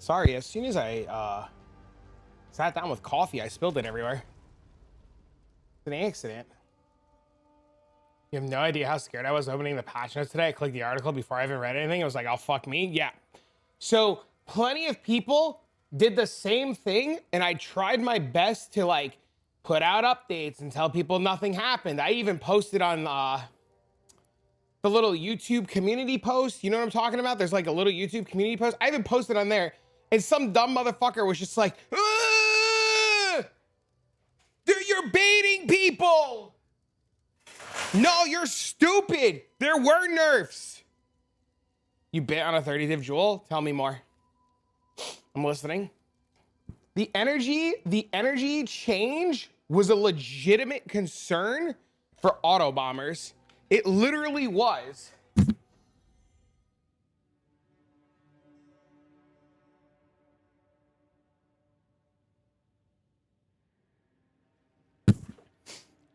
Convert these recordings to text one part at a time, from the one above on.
Sorry, as soon as I sat down with coffee, I spilled it everywhere. It's an accident. You have no idea how scared I was opening the patch notes today. I clicked the article before I even read anything. I was like, oh, fuck me. Yeah. So plenty of people did the same thing, and I tried my best to like put out updates and tell people nothing happened. I even posted on the little YouTube community post. You know what I'm talking about? There's like a little YouTube community post. I even posted on there, and some dumb motherfucker was just like, you're baiting people. No, you're stupid. There were nerfs. You bit on a 30 div jewel? Tell me more. I'm listening. The energy change was a legitimate concern for auto bombers. It literally was.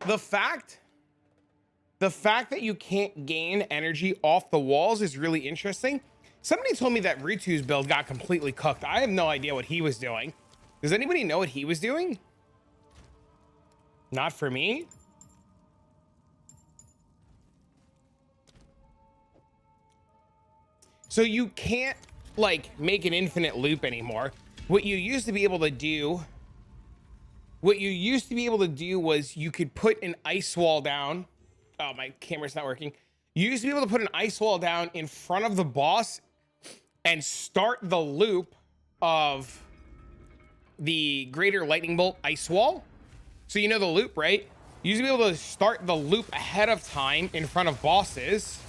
The fact that you can't gain energy off the walls is really interesting. Somebody told me that Ritu's build got completely cooked. I have no idea what he was doing. Does anybody know what he was doing? Not for me. So you can't like make an infinite loop anymore. What you used to be able to do was you could put an ice wall down. Oh, my camera's not working. You used to be able to put an ice wall down in front of the boss and start the loop of the greater lightning bolt ice wall. So you know the loop, right? You used to be able to start the loop ahead of time in front of bosses.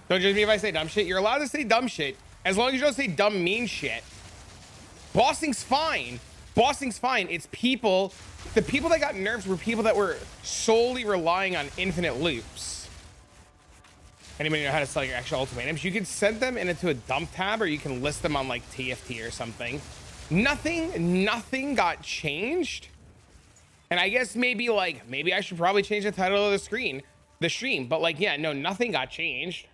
Don't judge me if I say dumb shit. You're allowed to say dumb shit as long as you don't say dumb mean shit. Bossing's fine. Bossing's fine. It's people. The people that got nerfs were people that were solely relying on infinite loops. Anybody know how to sell your actual ultimatums? You can send them into a dump tab, or you can list them on like TFT or something. Nothing got changed. And I guess maybe I should probably change the title of the stream. But like, yeah, no, nothing got changed.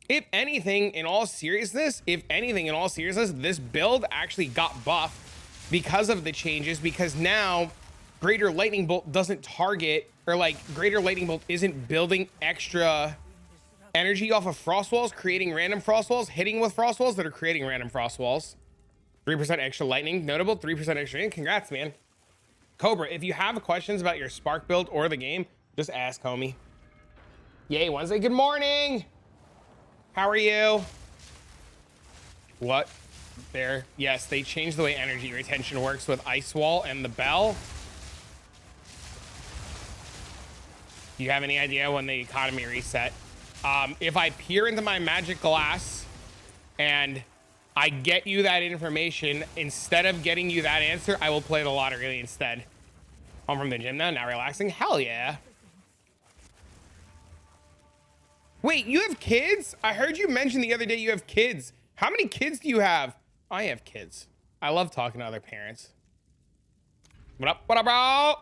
If anything, in all seriousness, this build actually got buffed because of the changes, because now Greater Lightning Bolt doesn't target, or like Greater Lightning Bolt isn't building extra energy off of frost walls, creating random frost walls, hitting with frost walls that are creating random frost walls. 3% extra lightning, notable, 3% extra. Congrats, man. Cobra, if you have questions about your Spark build or the game, just ask, homie. Yay, Wednesday, good morning. How are you? What? There. Yes, they changed the way energy retention works with Ice Wall and the Bell. Do you have any idea when the economy reset? If I peer into my magic glass and I get you that information, instead of getting you that answer, I will play the lottery instead. Home from the gym now relaxing? Hell yeah. Wait, you have kids? I heard you mention the other day you have kids. How many kids do you have? I have kids. I love talking to other parents. What up? What up, bro?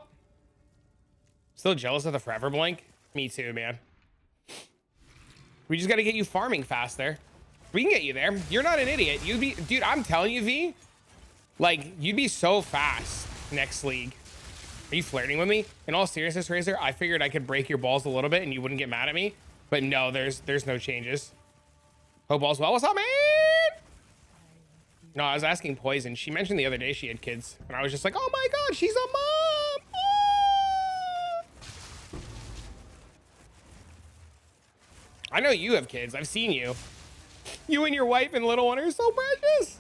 Still jealous of the Forever Blink? Me too, man. We just got to get you farming faster. We can get you there. You're not an idiot. You'd be, dude, I'm telling you, V, like, you'd be so fast next league. Are you flirting with me? In all seriousness, Razor, I figured I could break your balls a little bit and you wouldn't get mad at me. But no, there's no changes. Hope all's well. What's up, man? No, I was asking Poison. She mentioned the other day she had kids. And I was just like, oh my God, she's a mom. Ah! I know you have kids. I've seen you. You and your wife and little one are so precious.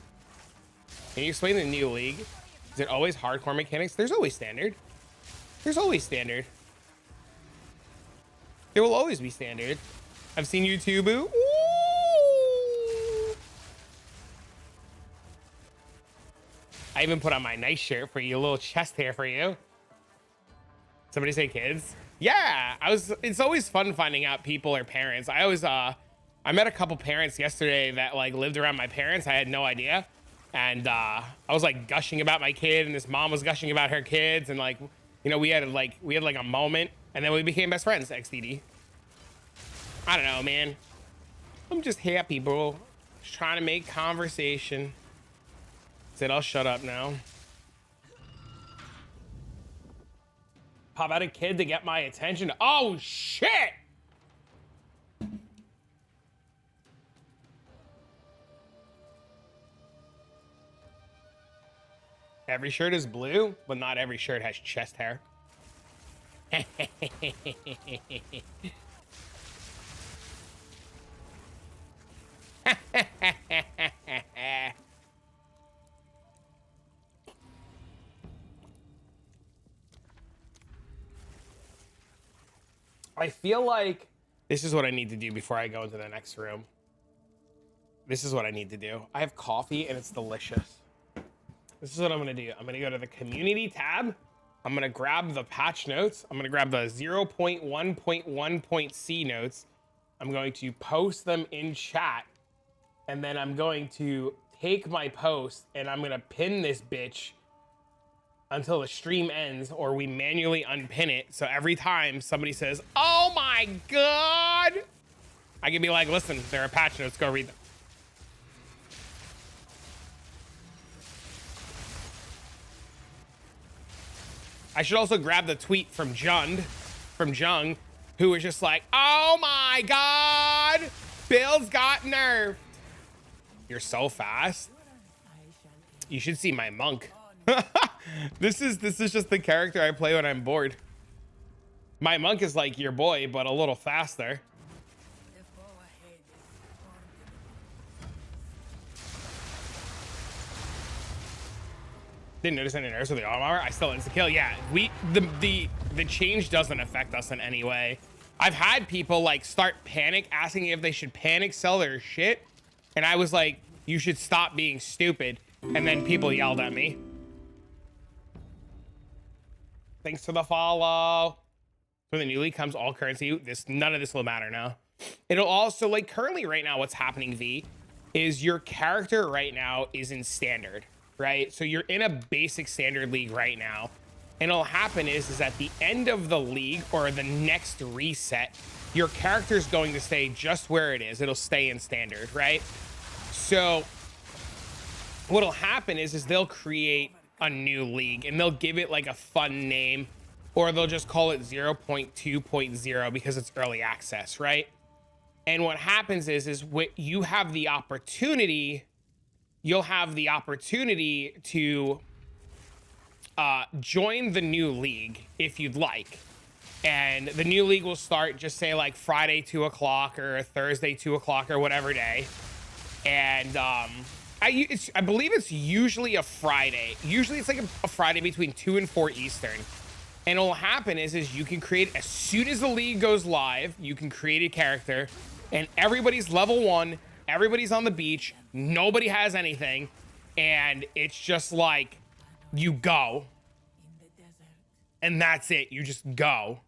Can you explain the new league? Is it always hardcore mechanics? There's always standard. There's always standard. There will always be standard. I've seen you too, boo. Ooh. I even put on my nice shirt for you, a little chest hair for you. Somebody say kids? Yeah, it's always fun finding out people are parents. I met a couple parents yesterday that like lived around my parents. I had no idea. And I was like gushing about my kid, and this mom was gushing about her kids, and like, you know, we had like a moment, and then we became best friends. XDD. I don't know, man. I'm just happy, bro. Just trying to make conversation. Said I'll shut up now. Pop out a kid to get my attention. Oh, shit! Every shirt is blue, but not every shirt has chest hair. I feel like this is what I need to do before I go into the next room. This is what I need to do. I have coffee and it's delicious. This is what I'm gonna do. I'm gonna go to the community tab. I'm gonna grab the patch notes. I'm gonna grab the 0.1.1.c notes. I'm going to post them in chat. And then I'm going to take my post and I'm gonna pin this bitch until the stream ends, or we manually unpin it. So every time somebody says, oh my God, I can be like, listen, there are patch notes, go read them. I should also grab the tweet from Jung, who was just like, oh my God, Bill's got nerfed. You're so fast. You should see my monk. This is just the character I play when I'm bored. My monk is like your boy, but a little faster. Didn't notice any nerfs with the armor. I still insta kill. Yeah, the change doesn't affect us in any way. I've had people like start asking if they should panic sell their shit, and I was like, you should stop being stupid. And then people yelled at me. Thanks for the follow. When the new league comes, all currency, none of this will matter now. It'll also, like, currently right now, what's happening, V, is your character right now is in standard, right? So you're in a basic standard league right now. And what'll happen is at the end of the league or the next reset, your character is going to stay just where it is. It'll stay in standard, right? So what'll happen is they'll create a new league and they'll give it like a fun name, or they'll just call it 0.2.0 because it's early access, right? And what happens is what you have the opportunity, you'll have the opportunity to join the new league if you'd like. And the new league will start, just say like Friday 2 o'clock or Thursday 2 o'clock or whatever day. And I believe it's usually a Friday. Usually it's like a Friday between 2 and 4 Eastern. And what'll happen is you can create, as soon as the league goes live, you can create a character and everybody's level 1, everybody's on the beach, nobody has anything. And it's just like, you go. And that's it, you just go.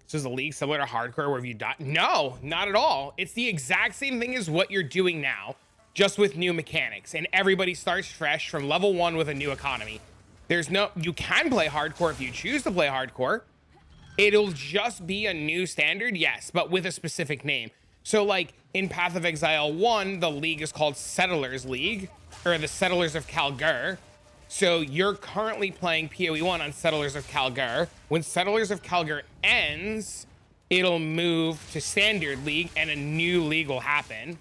So is the league similar to hardcore where if you die? No, not at all. It's the exact same thing as what you're doing now, just with new mechanics. And everybody starts fresh from level 1 with a new economy. You can play hardcore if you choose to play hardcore. It'll just be a new standard, yes, but with a specific name. So like in Path of Exile 1, the league is called Settlers League, or the Settlers of Kalgur. So you're currently playing PoE 1 on Settlers of Kalgur. When Settlers of Kalgur ends, it'll move to Standard League and a new league will happen.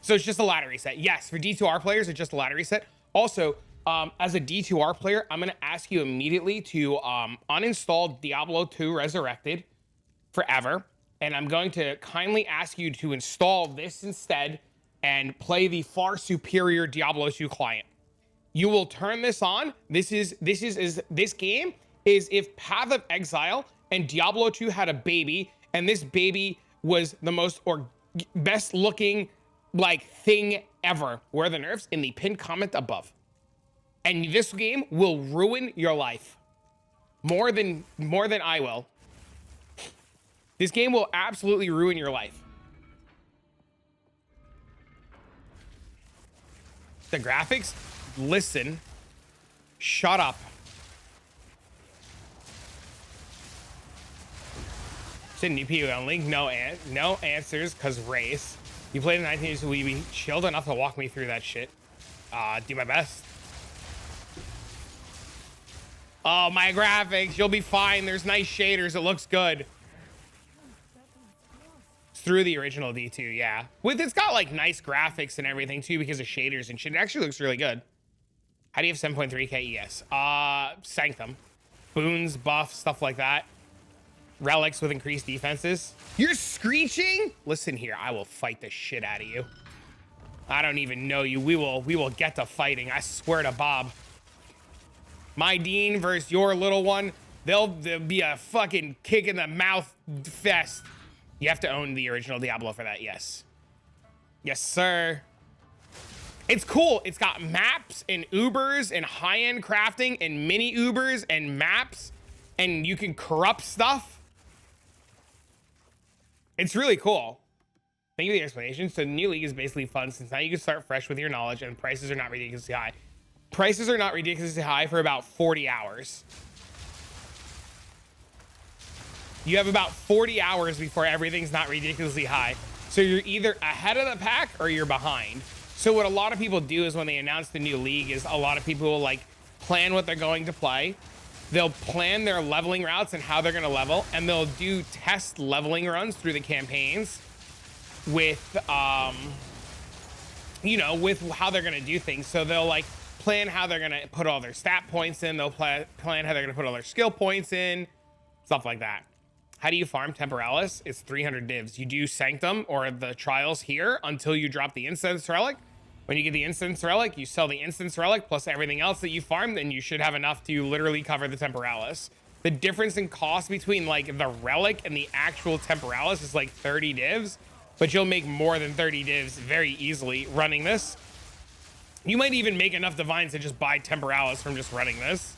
So it's just a ladder reset. Yes, for D2R players, it's just a ladder reset. Also, as a D2R player, I'm gonna ask you immediately to uninstall Diablo 2 Resurrected forever. And I'm going to kindly ask you to install this instead and play the far superior Diablo 2 client. You will turn this on. This game is if Path of Exile and Diablo 2 had a baby, and this baby was the most best looking like thing ever. Where are the nerfs? In the pinned comment above. And this game will ruin your life more than I will. This game will absolutely ruin your life. The graphics, listen, shut up. It's a new PU only. No answers, cause race. You played in 19 years, will you be chilled enough to walk me through that shit? Do my best. Oh, my graphics. You'll be fine. There's nice shaders. It looks good. It's through the original D2, yeah. It's got like nice graphics and everything too because of shaders and shit. It actually looks really good. How do you have 7.3k ES? Sanctum. Boons, buff, stuff like that. Relics with increased defenses. You're screeching? Listen here, I will fight the shit out of you. I don't even know you. We will get to fighting. I swear to Bob. My Dean versus your little one. There'll be a fucking kick in the mouth fest. You have to own the original Diablo for that, yes. Yes, sir. It's cool. It's got maps and Ubers and high-end crafting and mini Ubers and maps, and you can corrupt stuff. It's really cool. Thank you for the explanation. So the new league is basically fun since now you can start fresh with your knowledge and prices are not ridiculously high. Prices are not ridiculously high for about 40 hours. You have about 40 hours before everything's not ridiculously high. So you're either ahead of the pack or you're behind. So what a lot of people do is when they announce the new league is a lot of people will like plan what they're going to play. They'll plan their leveling routes and how they're going to level, and they'll do test leveling runs through the campaigns with, you know, with how they're going to do things. So they'll like plan how they're going to put all their stat points in. They'll plan how they're going to put all their skill points in, stuff like that. How do you farm Temporalis? It's 300 divs. You do Sanctum or the trials here until you drop the instance relic. When you get the instance relic, you sell the instance relic plus everything else that you farmed, and you should have enough to literally cover the Temporalis. The difference in cost between like the relic and the actual Temporalis is like 30 divs, but you'll make more than 30 divs very easily running this. You might even make enough divines to just buy Temporalis from just running this.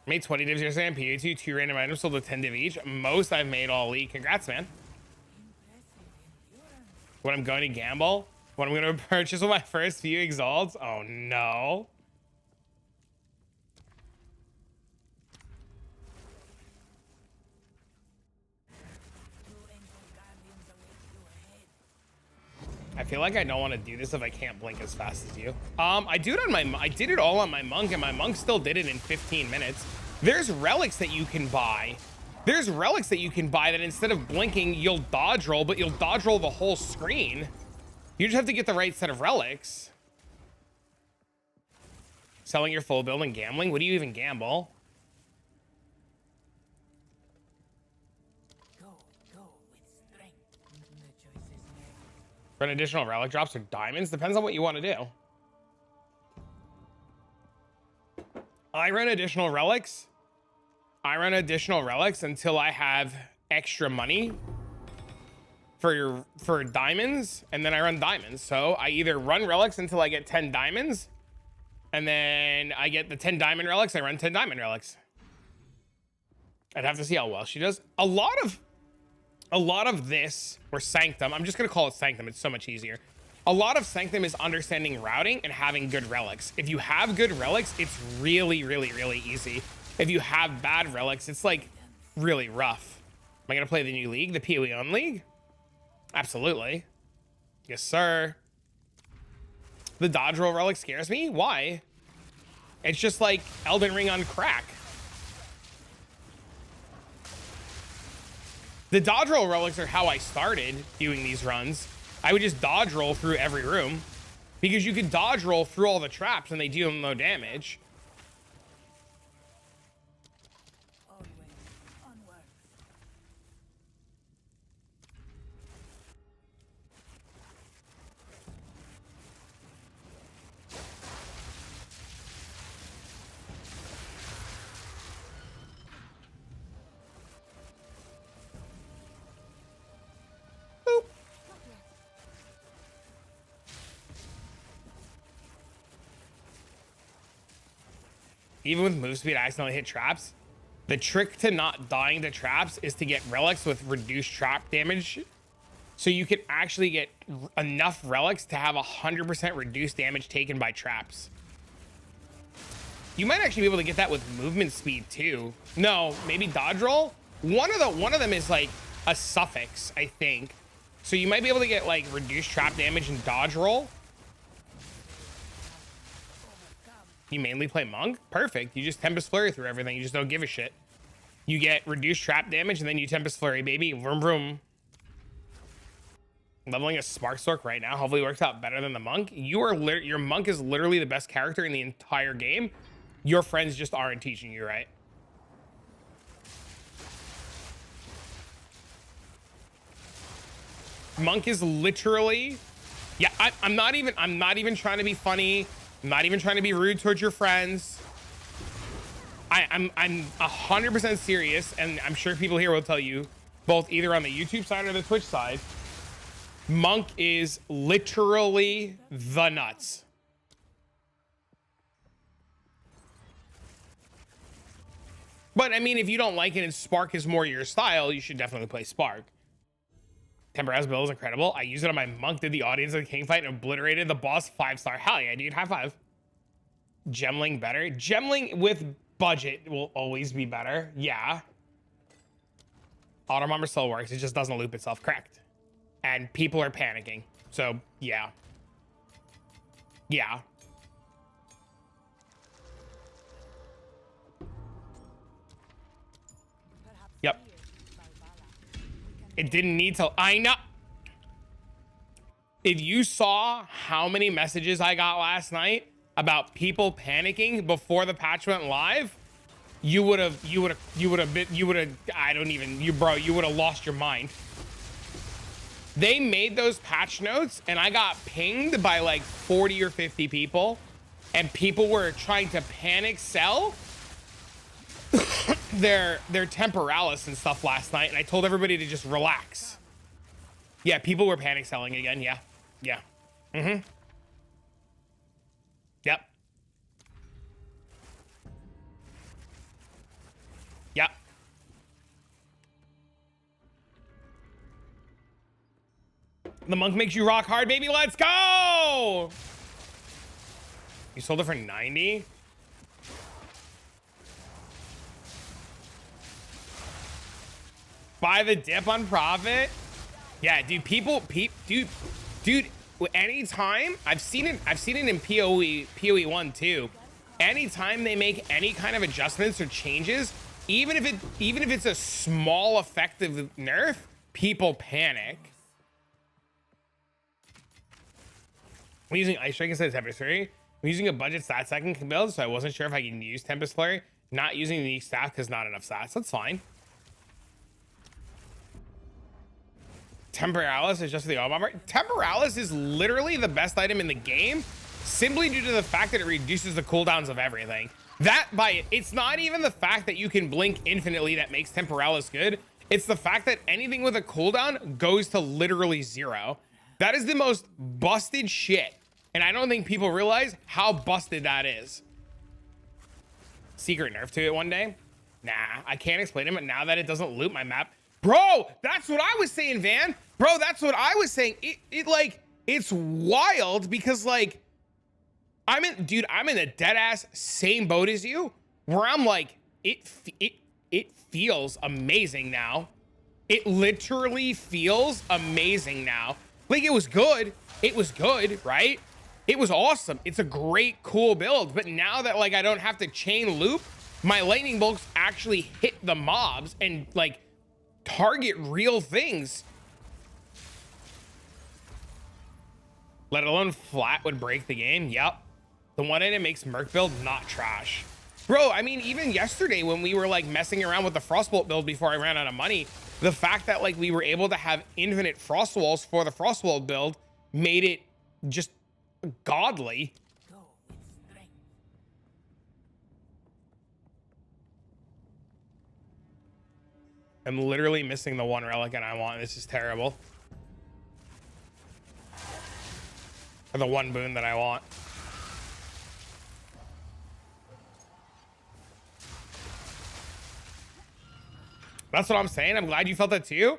Made 20 divs yesterday on PA2, 2 random items sold to 10 div each. Most I've made all elite. Congrats, man. When I'm going to gamble, when I'm going to purchase with my first few exalts. Oh no. I feel like I don't want to do this if I can't blink as fast as you. I did it all on my monk, and my monk still did it in 15 minutes. There's relics that you can buy. There's relics that you can buy that instead of blinking, you'll dodge roll, but you'll dodge roll the whole screen. You just have to get the right set of relics. Selling your full build and gambling? What do you even gamble? Run additional relic drops or diamonds? Depends on what you want to do. I run additional relics. I run additional relics until I have extra money for diamonds, and then I run diamonds. So I either run relics until I get 10 diamonds, and then I get the 10 diamond relics. I run 10 diamond relics. I'd have to see how well she does. A lot of this, or Sanctum, I'm just gonna call it Sanctum, it's so much easier. A lot of Sanctum is understanding routing and having good relics. If you have good relics, it's really, really, really easy. If you have bad relics, it's like really rough. Am I gonna play the new league, the PoE on league? Absolutely. Yes, sir. The dodge roll relic scares me. Why? It's just like Elden Ring on crack. The dodge roll relics are how I started doing these runs. I would just dodge roll through every room because you could dodge roll through all the traps and they deal no damage. Even with move speed, I accidentally hit traps. The trick to not dying to traps is to get relics with reduced trap damage. So you can actually get enough relics to have 100% reduced damage taken by traps. You might actually be able to get that with movement speed too. No, maybe dodge roll? one of them is like a suffix, I think. So you might be able to get like reduced trap damage and dodge roll. You mainly play monk? Perfect. You just Tempest Flurry through everything. You just don't give a shit. You get reduced trap damage and then you Tempest Flurry, baby. Vroom vroom. Leveling a Spark Stork right now hopefully works out better than the monk. Your monk is literally the best character in the entire game. Your friends just aren't teaching you right. Monk is literally, yeah. I'm not even trying to be funny. I'm not even trying to be rude towards your friends. I'm 100% serious, and I'm sure people here will tell you, both either on the YouTube side or the Twitch side, monk is literally the nuts. But I mean, if you don't like it and Spark is more your style, you should definitely play Spark. Temporalis build is incredible. I used it on my monk, did the audience of the king fight, and obliterated the boss 5-star. Hell yeah, dude. High five. Gemling better. Gemling with budget will always be better. Yeah. Auto bomber still works. It just doesn't loop itself. Correct. And people are panicking. So yeah. Yeah. Yep. It didn't need to. I know. If you saw how many messages I got last night about people panicking before the patch went live, you would have, I don't even, you would have lost your mind. They made those patch notes and I got pinged by like 40 or 50 people, and people were trying to panic sell their Temporalis and stuff last night, and I told everybody to just relax. Yeah, people were panic selling again. Yeah. Yeah. Mm-hmm. Yep. Yep. The monk makes you rock hard, baby. Let's go. You sold it for 90. Buy the dip on profit. Yeah, dude, dude, anytime I've seen it in PoE 1 too. Anytime they make any kind of adjustments or changes, even if it's a small effective nerf, people panic. I'm using Ice Strike instead of Tempest Flurry. I'm using a budget stat second build, so I wasn't sure if I can use Tempest Flurry. Not using the staff because not enough stats. That's fine. Temporalis is just the auto bomber. Temporalis is literally the best item in the game, simply due to the fact that it reduces the cooldowns of everything. It's not even the fact that you can blink infinitely that makes Temporalis good. It's the fact that anything with a cooldown goes to literally 0. That is the most busted shit, and I don't think people realize how busted that is. Secret nerf to it one day? Nah, I can't explain it, but now that it doesn't loop my map. Bro, that's what I was saying, Van. Bro, that's what I was saying. It's wild because like, I'm in a dead ass same boat as you, where I'm like, it feels amazing now. It literally feels amazing now. Like, it was good, right? It was awesome. It's a great, cool build. But now that like I don't have to chain loop, my lightning bolts actually hit the mobs and like target real things. Let alone flat would break the game. Yep. The one item makes Merc build not trash. Bro, I mean, even yesterday when we were like messing around with the Frostbolt build before I ran out of money, the fact that like we were able to have infinite frost walls for the Frostbolt build made it just godly. I'm literally missing the one relic and I want. This is terrible. Or the one boon that I want. That's what I'm saying. I'm glad you felt that too.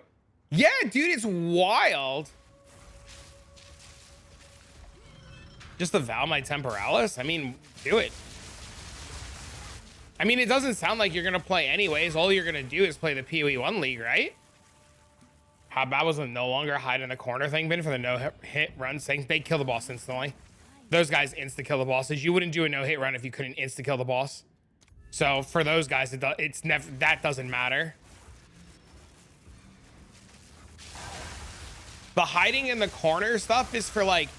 Yeah, dude, it's wild. Just to Val my Temporalis? I mean, do it. I mean, it doesn't sound like you're gonna play anyways. All you're gonna do is play the PoE 1 League, right? How bad was the no longer hide in the corner thing been for the no hit run thing? They kill the boss instantly. Those guys insta kill the bosses. You wouldn't do a no hit run if you couldn't insta kill the boss. So for those guys, it's never, that doesn't matter. The hiding in the corner stuff is for like,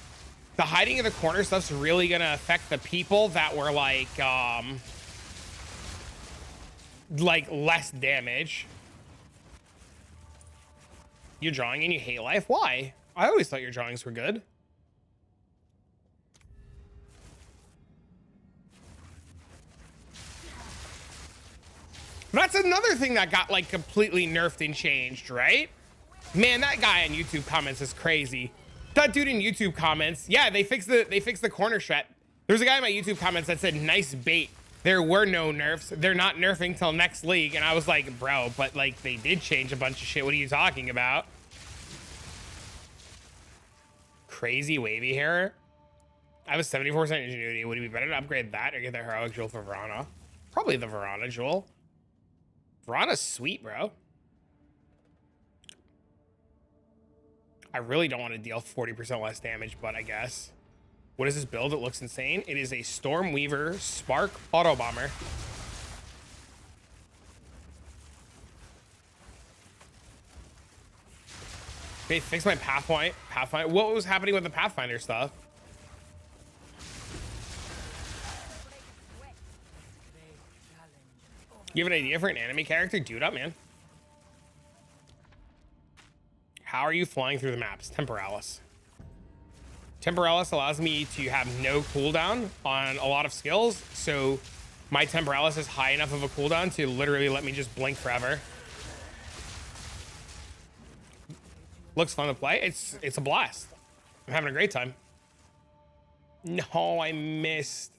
the hiding in the corner stuff's really gonna affect the people that were like less damage. You're drawing and you hate life? Why? I always thought your drawings were good. That's another thing that got like completely nerfed and changed, right? Man, that guy in YouTube comments is crazy. That dude in YouTube comments, yeah, they fixed the corner strat. There's a guy in my YouTube comments that said, nice bait. There were no nerfs. They're not nerfing till next league. And I was like, bro, but like they did change a bunch of shit. What are you talking about? Crazy wavy hair. I have a 74% ingenuity. Would it be better to upgrade that or get the heroic jewel for Verana? Probably the Verana jewel. Verana's sweet, bro. I really don't want to deal 40% less damage, but I guess. What is this build? It looks insane. It is a Stormweaver Spark Auto Bomber. They fixed my Pathfinder. What was happening with the Pathfinder stuff? You have an idea for an anime character? Dude up, man. How are you flying through the maps? Temporalis. Temporalis allows me to have no cooldown on a lot of skills, so my Temporalis is high enough of a cooldown to literally let me just blink forever. Looks fun to play. It's a blast. I'm having a great time. No, I missed.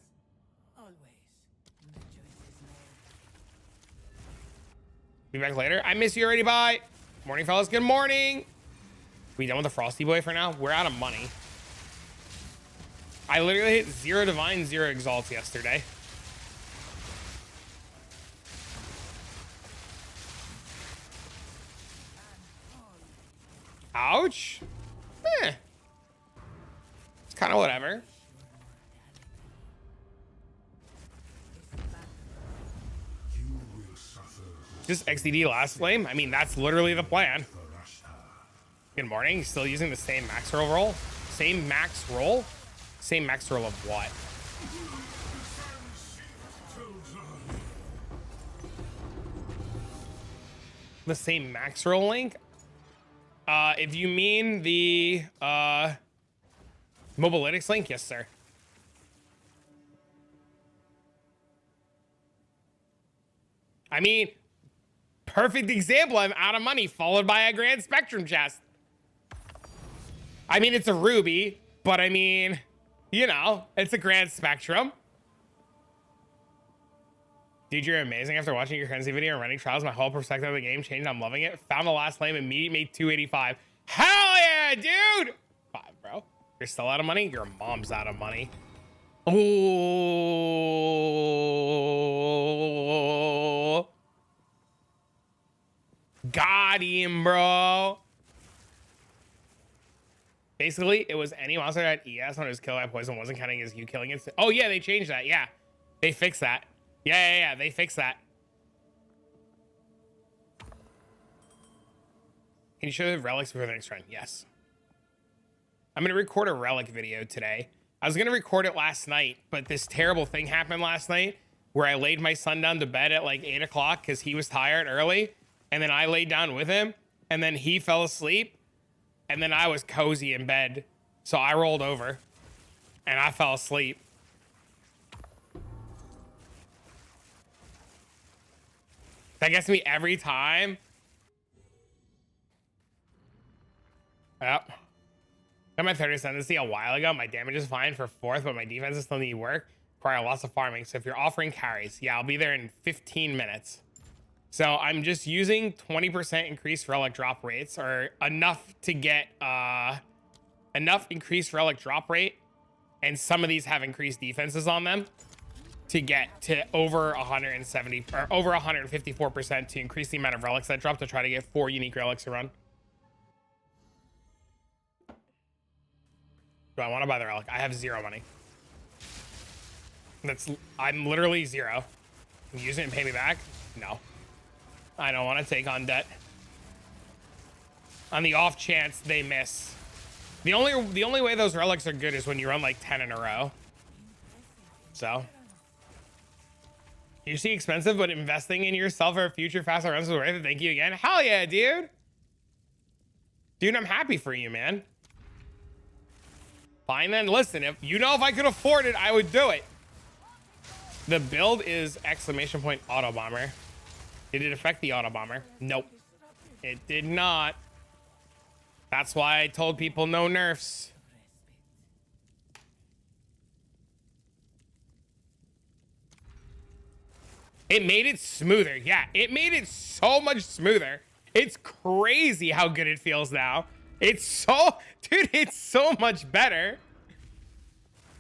Be back later. I miss you already. Bye. Morning, fellas. Good morning. We done with the Frosty Boy for now? We're out of money. I literally hit 0 Divine, 0 Exalts yesterday. Ouch. Eh. It's kind of whatever. Just XDD last flame? I mean, that's literally the plan. Good morning. Still using the same max roll? Same max roll? Same max roll of what? The same max roll link? If you mean the Mobalytics link, yes, sir. I mean, perfect example. I'm out of money, followed by a Grand Spectrum chest. I mean, it's a ruby, but I mean, you know, it's a Grand Spectrum. Dude, you're amazing. After watching your currency video and running trials, my whole perspective of the game changed. I'm loving it. Found the last lane immediately, made 285. Hell yeah, dude! 5, bro. You're still out of money? Your mom's out of money. Oh. Got him, bro. Basically, it was any monster that ES when it was killed by poison wasn't counting as you killing it. Oh, yeah, they changed that. Yeah, they fixed that. Yeah, they fixed that. Can you show the relics before the next run? Yes. I'm going to record a relic video today. I was going to record it last night, but this terrible thing happened last night where I laid my son down to bed at like 8 o'clock because he was tired early. And then I laid down with him and then he fell asleep. And then I was cozy in bed. So I rolled over and I fell asleep. That gets me every time. Yep. Got my 30th ascendancy a while ago. My damage is fine for 4th, but my defenses still need work. Require lots of farming. So if you're offering carries, yeah, I'll be there in 15 minutes. So I'm just using 20% increased relic drop rates, or enough to get enough increased relic drop rate. And some of these have increased defenses on them. to get to over 170 or over 154% to increase the amount of relics that drop to try to get 4 unique relics a run. Do I want to buy the relic? I have 0 money. I'm literally 0. Can you use it and pay me back? No. I don't want to take on debt. On the off chance they miss. The only way those relics are good is when you run like 10 in a row. So you see expensive, but investing in yourself for a future faster runs is worth it. Thank you again. Hell yeah, dude. Dude, I'm happy for you, man. Fine then. Listen, if I could afford it, I would do it. The build is exclamation point auto bomber. Did it affect the auto bomber? Nope. It did not. That's why I told people no nerfs. It made it smoother. Yeah, it made it so much smoother. It's crazy how good it feels now. It's so, dude, it's so much better.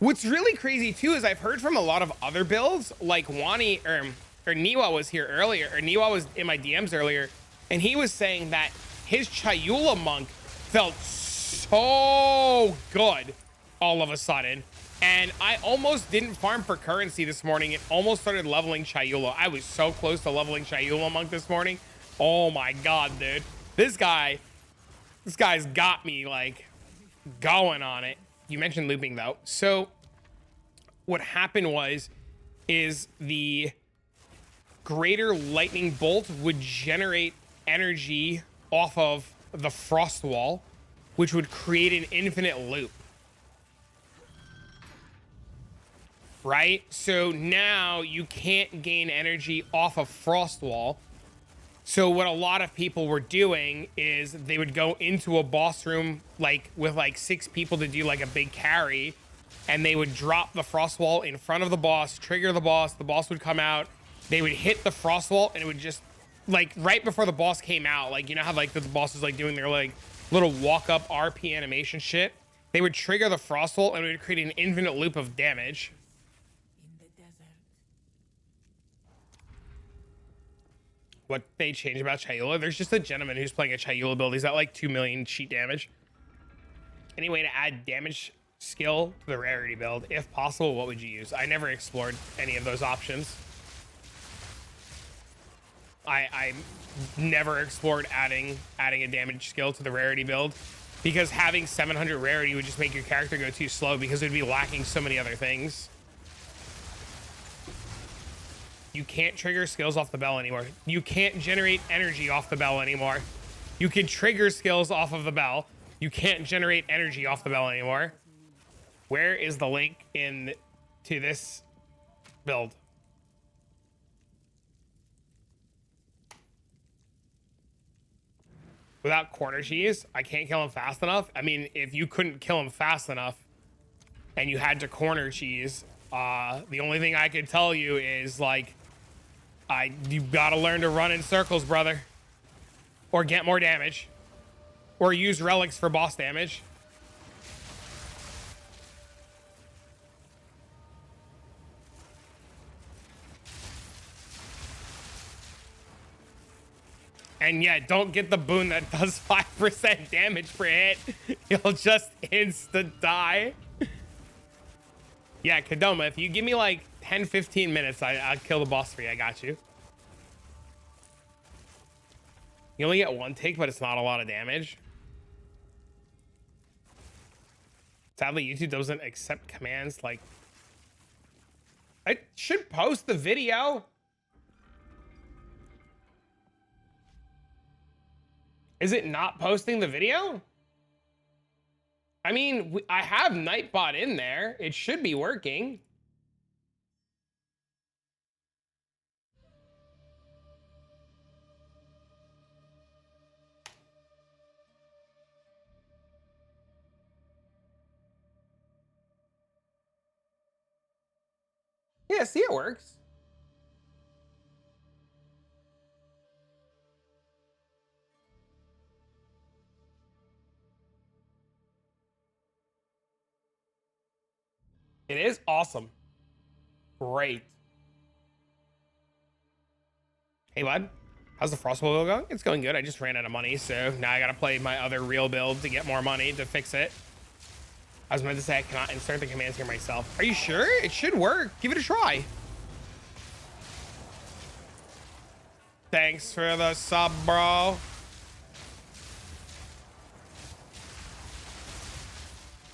What's really crazy too is I've heard from a lot of other builds, like Wani or Niwa was here earlier, or Niwa was in my DMs earlier, and he was saying that his Chayula monk felt so good all of a sudden. And I almost didn't farm for currency this morning. It almost started leveling Chayula. I was so close to leveling Chayula monk this morning. Oh my God, dude. This guy's got me like going on it. You mentioned looping though. So what happened is the greater lightning bolt would generate energy off of the frost wall, which would create an infinite loop. Right? So now you can't gain energy off of frost wall. So what a lot of people were doing is they would go into a boss room like with like 6 people to do like a big carry, and they would drop the frost wall in front of the boss, trigger the boss would come out, they would hit the frost wall, and it would just like right before the boss came out, like you know how like the boss is like doing their like little walk up RP animation shit, they would trigger the frost wall and it would create an infinite loop of damage. What they changed about Chayula? There's just a gentleman who's playing a Chayula build. He's at like 2 million sheet damage. Any way to add damage skill to the Rarity build? If possible, what would you use? I never explored any of those options. I never explored adding a damage skill to the Rarity build, because having 700 Rarity would just make your character go too slow because it would be lacking so many other things. You can't trigger skills off the bell anymore. You can't generate energy off the bell anymore. You can trigger skills off of the bell. You can't generate energy off the bell anymore. Where is the link in to this build? Without corner cheese, I can't kill him fast enough. I mean, if you couldn't kill him fast enough and you had to corner cheese, the only thing I could tell you is like, you gotta learn to run in circles, brother, or get more damage, or use relics for boss damage. And yeah, don't get the boon that does 5% damage per hit. You'll just insta die. Yeah, Kadoma, if you give me like 10-15 minutes, I'll kill the boss for you. I got you. You only get 1 take, but it's not a lot of damage. Sadly, YouTube doesn't accept commands like... I should post the video. Is it not posting the video? I mean, I have Nightbot in there. It should be working. Yeah, see, it works. It is awesome. Great. Hey, bud. How's the Frostwall build going? It's going good. I just ran out of money, so now I gotta play my other real build to get more money to fix it. I was meant to say I cannot insert the commands here myself. Are you sure? It should work. Give it a try. Thanks for the sub, bro.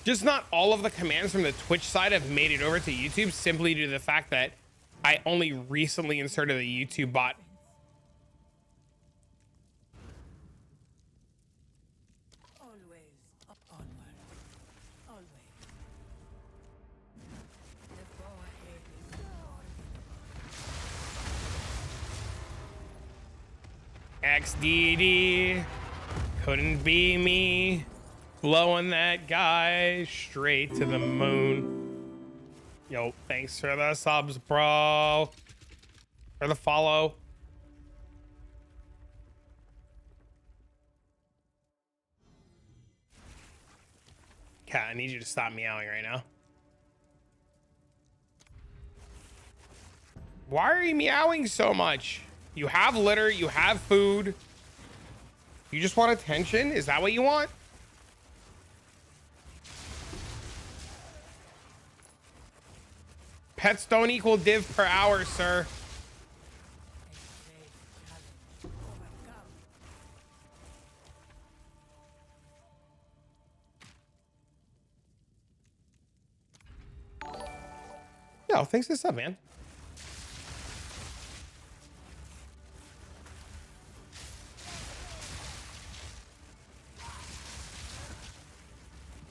Just not all of the commands from the Twitch side have made it over to YouTube simply due to the fact that I only recently inserted the YouTube bot. XDD couldn't be me, blowing that guy straight to the moon. Yo, thanks for the subs, bro, for the follow. Cat, I need you to stop meowing right now. Why are you meowing so much? You have litter, you have food. You just want attention? Is that what you want? Pets don't equal div per hour, sir. Yo, thanks for the sub, man.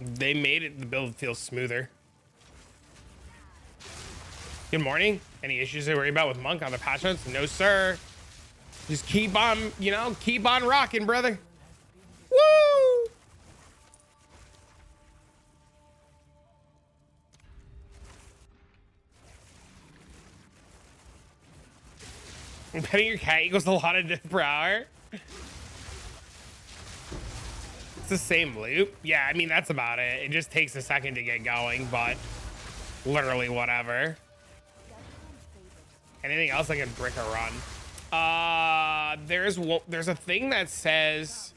They made it, the build feels smoother. Good morning. Any issues to worry about with Monk on the patch notes? No, sir. Just keep on, you know, keep on rocking, brother. Woo! Petting your cat equals a lot of div per hour. It's the same loop. Yeah, I mean, that's about it. It just takes a second to get going, but literally whatever. Anything else I can brick or run? There's a thing that says,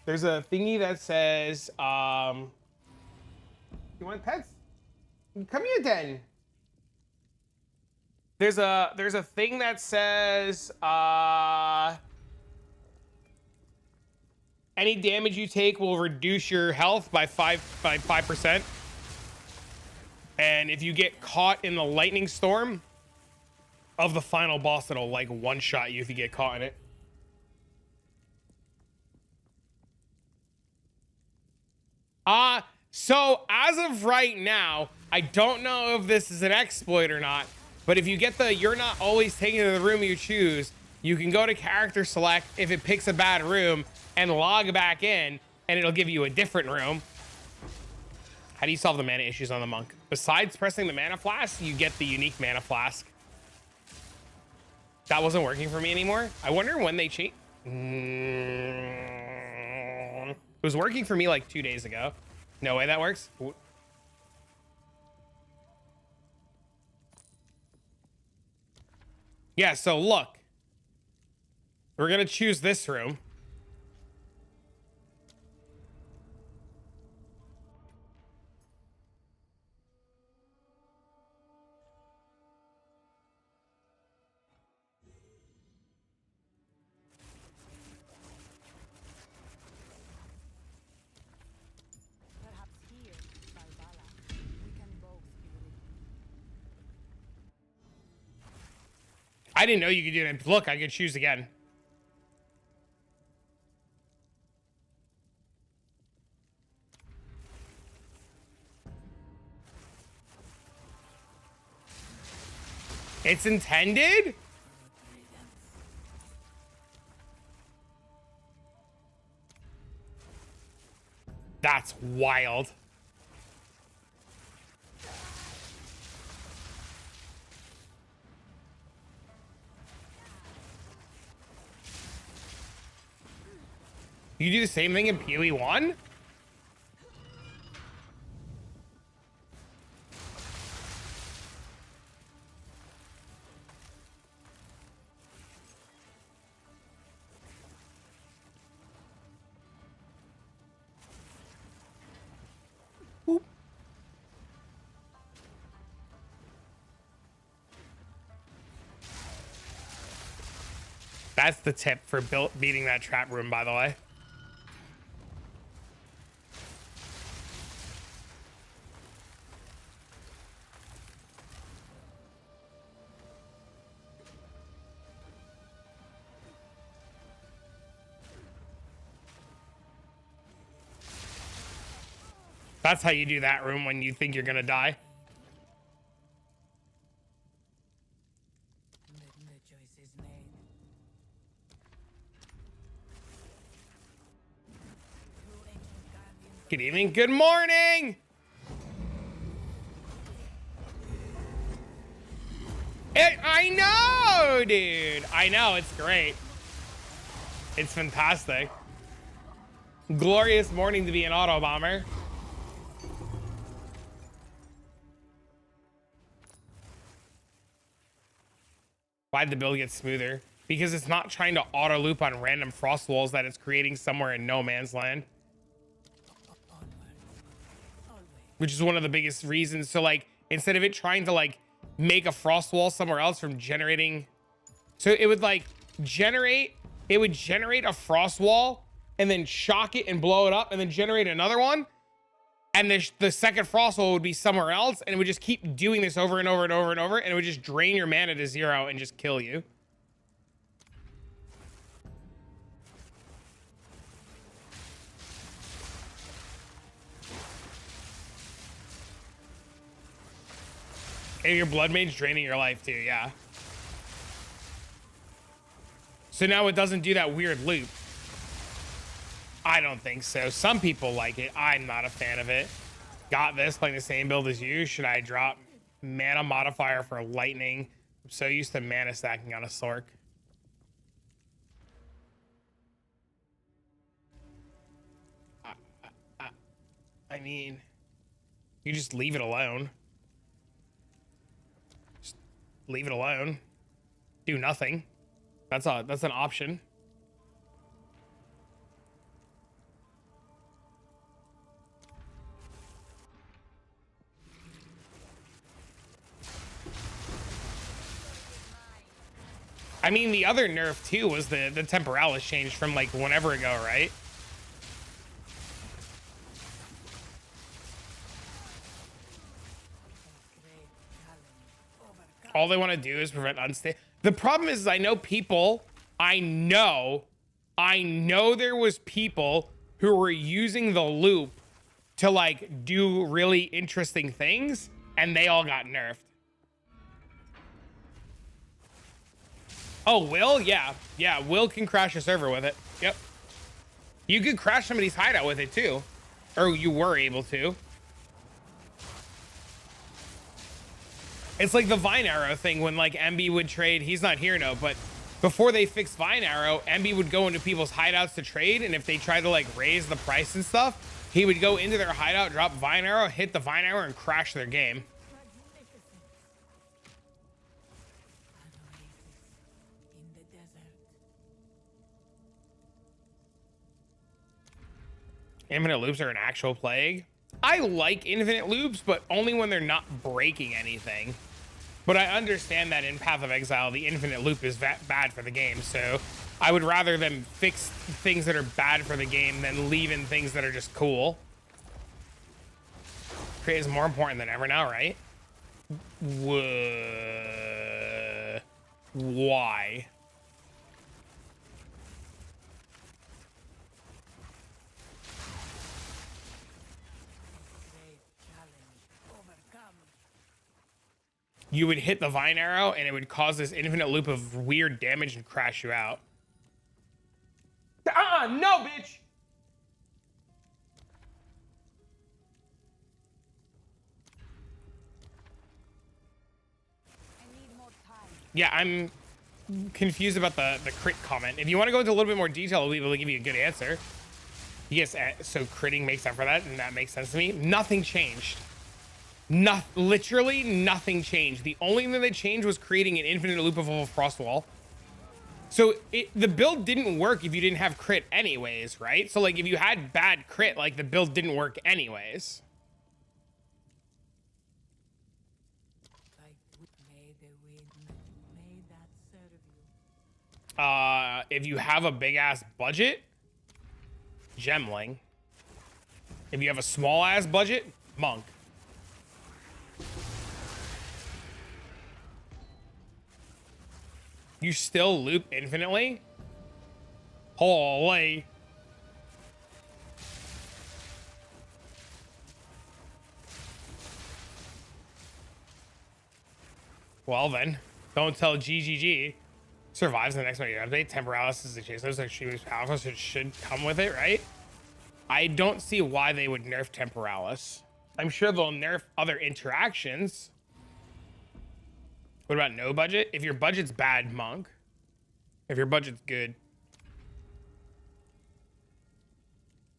there's a thingy that says, you want pets? Come here, then. There's a thing that says, any damage you take will reduce your health by 5%. And if you get caught in the lightning storm of the final boss, it'll like one-shot you if you get caught in it. So as of right now, I don't know if this is an exploit or not, but if you get the you're not always taken to the room you choose, you can go to character select if it picks a bad room and log back in, and it'll give you a different room. How do you solve the mana issues on the monk? Besides pressing the mana flask, you get the unique mana flask. That wasn't working for me anymore. I wonder when they change. It was working for me like 2 days ago. No way that works. Yeah, so look. We're gonna choose this room. I didn't know you could do that. Look, I could choose again. It's intended? That's wild. You do the same thing in PoE 1? That's the tip for beating that trap room, by the way. That's how you do that room when you think you're gonna die. Good evening. Good morning. I know, dude. I know. It's great. It's fantastic. Glorious morning to be an auto bomber. Why'd the build get smoother? Because it's not trying to auto loop on random frost walls that it's creating somewhere in no man's land. Which is one of the biggest reasons. So like, instead of it trying to like make a frost wall somewhere else from generating, so it would like generate, it would generate a frost wall and then shock it and blow it up and then generate another one. And the second frost wall would be somewhere else, and it would just keep doing this over and over and over and over, and it would just drain your mana to 0 and just kill you. And your blood mage draining your life too, yeah. So now it doesn't do that weird loop. I don't think so. Some people like it. I'm not a fan of it. Got this, playing the same build as you. Should I drop mana modifier for lightning? I'm so used to mana stacking on a Sork. I mean, you just leave it alone. Just leave it alone. Do nothing. That's an option. I mean, the other nerf too was the Temporalis change from like whenever ago, right? All they want to do is prevent unstable. The problem is I know people, I know there was people who were using the loop to like do really interesting things, and they all got nerfed. Oh, Will? Yeah. Yeah, Will can crash a server with it. Yep. You could crash somebody's hideout with it too. Or you were able to. It's like the Vine Arrow thing when like MB would trade. He's not here now, but before they fixed Vine Arrow, MB would go into people's hideouts to trade. And if they tried to like raise the price and stuff, he would go into their hideout, drop Vine Arrow, hit the Vine Arrow, and crash their game. Infinite loops are an actual plague. I like infinite loops, but only when they're not breaking anything. But I understand that in Path of Exile, the infinite loop is bad for the game. So I would rather them fix things that are bad for the game than leave in things that are just cool. Create is more important than ever now, right? Why? You would hit the Vine Arrow and it would cause this infinite loop of weird damage and crash you out. No, bitch! Yeah, I'm confused about the crit comment. If you want to go into a little bit more detail, I'll be able to give you a good answer. Yes, so critting makes up for that, and that makes sense to me. Nothing changed. Literally nothing changed. The only thing that changed was creating an infinite loop of a frost wall. So the build didn't work if you didn't have crit anyways, right? So like if you had bad crit, like the build didn't work anyways. if you have a big ass budget, Gemling. If you have a small ass budget, Monk. You still loop infinitely? Holy. Well then, don't tell GGG. Survives the next major update. Temporalis is the chase. Those extremely powerful, so it should come with it, right? I don't see why they would nerf Temporalis. I'm sure they'll nerf other interactions. What about no budget? If your budget's bad, Monk. If your budget's good.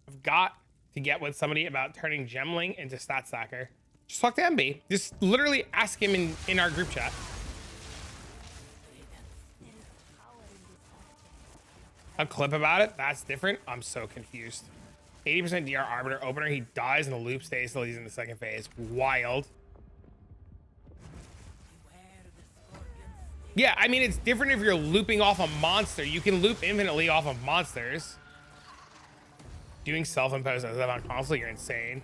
I've got to get with somebody about turning Gemling into Stat Stacker. Just talk to MB. Just literally ask him in our group chat. A clip about it? That's different. I'm so confused. 80% DR Arbiter opener. He dies and the loop stays till he's in the second phase. Wild. Yeah, I mean, it's different if you're looping off a monster. You can loop infinitely off of monsters. Doing self-imposed as on console, you're insane.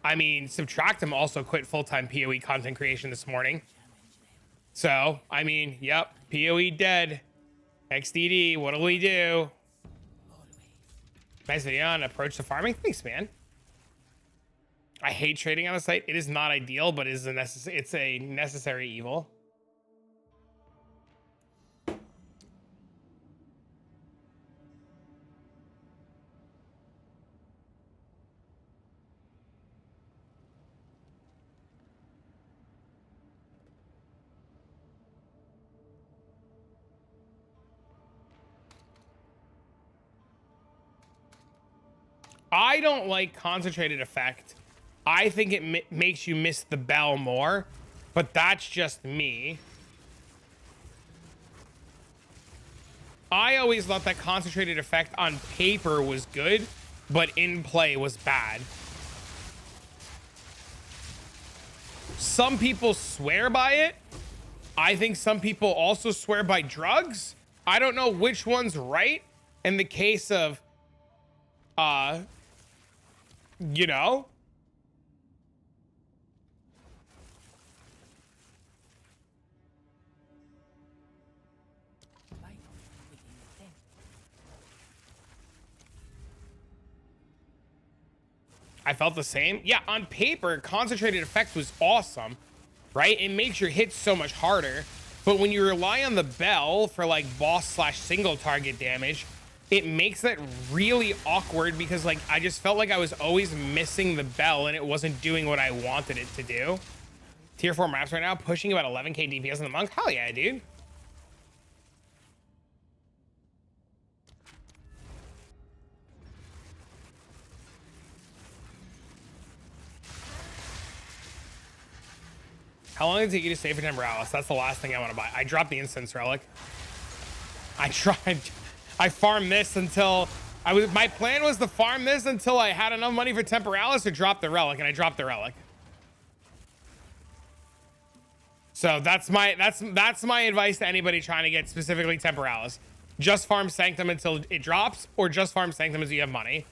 I mean, Sanctum also quit full-time PoE content creation this morning. So, I mean, yep, PoE dead. XDD, what'll we do? Nice video on approach to farming. Thanks, man. I hate trading on the site. It is not ideal, but it's a necessary evil. I don't like concentrated effect. I think it makes you miss the bell more, but that's just me. I always thought that concentrated effect on paper was good, but in play was bad. Some people swear by it. I think some people also swear by drugs. I don't know which one's right in the case of, you know, I felt the same. Yeah, on paper, concentrated effect was awesome, right? It makes your hits so much harder. But when you rely on the bell for like boss slash single target damage, it makes it really awkward because like I just felt like I was always missing the bell and it wasn't doing what I wanted it to do. Tier 4 maps right now, pushing about 11k DPS in the monk. Hell yeah, dude. How long did it take you to save for Temporalis? That's the last thing I want to buy. I dropped the instance relic. I farmed this until my plan was to farm this until I had enough money for Temporalis to drop the relic, and I dropped the relic. So that's my advice to anybody trying to get specifically Temporalis. Just farm Sanctum until it drops, or just farm Sanctum until you have money.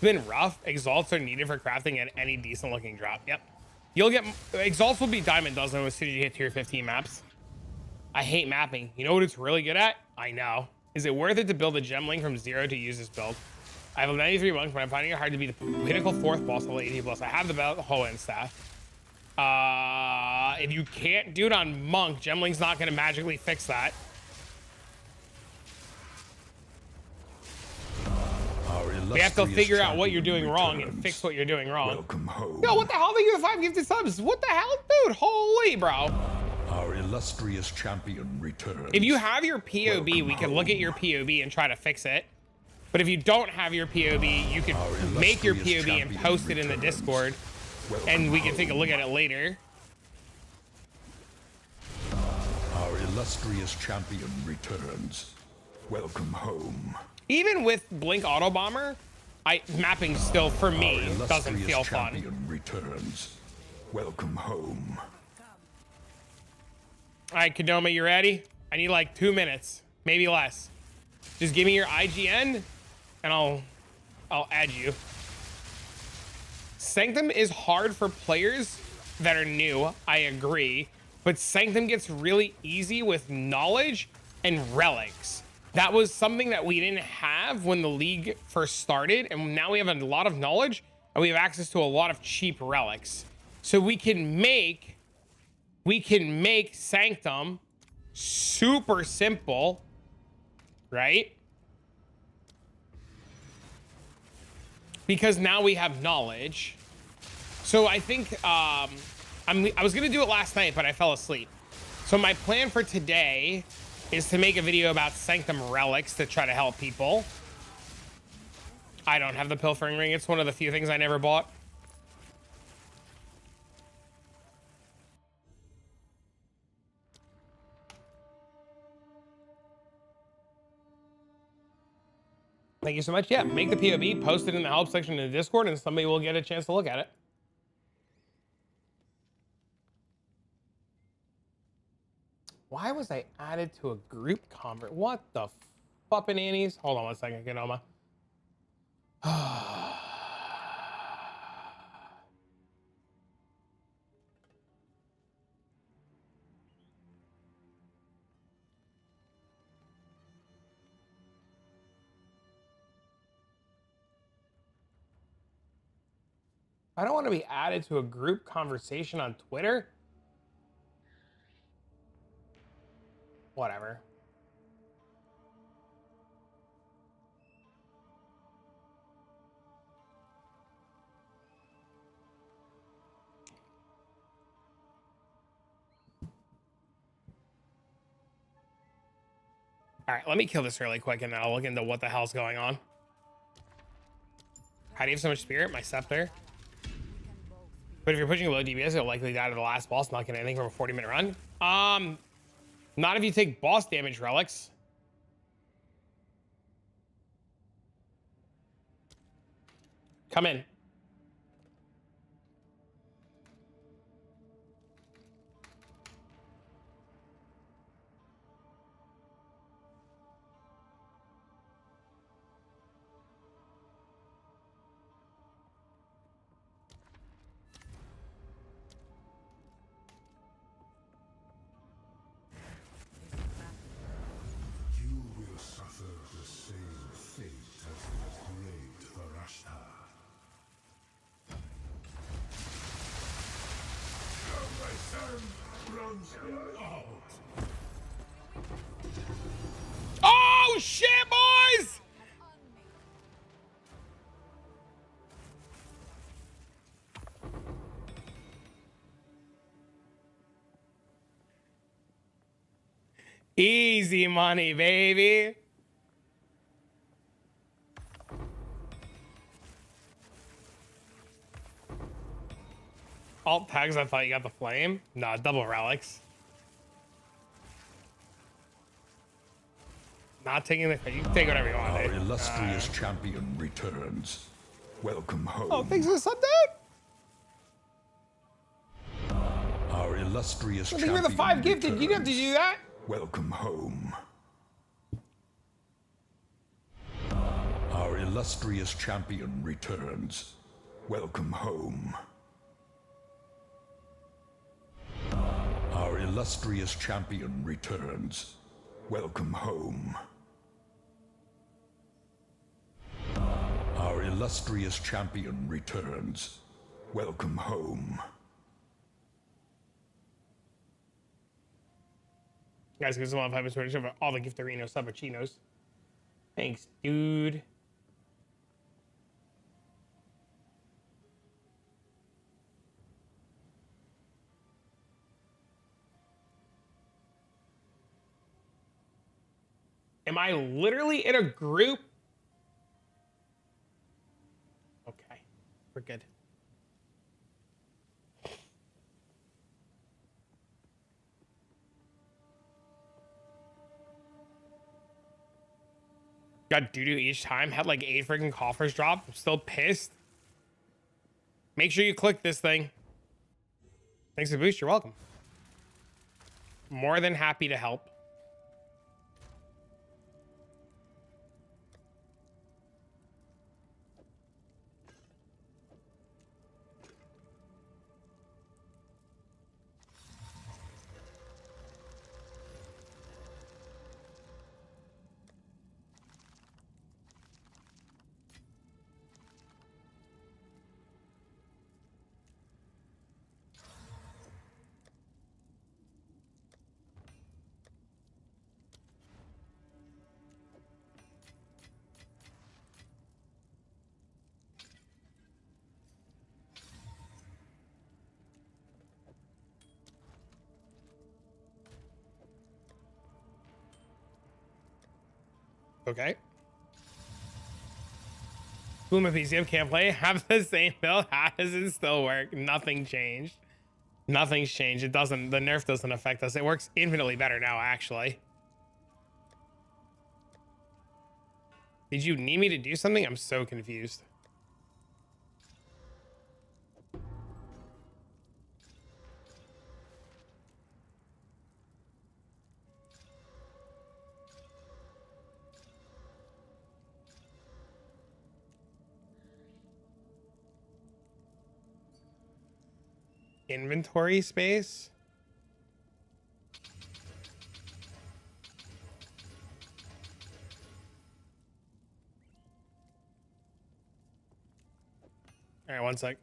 Been rough. Exalts are needed for crafting at any decent looking drop. Yep. You'll get exalts will be diamond dozen as soon as you hit tier 15 maps. I hate mapping. You know what it's really good at? I know. Is it worth it to build a Gemling from 0 to use this build? I have a 93 monk, but I'm finding it hard to be the pinnacle 4th boss level 80 plus. I have the belt, hoe and staff. If you can't do it on monk, Gemling's not going to magically fix that. We have to figure out what you're doing wrong and fix what you're doing wrong. Welcome home. Yo, what the hell? Thank you for 5 gifted subs. What the hell, dude? Holy, bro. Our illustrious champion returns. If you have your POB, we can look at your POB and try to fix it. But if you don't have your POB, you can make your POB and post it in the Discord, and we can take a look at it later. Our illustrious champion returns. Welcome home. Even with Blink Auto Bomber, mapping still for me doesn't feel fun. Returns. Welcome home. All right, Kadoma, you ready? I need like 2 minutes, maybe less. Just give me your IGN, and I'll add you. Sanctum is hard for players that are new, I agree, but Sanctum gets really easy with knowledge and relics. That was something that we didn't have when the league first started, and now we have a lot of knowledge, and we have access to a lot of cheap relics. So we can make Sanctum super simple, right? Because now we have knowledge. So I think I was gonna do it last night, but I fell asleep. So my plan for today is to make a video about Sanctum relics to try to help people. I don't have the pilfering ring. It's one of the few things I never bought. Thank you so much. Yeah, make the POV, post it in the help section in the Discord, and somebody will get a chance to look at it. Why was I added to a group convert? What the fuppin' annies? Hold on one second, Ganoma. I don't want to be added to a group conversation on Twitter. Whatever. All right, let me kill this really quick, and then I'll look into what the hell's going on. How do you have so much spirit? My scepter. But if you're pushing low DPS, you'll likely die to the last boss, not get anything from a 40-minute run. Not if you take boss damage relics. Come in. Oh shit, boys! Easy money, baby. Alt tags, I thought you got the flame. Nah, double relics. Not taking the... You can take whatever you want. Our illustrious champion returns. Welcome home. Oh, thanks for the sub, dude. Our illustrious Well, champion thank you for the 5 gifted. You didn't have to returns. do that. Welcome home. Our illustrious champion returns. Welcome home. Our illustrious champion returns. Welcome home. Our illustrious champion returns. Welcome home. Guys, give us a lot of hype for all the gift arena submachinos. Thanks, dude. Am I literally in a group? Okay, we're good. Got doo-doo each time. Had like 8 freaking coffers drop. I'm still pissed. Make sure you click this thing. Thanks for the boost. You're welcome. More than happy to help. Okay. Boom, if you can't play, have the same build. How does it still work? Nothing changed. Nothing's changed. It doesn't, the nerf doesn't affect us. It works infinitely better now, actually. Did you need me to do something? I'm so confused. Inventory space. All right, one sec.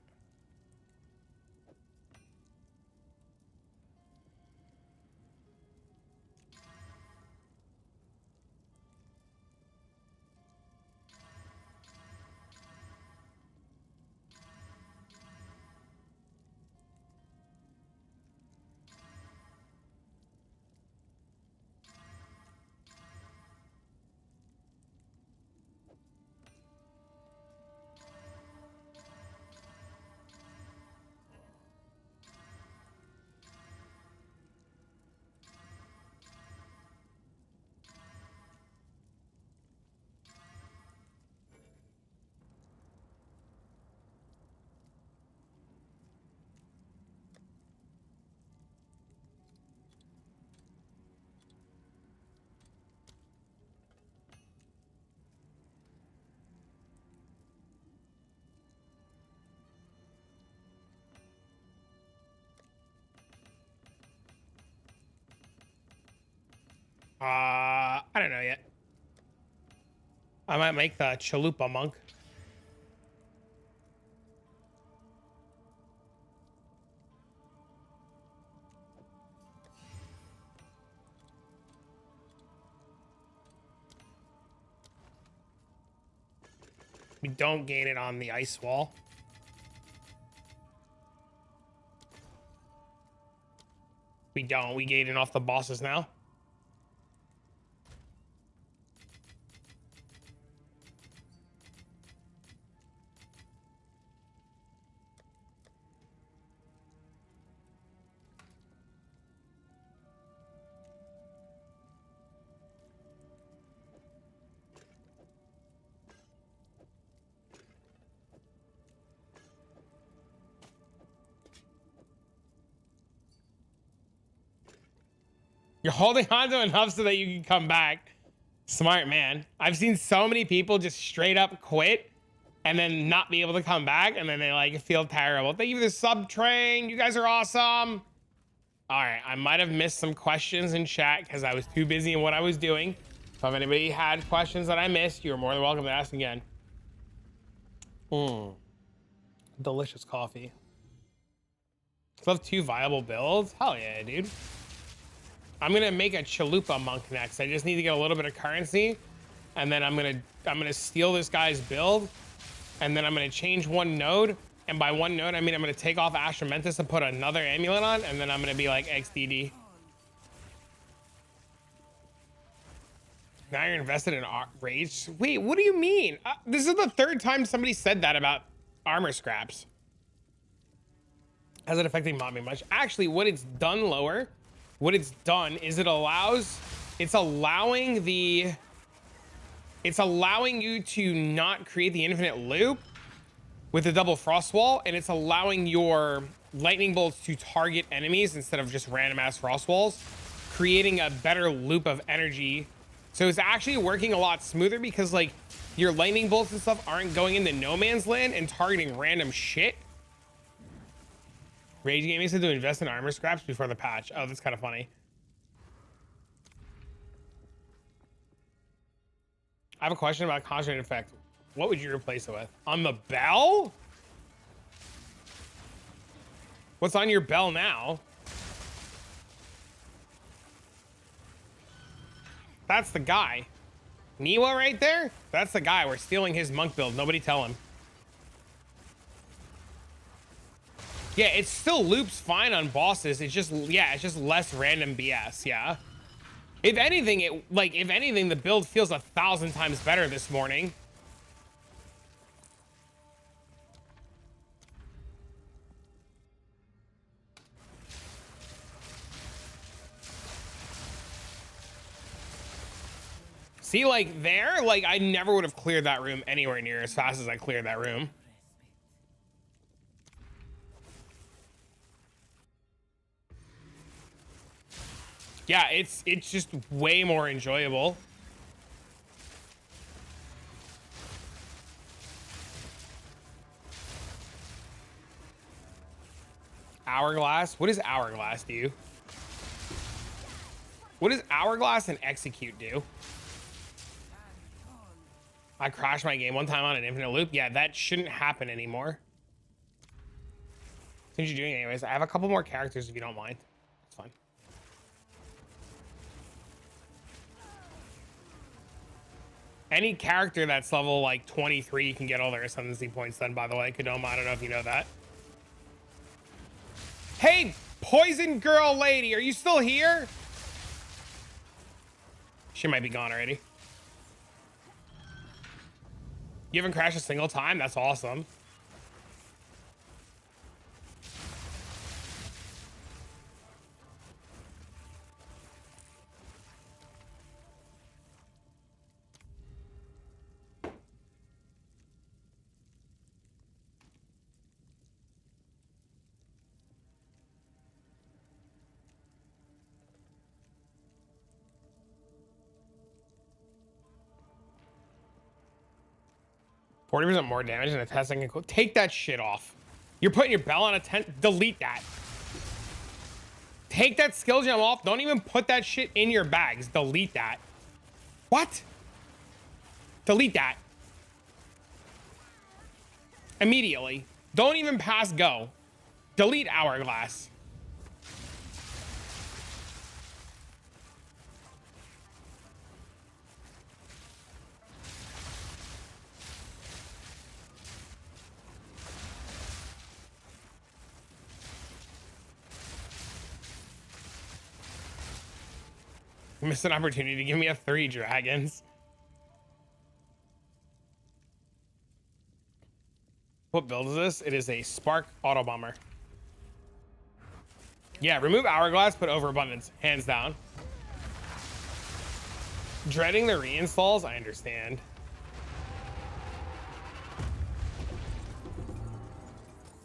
I don't know yet. I might make the chalupa monk. We don't gain it on the ice wall. We don't. We gain it off the bosses now. You're holding on to enough so that you can come back. Smart man. I've seen so many people just straight up quit and then not be able to come back, and then they like feel terrible. Thank you for the sub train. You guys are awesome. All right, I might have missed some questions in chat because I was too busy in what I was doing. So if anybody had questions that I missed, you're more than welcome to ask again. Delicious coffee. Still have 2 viable builds? Hell yeah, dude. I'm gonna make a chalupa monk next. I just need to get a little bit of currency, and then I'm gonna steal this guy's build, and then I'm gonna change 1 node. And by 1 node, I mean I'm gonna take off Astramentus and put another amulet on, and then I'm gonna be like XDD. Now you're invested in rage. Wait, what do you mean? This is the 3rd time somebody said that about armor scraps. Has it affecting mobbing much? Actually, what it's done lower. What it's done is it's allowing you to not create the infinite loop with the double frost wall, and it's allowing your lightning bolts to target enemies instead of just random ass frost walls. creating a better loop of energy. So it's actually working a lot smoother because like your lightning bolts and stuff aren't going into no man's land and targeting random shit. Rage Gaming said to invest in armor scraps before the patch. Oh, that's kind of funny. I have a question about concentrated effect. What would you replace it with? On the bell? What's on your bell now? That's the guy. Niwa right there? That's the guy. We're stealing his monk build. Nobody tell him. Yeah, it still loops fine on bosses. It's just, yeah, it's just less random BS, yeah. If anything, the build feels 1,000 times better this morning. See, like there, like I never would have cleared that room anywhere near as fast as I cleared that room. Yeah, it's just way more enjoyable. Hourglass? What does Hourglass do? What does Hourglass and Execute do? I crashed my game one time on an infinite loop. Yeah, that shouldn't happen anymore. Since you're doing it anyways, I have a couple more characters if you don't mind. It's fine. Any character that's level like 23 can get all their ascendancy points done, by the way. Kadoma, I don't know if you know that. Hey, Poison Girl Lady, are you still here? She might be gone already. You haven't crashed a single time? That's awesome. %40 more damage than a testing and take that shit off. You're putting your bell on a 10. Delete that. Take that skill gem off. Don't even put that shit in your bags. Delete that. What? Delete that. Immediately. Don't even pass go. Delete Hourglass. Missed an opportunity to give me a 3 dragons. What build is this? It is a Spark Auto Bomber. Yeah, remove Hourglass, put Overabundance. Hands down. Dreading the reinstalls? I understand.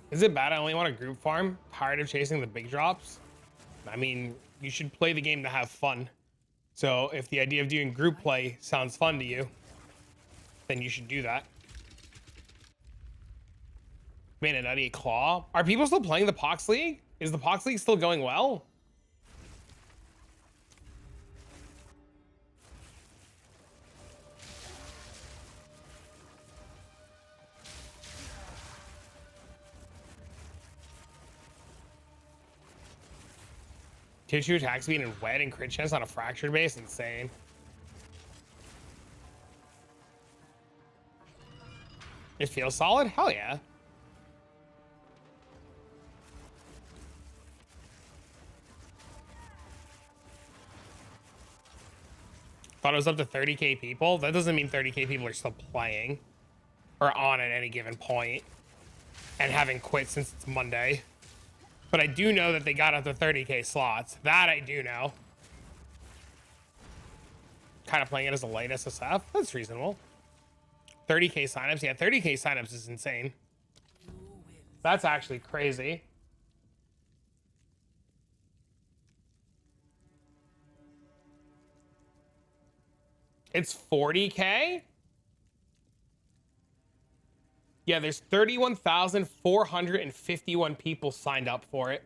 Is it bad I only want a group farm? Tired of chasing the big drops? I mean, you should play the game to have fun. So if the idea of doing group play sounds fun to you, then you should do that. Man, a nutty claw. Are people still playing the Pox League? Is the Pox League still going well? Tier 2 attack speed and wet and crit chance on a fractured base? Insane. It feels solid? Hell yeah. Thought it was up to 30k people. That doesn't mean 30k people are still playing or on at any given point and having quit since it's Monday. But I do know that they got up to 30k slots. That I do know. Kind of playing it as a light SSF. That's reasonable. 30k signups. Yeah, 30k signups is insane. That's actually crazy. It's 40K? Yeah, there's 31,451 people signed up for it.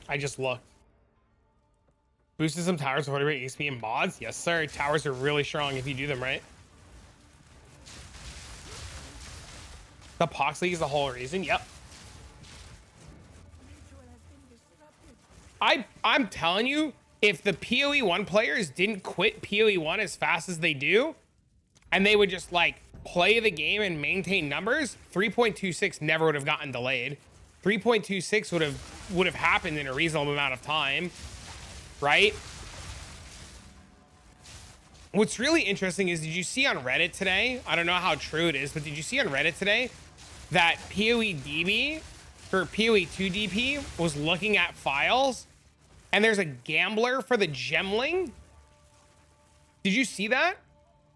I just looked. Boosted some towers for whatever XP and mods? Yes, sir. Towers are really strong if you do them right. The Pox League is the whole reason. Yep. I'm telling you, if the PoE1 players didn't quit PoE1 as fast as they do, and they would just like play the game and maintain numbers, 3.26 never would have gotten delayed. 3.26 would have happened in a reasonable amount of time, right? What's really interesting is, did you see on Reddit today? I don't know how true it is, but did you see on Reddit today that PoE for PoE2 DP was looking at files, and there's a gambler for the gemling? Did you see that?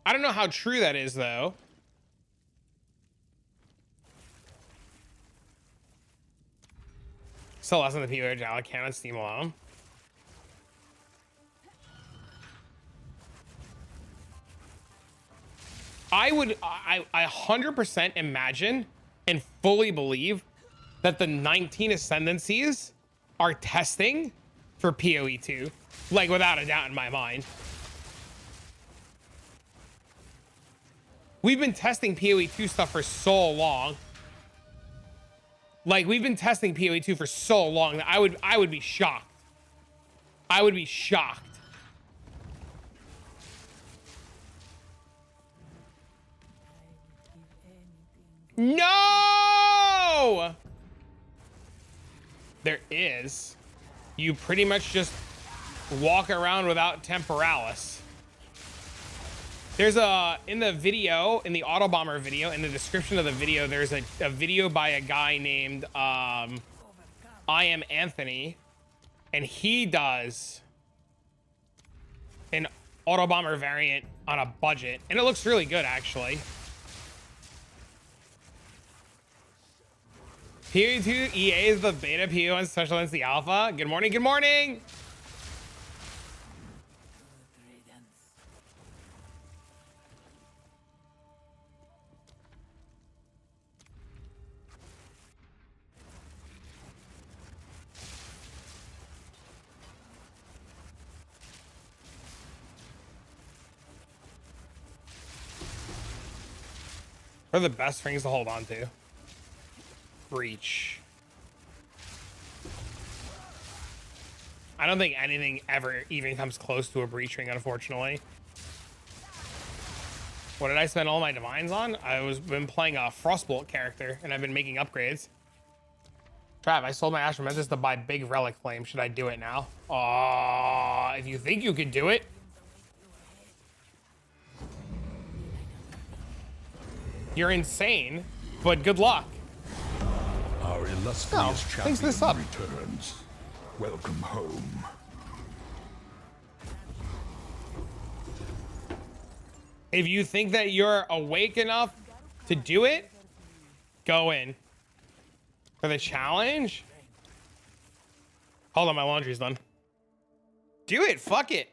I don't know how true that is, though. Still less than the PoE Jala can on Steam alone. I 100% imagine and fully believe that the 19 ascendancies are testing for PoE2, like without a doubt in my mind. We've been testing PoE2 stuff for so long. Like, we've been testing PoE2 for so long that I would be shocked. I would be shocked. No! There is. You pretty much just walk around without Temporalis. There's in the video, in the Autobomber video, in the description of the video, there's a video by a guy named I Am Anthony, and he does an Autobomber variant on a budget, and it looks really good, actually. PoE2 EA is the beta, PoE1 special against the alpha. Good morning, good morning! What are the best things to hold on to? Breach. I don't think anything ever even comes close to a breach ring, unfortunately. What did I spend all my divines on? Been playing a Frostbolt character, and I've been making upgrades. Trav, I sold my Astromentus to buy big relic flame. Should I do it now? If you think you could do it. You're insane, but good luck. Our illustrious champion this up. returns. Welcome home. If you think that you're awake enough to do it, go in. For the challenge? Hold on, my laundry's done. Do it, fuck it.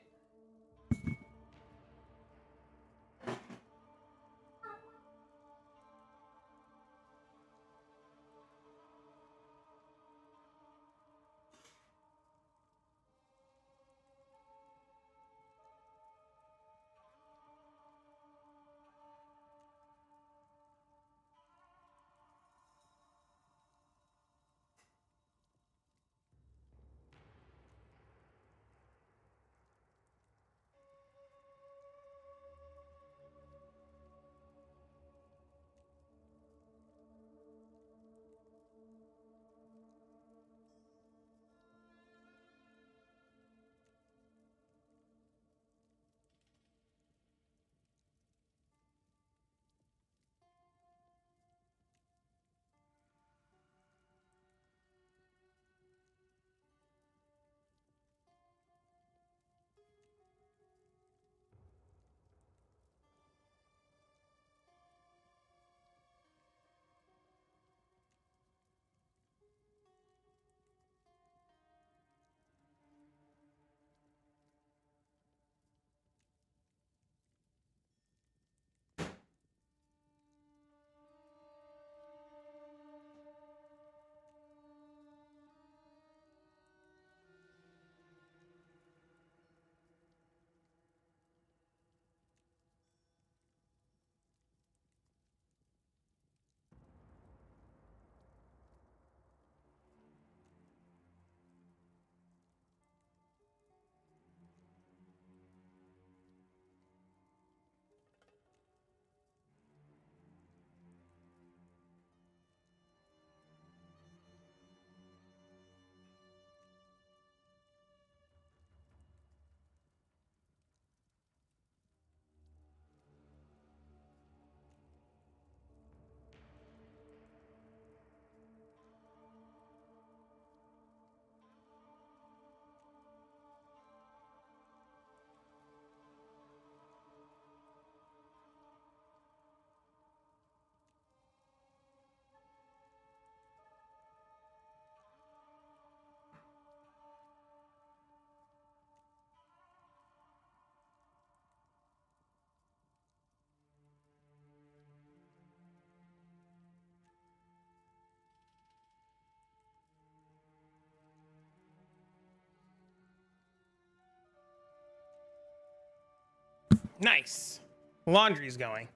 Nice. Laundry's going.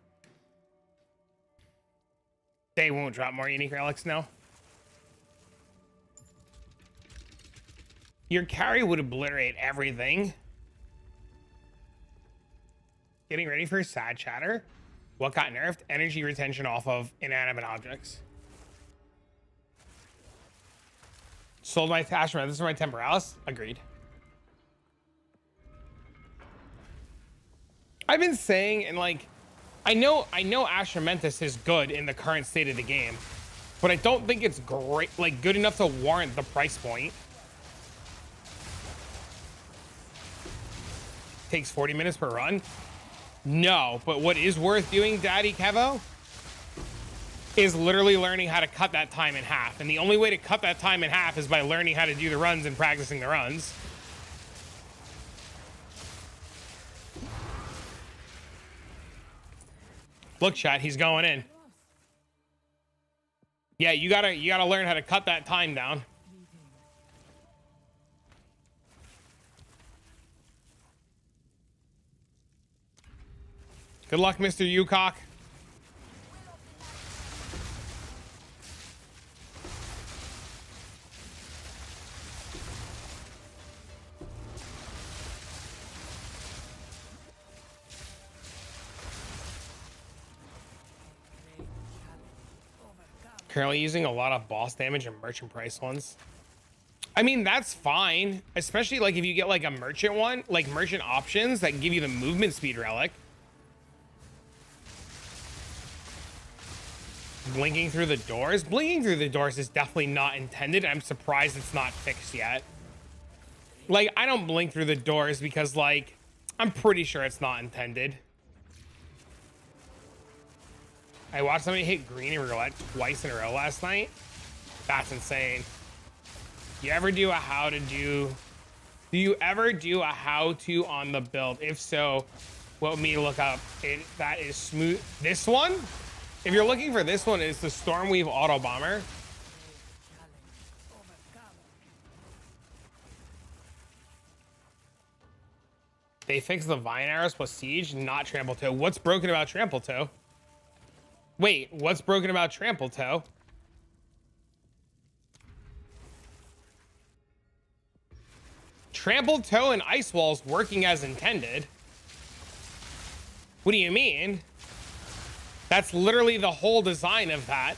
They won't drop more unique relics now. Your carry would obliterate everything. Getting ready for sad chatter. What got nerfed? Energy retention off of inanimate objects. Sold my attachment. This is my Temporalis. Agreed. I've been saying, and like, I know Astromentus is good in the current state of the game, but I don't think it's great, like good enough to warrant the price point. Takes 40 minutes per run. No, but what is worth doing, Daddy Kevo, is literally learning how to cut that time in half. And the only way to cut that time in half is by learning how to do the runs and practicing the runs. Look, chat, he's going in. Yeah, you gotta learn how to cut that time down. Good luck, Mr. Ucock. Currently using a lot of boss damage and merchant price ones. I mean, that's fine, especially like if you get like a merchant one, like merchant options that give you the movement speed relic. Blinking through the doors. Blinking through the doors is definitely not intended. I'm surprised it's not fixed yet. Like, I don't blink through the doors because, like, I'm pretty sure it's not intended. I watched somebody hit green in roulette twice in a row last night. That's insane. You ever do a how to do? Do you ever do a how to on the build? If so, what would me look up? That is smooth. This one? If you're looking for this one, it's the Stormweave Auto Bomber. They fixed the Vine Arrows plus Siege, not Trample Toe. What's broken about Trample Toe? Wait, what's broken about Trample Toe? Trample Toe and Ice Walls working as intended. What do you mean? That's literally the whole design of that.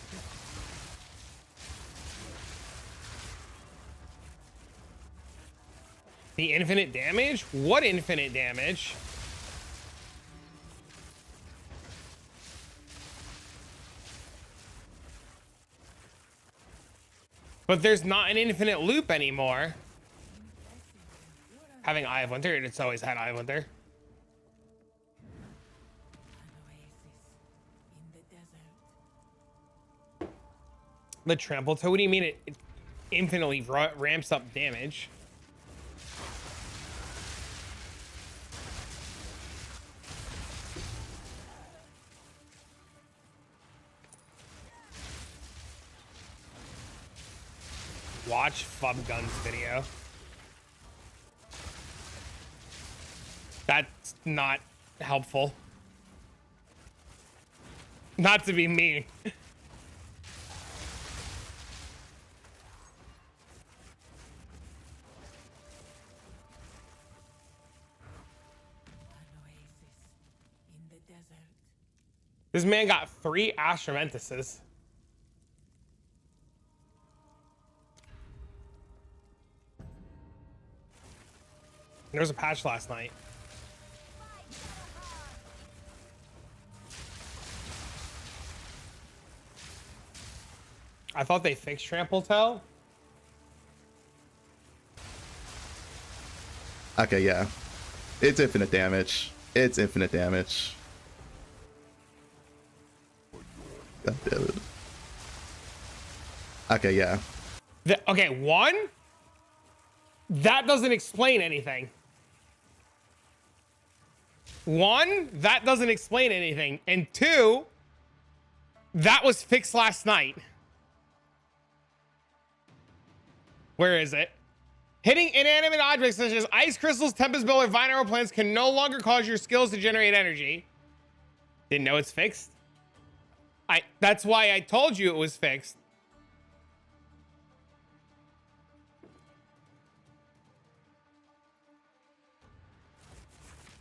The infinite damage? What infinite damage? But there's not an infinite loop anymore. Having Eye of Winter, it's always had Eye of Winter. The Trample Toe, what do you mean it infinitely ramps up damage? Watch Fub Gun's video. That's not helpful. Not to be mean. This man got 3 Astromentices. There was a patch last night. I thought they fixed Trample Toe. Okay, yeah. It's infinite damage. It's infinite damage. God damn it. Okay, yeah. Okay, 1? That doesn't explain anything. 1, that doesn't explain anything. And 2, that was fixed last night. Where is it? Hitting inanimate objects such as ice crystals, tempest bell, or vine arrow plants can no longer cause your skills to generate energy. Didn't know it's fixed. That's why I told you it was fixed.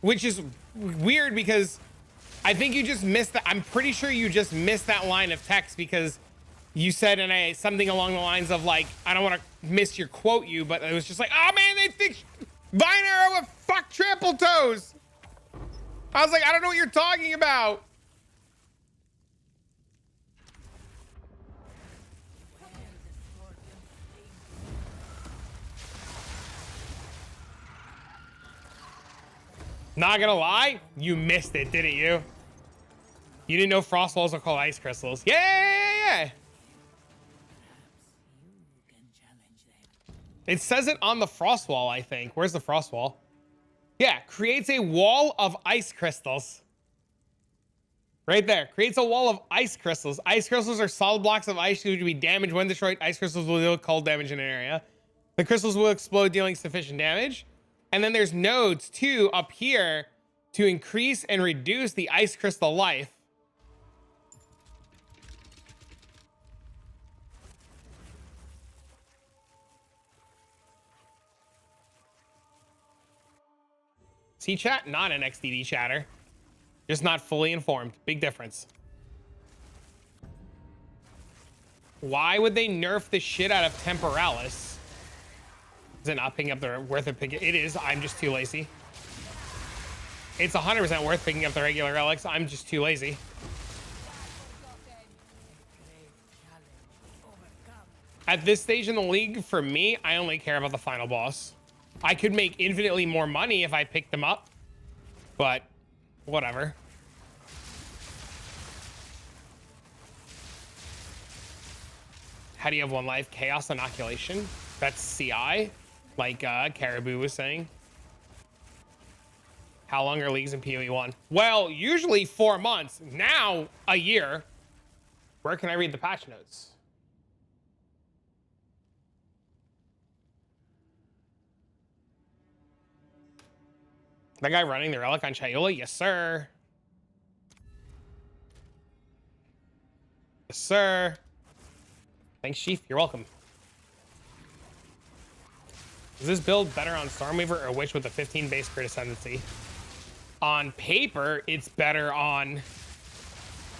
Which is weird because I think you just missed that. I'm pretty sure you just missed that line of text because you said something along the lines of like, I don't want to miss your quote you, but it was just like, oh man, they fixed Vine Arrow with fuck trample toes. I was like, I don't know what you're talking about. Not gonna lie, you missed it, didn't you? You didn't know frost walls are called ice crystals. Yeah. It says it on the frost wall, I think. Where's the frost wall? Yeah, creates a wall of ice crystals. Right there, creates a wall of ice crystals. Ice crystals are solid blocks of ice which will be damaged when destroyed. Ice crystals will deal cold damage in an area. The crystals will explode, dealing sufficient damage. And then there's nodes too up here to increase and reduce the ice crystal life. See chat? Not an XDD chatter. Just not fully informed. Big difference. Why would they nerf the shit out of Temporalis? Is it not picking up the worth of picking? It is. I'm just too lazy. It's 100% worth picking up the regular relics. I'm just too lazy. At this stage in the league, for me, I only care about the final boss. I could make infinitely more money if I picked them up, but whatever. How do you have one life? Chaos inoculation. That's CI, like Caribou was saying. How long are leagues in PoE 1? Well, usually 4 months. Now, a year. Where can I read the patch notes? That guy running the relic on Chayula? Yes, sir. Yes, sir. Thanks, Chief. You're welcome. Is this build better on Stormweaver or Witch with a 15 base crit ascendancy? On paper, it's better on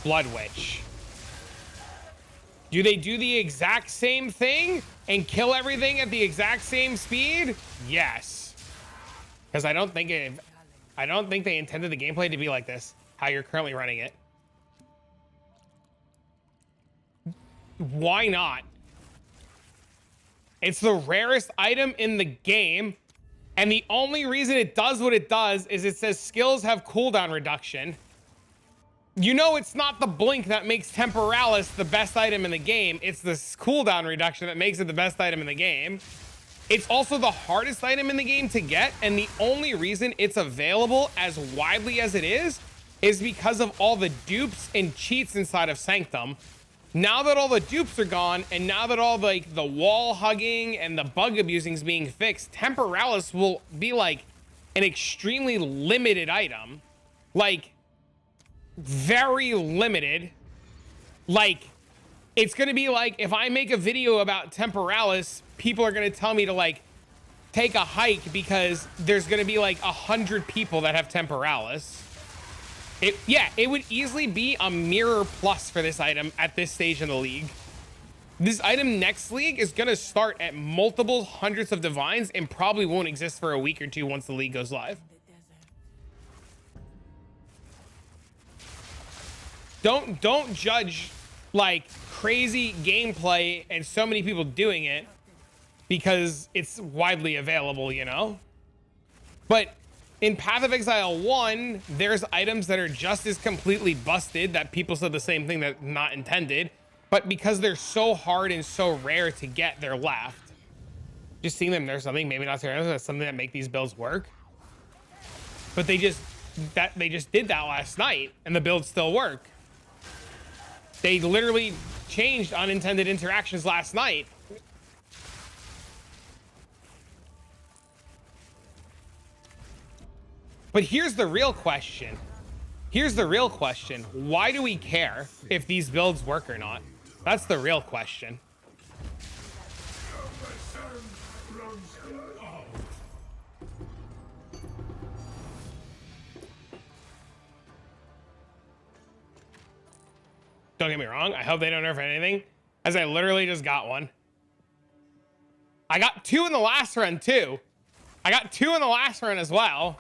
Blood Witch. Do they do the exact same thing and kill everything at the exact same speed? Yes. Because I don't think they intended the gameplay to be like this, how you're currently running it. Why not? It's the rarest item in the game, and the only reason it does what it does is it says skills have cooldown reduction. You know it's not the blink that makes Temporalis the best item in the game. It's the cooldown reduction that makes it the best item in the game. It's also the hardest item in the game to get, and the only reason it's available as widely as it is because of all the dupes and cheats inside of Sanctum. Now that all the dupes are gone, and now that all the wall hugging and the bug abusing is being fixed, Temporalis will be like an extremely limited item. Like, very limited. Like, it's gonna be like, if I make a video about Temporalis, people are gonna tell me to like take a hike because there's gonna be like 100 people that have Temporalis. It would easily be a mirror plus for this item at this stage in the league. This item next league is gonna start at multiple hundreds of divines and probably won't exist for a week or two once the league goes live. Don't judge like crazy gameplay and so many people doing it because it's widely available, you know? But in Path of Exile 1, there's items that are just as completely busted that people said the same thing, that not intended, but because they're so hard and so rare to get, they're left. Just seeing them, there's something, maybe not there's something that make these builds work. But they just did that last night and the builds still work. They literally changed unintended interactions last night. But here's the real question. Here's the real question. Why do we care if these builds work or not? That's the real question. Don't get me wrong. I hope they don't nerf anything, as I literally just got one. I got 2 in the last run too. I got 2 in the last run as well.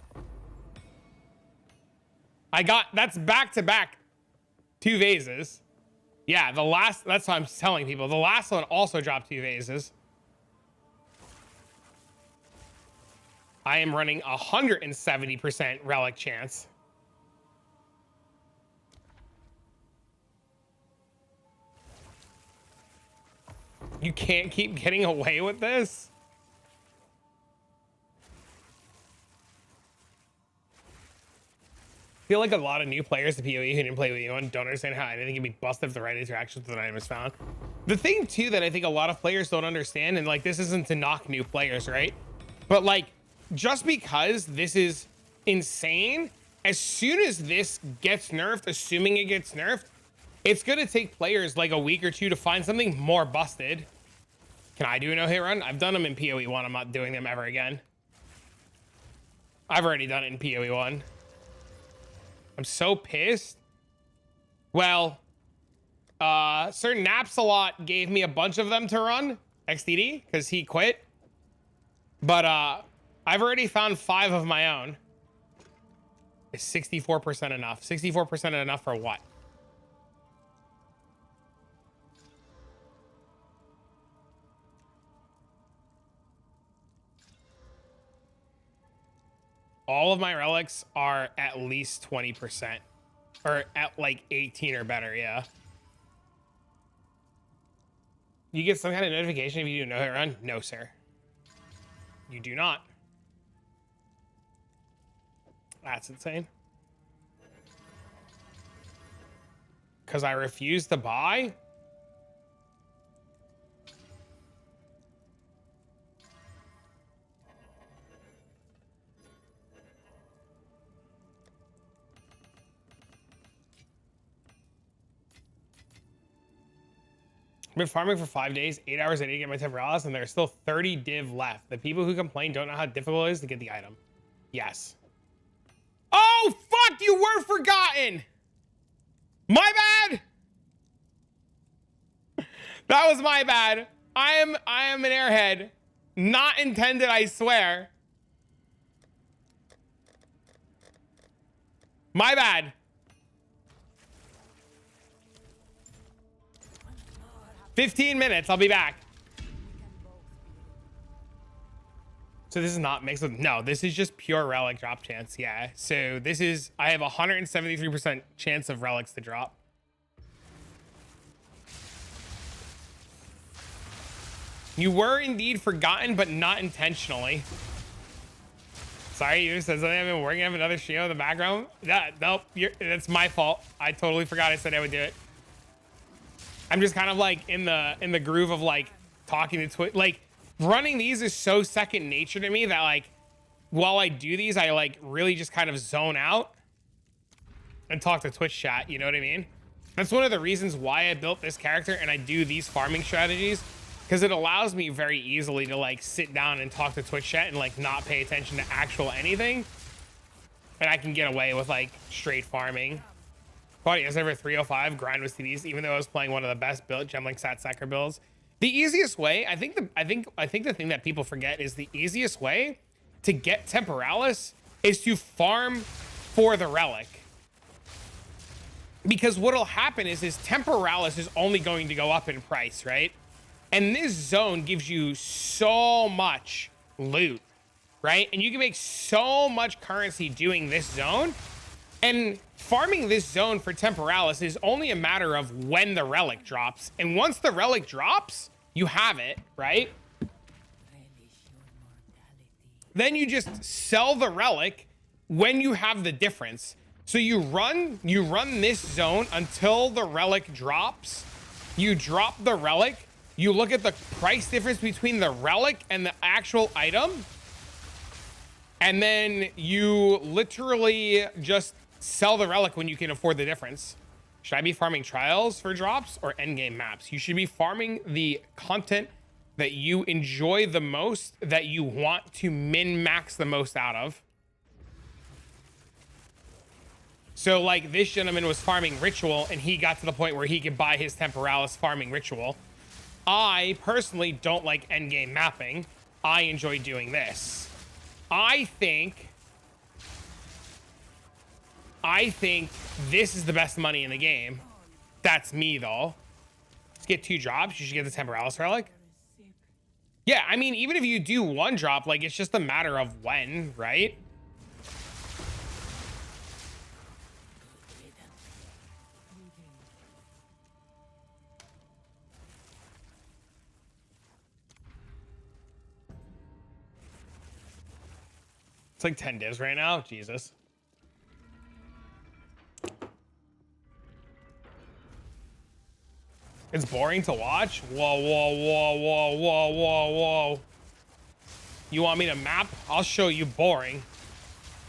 That's back to back 2 vases. Yeah, that's what I'm telling people. The last one also dropped 2 vases. I am running 170% relic chance. You can't keep getting away with this. I feel like a lot of new players to PoE who didn't play with you and don't understand how anything can be busted if the right interactions with an item is found. The thing too that I think a lot of players don't understand, and like this isn't to knock new players, right? But like just because this is insane, as soon as this gets nerfed, assuming it gets nerfed, it's gonna take players like a week or 2 to find something more busted. Can I do a no-hit run? I've done them in PoE 1. I'm not doing them ever again. I've already done it in PoE 1. I'm so pissed. Well, Sir Napsalot gave me a bunch of them to run, XDD, because he quit. But I've already found 5 of my own. Is 64% enough? 64% enough for what? All of my relics are at least 20%, or at like 18 or better. Yeah. You get some kind of notification if you do a no-hit run? No, sir. You do not. That's insane. Because I refuse to buy? I've been farming for 5 days, 8 hours a day to get my Temporalis, and there's still 30 div left. The people who complain don't know how difficult it is to get the item. Yes. Oh, fuck, you were forgotten. My bad. That was my bad. I am an airhead. Not intended, I swear. My bad. 15 minutes, I'll be back. So this is not mixed with, no, this is just pure relic drop chance. Yeah, so this is, I have 173% chance of relics to drop. You were indeed forgotten, but not intentionally. Sorry, you said something. I've been working on another stream in the background. Nope, that's my fault. I totally forgot I said I would do it. I'm just kind of like in the groove of like talking to Twitch. Like running these is so second nature to me that like while I do these, I like really just kind of zone out and talk to Twitch chat. You know what I mean? That's one of the reasons why I built this character and I do these farming strategies, because it allows me very easily to like sit down and talk to Twitch chat and like not pay attention to actual anything. And I can get away with like straight farming. Body as ever 305 grind with CDs, even though I was playing one of the best build Gemlink Sat Sacker builds. The easiest way, I think the thing that people forget is the easiest way to get Temporalis is to farm for the relic. Because what'll happen is Temporalis is only going to go up in price, right? And this zone gives you so much loot, right? And you can make so much currency doing this zone. And farming this zone for Temporalis is only a matter of when the relic drops. And once the relic drops, you have it, right? Then you just sell the relic when you have the difference. So you run this zone until the relic drops. You drop the relic. You look at the price difference between the relic and the actual item. And then you literally just sell the relic when you can afford the difference. Should I be farming trials for drops or endgame maps? You should be farming the content that you enjoy the most, that you want to min-max the most out of. So like this gentleman was farming ritual and he got to the point where he could buy his Temporalis farming ritual. I personally don't like endgame mapping. I enjoy doing this. I think this is the best money in the game. That's me though. Let's get 2 drops. You should get the Temporalis relic. Yeah, I mean, even if you do 1 drop, like it's just a matter of when, right? It's like 10 divs right now. Jesus. It's boring to watch. Whoa, whoa, whoa, whoa, whoa, whoa, whoa. You want me to map? I'll show you boring.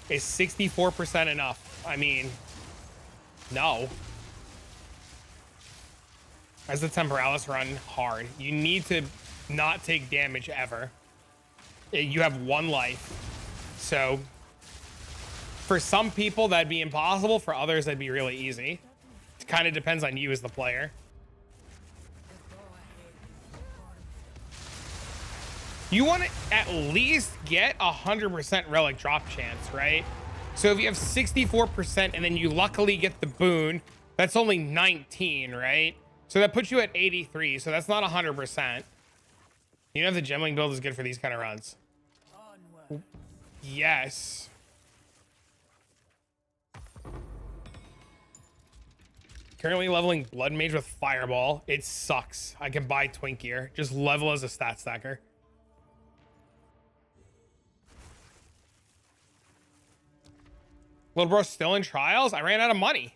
Is 64% enough? I mean, no. As the Temporalis run hard, you need to not take damage ever. You have 1 life. So for some people that'd be impossible, for others that'd be really easy. It kind of depends on you as the player. You want to at least get 100% relic drop chance, right? So if you have 64% and then you luckily get the boon, that's only 19, right? So that puts you at 83, so that's not 100%. You know the gemling build is good for these kind of runs. Yes. Currently leveling Blood Mage with Fireball. It sucks. I can buy Twink gear. Just level as a stat stacker. Little bro still in trials? I ran out of money.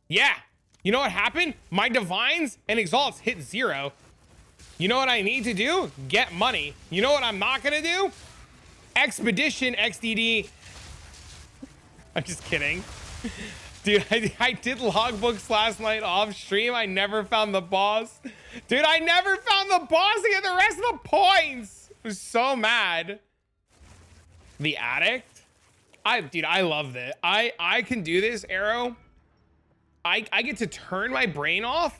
Yeah. You know what happened? My divines and exalts hit 0. You know what I need to do? Get money. You know what I'm not gonna do? Expedition XDD. I'm just kidding. Dude, I did logbooks last night off stream. I never found the boss. Dude, I never found the boss to get the rest of the points. I was so mad. The addict? Dude, I love this. I can do this, Arrow. I get to turn my brain off,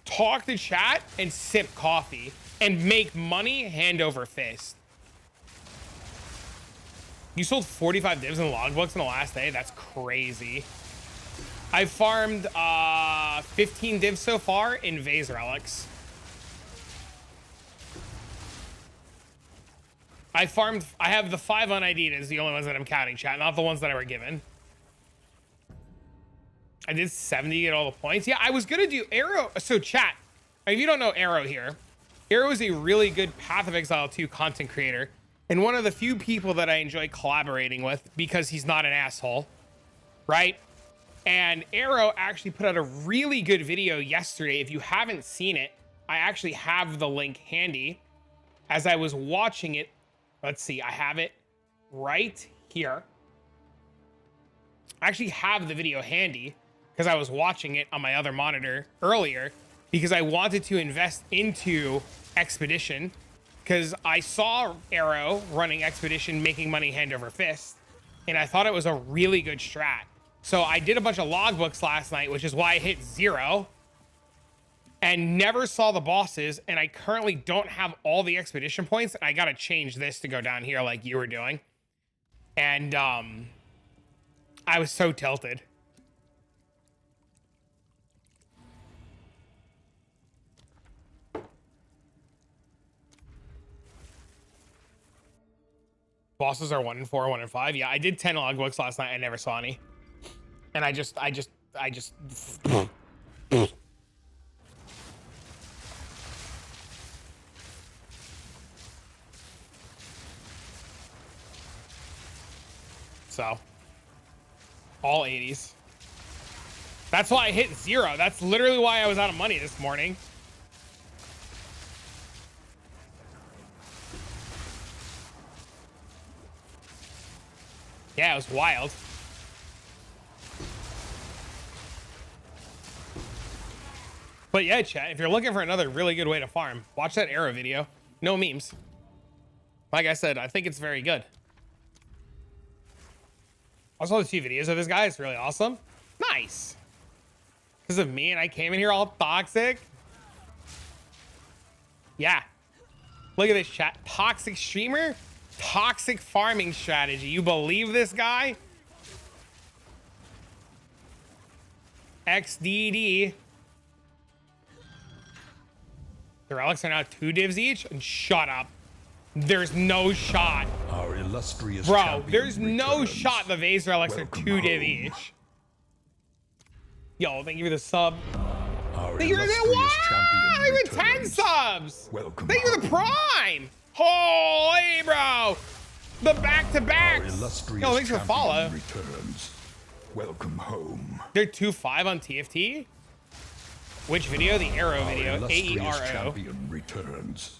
talk to chat, and sip coffee and make money hand over fist. You sold 45 divs in logbooks in the last day? That's crazy. I farmed 15 divs so far in Vase relics. I have the 5 unID'd is the only ones that I'm counting, chat, not the ones that I were given. I did 70 to get all the points. Yeah, I was gonna do Arrow. So chat, if you don't know Arrow here, Arrow is a really good Path of Exile 2 content creator. And one of the few people that I enjoy collaborating with because he's not an asshole, right? And Arrow actually put out a really good video yesterday. If you haven't seen it, I actually have the link handy. As I was watching it, let's see, I have it right here. I actually have the video handy because I was watching it on my other monitor earlier because I wanted to invest into Expedition. Because I saw Arrow running Expedition, making money hand over fist, and I thought it was a really good strat. So I did a bunch of logbooks last night, which is why I hit 0 and never saw the bosses. And I currently don't have all the Expedition points. And I got to change this to go down here like you were doing. And I was so tilted. Bosses are 1 and 4, 1 and 5. Yeah, I did 10 logbooks last night. I never saw any. And I just so all 80s. That's why I hit 0. That's literally why I was out of money this morning. Yeah, it was wild. But yeah, chat, if you're looking for another really good way to farm, watch that arrow video. No memes. Like I said, I think it's very good. I saw the 2 videos of this guy. It's really awesome. Nice. Because of me and I came in here all toxic. Yeah. Look at this chat. Toxic streamer. Toxic farming strategy. You believe this guy? XDD. The relics are now 2 divs each. And shut up. There's no shot. Our illustrious Bro, champion there's no returns. shot the vase relics Welcome are 2 div home. each. Yo, thank you for the sub. Our Thank you for the illustrious champion Thank you for 10 returns. subs. Welcome Thank you for the home. prime. Holy bro. The Our back-to-backs. illustrious Yo, thanks for the champion follow. returns. Welcome home. They're 2-5 on TFT. Which video? The arrow Our video. illustrious AERO. champion returns.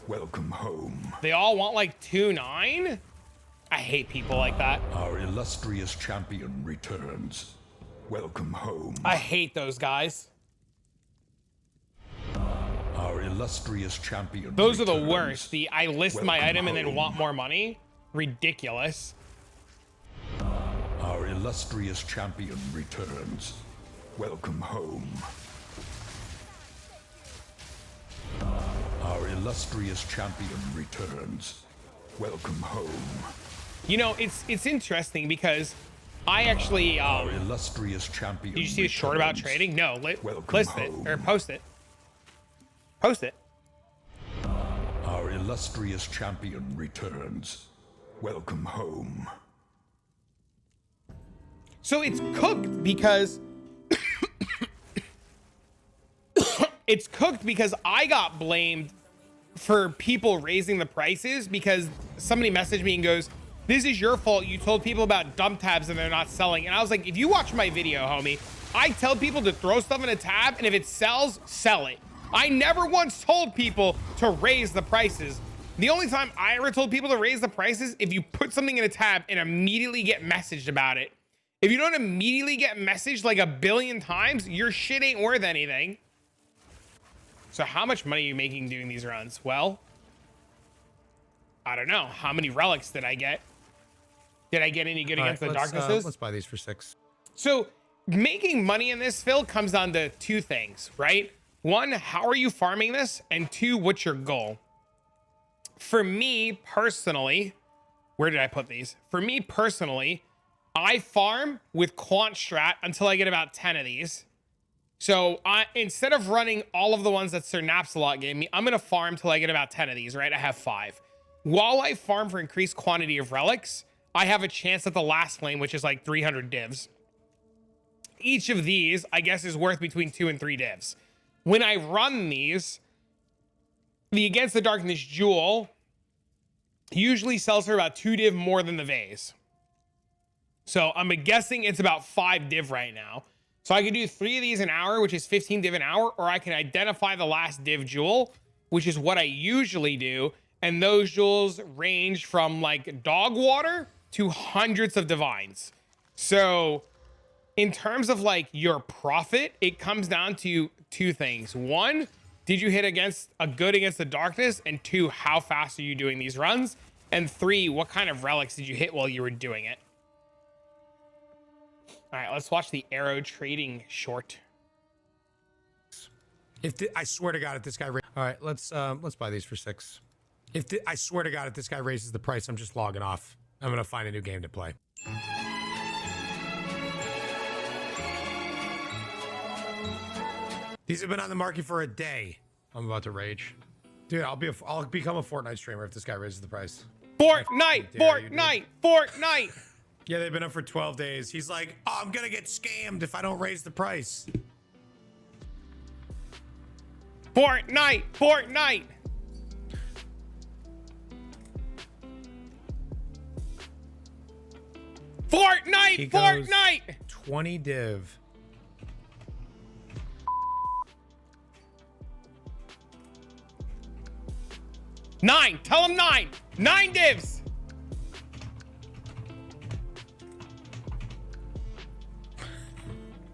Welcome home. They all want like 2-9. I hate people like that. Our illustrious champion returns. Welcome home. I hate those guys. Our illustrious champion Those are the returns. worst. The I list my Welcome item and then home. want more money. Ridiculous. Our illustrious champion returns. Welcome home. Our illustrious champion returns. Welcome home. You know, it's interesting because I actually Our illustrious champion. did you see a short about returns. trading? No, Welcome list it home. or post it. Post it. Our illustrious champion returns. Welcome home. So it's cooked because it's cooked because I got blamed for people raising the prices because somebody messaged me and goes, "This is your fault. You told people about dump tabs and they're not selling." And I was like, if you watch my video, homie, I tell people to throw stuff in a tab and if it sells, sell it. I never once told people to raise the prices. The only time I ever told people to raise the prices if you put something in a tab and immediately get messaged about it. If you don't immediately get messaged like 1 billion times, your shit ain't worth anything. So how much money are you making doing these runs? Well, I don't know. How many relics did I get? Did I get any good against the darknesses? Let's buy these for 6. So making money in this, Phil, comes down to 2 things, right? 1, how are you farming this? And 2, what's your goal? For me personally, where did I put these? For me personally, I farm with quant strat until I get about 10 of these. So instead of running all of the ones that Sir Napsalot gave me, I'm going to farm till I get about 10 of these, right? I have 5. While I farm for increased quantity of relics, I have a chance at the last lane, which is like 300 divs. Each of these, I guess, is worth between 2 and 3 divs. When I run these, the Against the Darkness Jewel usually sells for about 2 div more than the vase. So I'm guessing it's about 5 div right now. So I can do 3 of these an hour, which is 15 div an hour, or I can identify the last div jewel, which is what I usually do. And those jewels range from like dog water to hundreds of divines. So in terms of like your profit, it comes down to 2 things. 1, did you hit against the darkness? And 2, how fast are you doing these runs? And 3, what kind of relics did you hit while you were doing it? All right, let's watch the arrow trading short. I swear to God, if this guy, all right, let's buy these for 6. I swear to God, if this guy raises the price, I'm just logging off. I'm gonna find a new game to play. These have been on the market for a day. I'm about to rage, dude. I'll become a Fortnite streamer if this guy raises the price. Fortnite, Fortnite. Yeah, they've been up for 12 days. He's like, oh, I'm gonna get scammed if I don't raise the price. Fortnite. He goes Fortnite. 20 div. Nine. Tell him 9. 9 divs.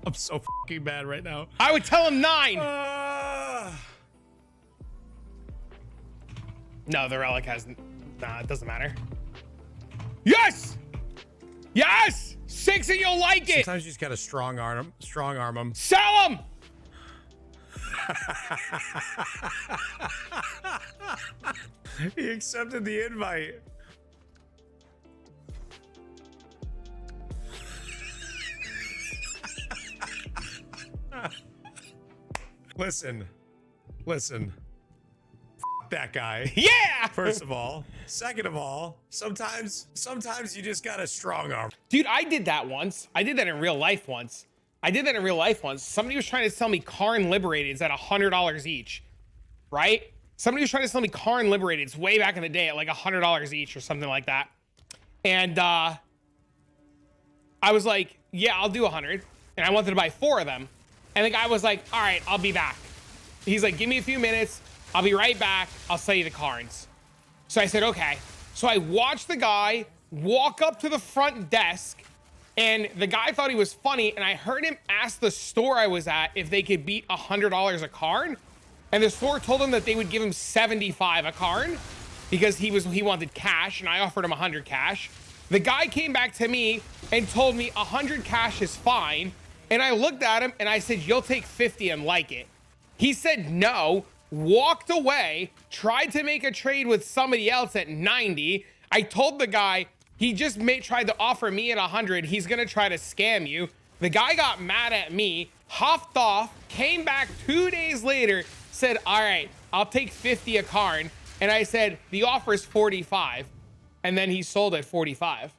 I'm so fucking mad right now. I would tell him 9. No, the relic has. Nah, it doesn't matter. Yes! Yes! 6 and you'll like it! Sometimes you just gotta strong arm them. Sell him! He accepted the invite. Listen. F that guy. Yeah! First of all. Second of all, sometimes you just gotta strong arm. Dude, I did that once. I did that in real life once. Somebody was trying to sell me Karn Liberateds at $100 each, right? Somebody was trying to sell me Karn Liberateds way back in the day at like $100 each or something like that. And I was like, yeah, I'll do 100. And I wanted to buy 4 of them. And the guy was like, all right, I'll be back. He's like, give me a few minutes. I'll be right back. I'll sell you the Karns. So I said, okay. So I watched the guy walk up to the front desk, and the guy thought he was funny, and I heard him ask the store I was at if they could beat $100 a Karn. And the store told him that they would give him 75 a Karn because he wanted cash, and I offered him 100 cash. The guy came back to me and told me 100 cash is fine. And I looked at him and I said, you'll take 50 and like it. He said no, walked away, tried to make a trade with somebody else at 90. I told the guy, he just tried to offer me at 100. He's gonna try to scam you. The guy got mad at me, huffed off, came back 2 days later, said, all right, I'll take 50 a Karn. And I said, the offer is 45. And then he sold at 45.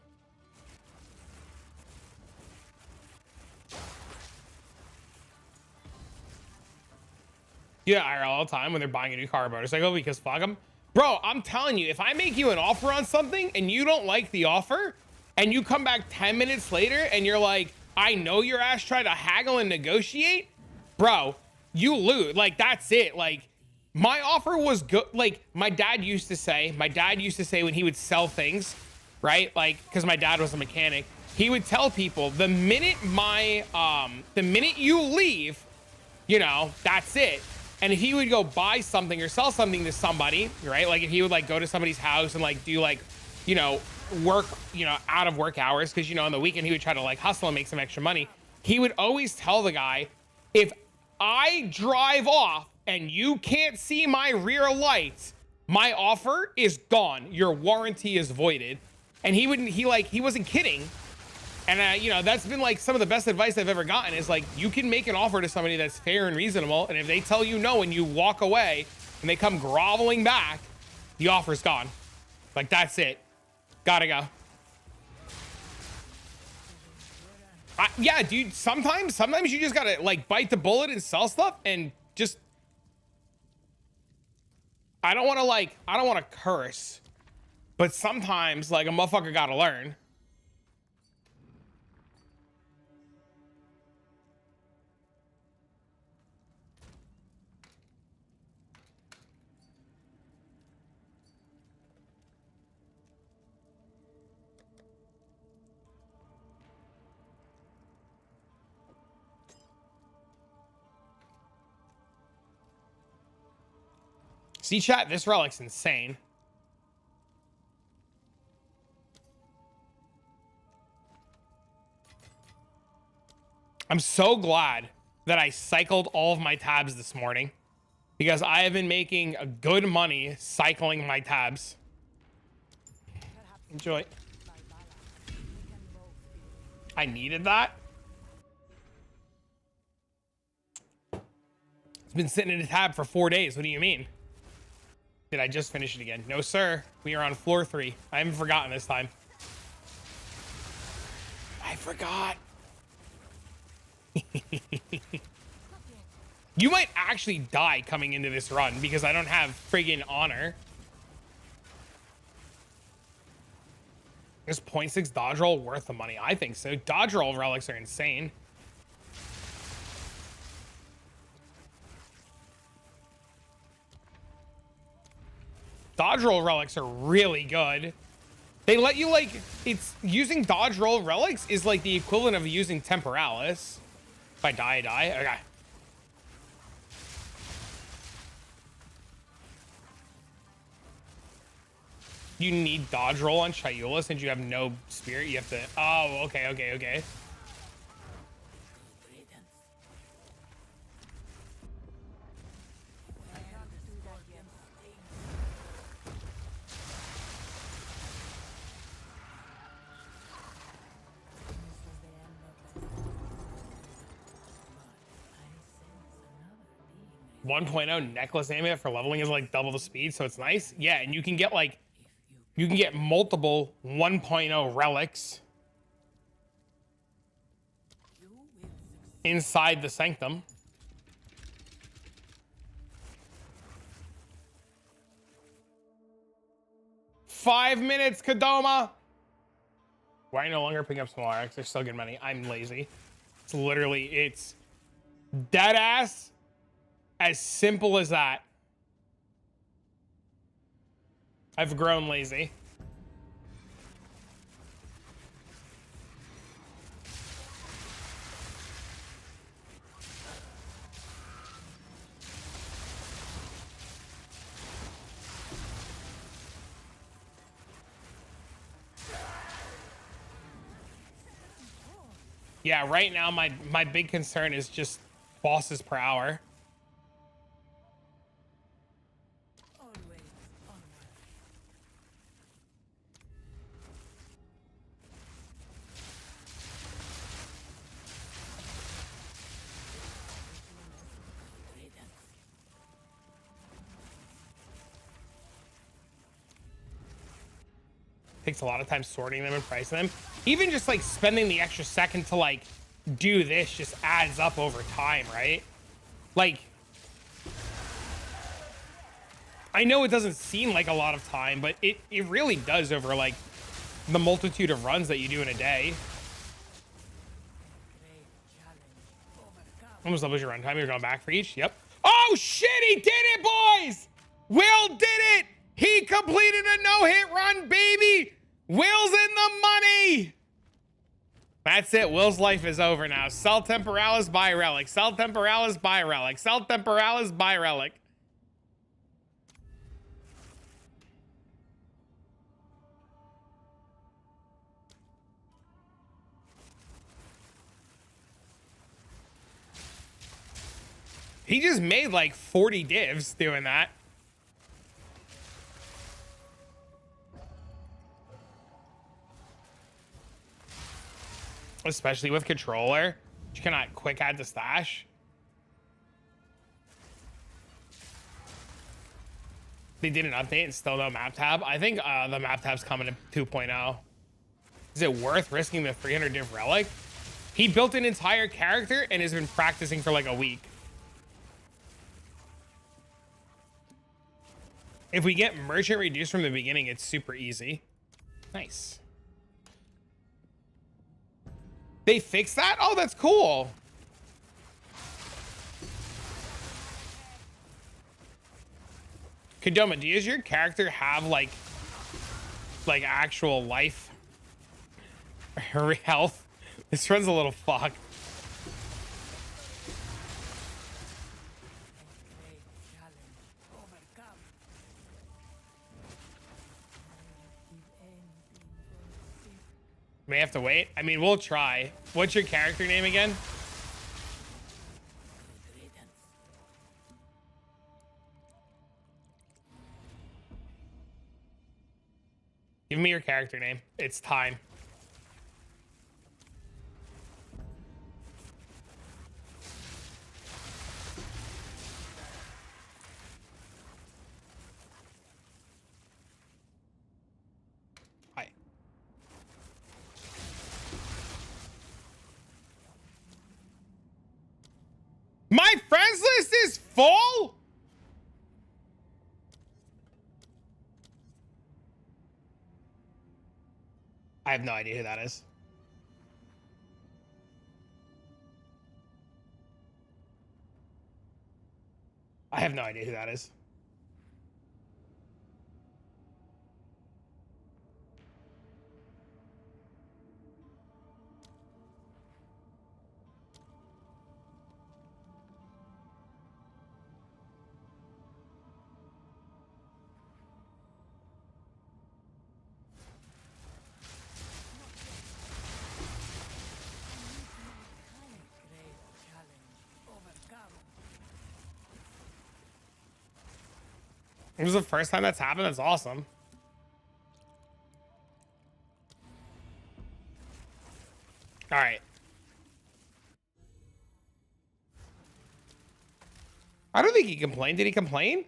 Yeah, IRL all the time when they're buying a new car or motorcycle because fuck them. Bro, I'm telling you, if I make you an offer on something and you don't like the offer and you come back 10 minutes later and you're like, I know your ass tried to haggle and negotiate, bro, you lose. Like, that's it. Like, my offer was good. Like, my dad used to say when he would sell things, right? Like, because my dad was a mechanic, he would tell people the minute you leave, you know, that's it. And if he would go buy something or sell something to somebody, right? Like if he would like go to somebody's house and like do like, you know, work, you know, out of work hours, because, you know, on the weekend he would try to like hustle and make some extra money. He would always tell the guy, if I drive off and you can't see my rear lights, my offer is gone. Your warranty is voided. And he wasn't kidding. And, you know, that's been like some of the best advice I've ever gotten is like, you can make an offer to somebody that's fair and reasonable. And if they tell you no and you walk away and they come groveling back, the offer's gone. Like, that's it. Gotta go. Yeah, dude, sometimes you just gotta like bite the bullet and sell stuff and just, I don't want to curse, but sometimes like a motherfucker gotta learn. See, chat, this relic's insane. I'm so glad that I cycled all of my tabs this morning because I have been making good money cycling my tabs. Enjoy. I needed that. It's been sitting in a tab for 4 days. What do you mean? Did I just finish it again? No, sir. We are on floor 3. I haven't forgotten this time. I forgot. You might actually die coming into this run because I don't have friggin' honor. Is 0.6 dodge roll worth the money? I think so. Dodge roll relics are insane. Dodge roll relics are really good. They let you like, it's using dodge roll relics is like the equivalent of using Temporalis. If I die, I die. Okay. You need dodge roll on Chayula since you have no spirit. You have to. Oh, okay, okay, okay. One point oh necklace amulet for leveling is like double the speed, so it's nice. Yeah, and you can get like multiple 1.0 relics inside the Sanctum. Five minutes, Kadoma. Why no longer picking up small RX? They're still good money. I'm lazy. It's literally, it's dead ass as simple as that. I've grown lazy. Yeah, right now my big concern is just bosses per hour. Takes a lot of time sorting them and pricing them. Even just like spending the extra second to like do this just adds up over time, right? Like, I know it doesn't seem like a lot of time, but it really does over like the multitude of runs that you do in a day. Almost doubles your runtime. You're going back for each. Yep. Oh shit, he did it, boys! Will did it! He completed a no-hit run, baby! Will's in the money! That's it. Will's life is over now. Sell Temporalis, buy Relic. Sell Temporalis, buy Relic. Sell Temporalis, buy Relic. He just made like 40 divs doing that. Especially with controller. You cannot quick add to stash. They did an update and still no map tab. I think the map tab's coming to 2.0. Is it worth risking the 300 div relic? He built an entire character and has been practicing for like a week. If we get merchant reduced from the beginning, it's super easy. Nice. They fixed that? Oh, that's cool. Kadoma, does your character have like actual life or health? This run's a little fucked. May have to wait. I mean, we'll try. What's your character name again? Give me your character name. It's time. Hi. My friends list is full? I have no idea who that is. I have no idea who that is. It was the first time that's happened. That's awesome. All right. I don't think he complained. Did he complain?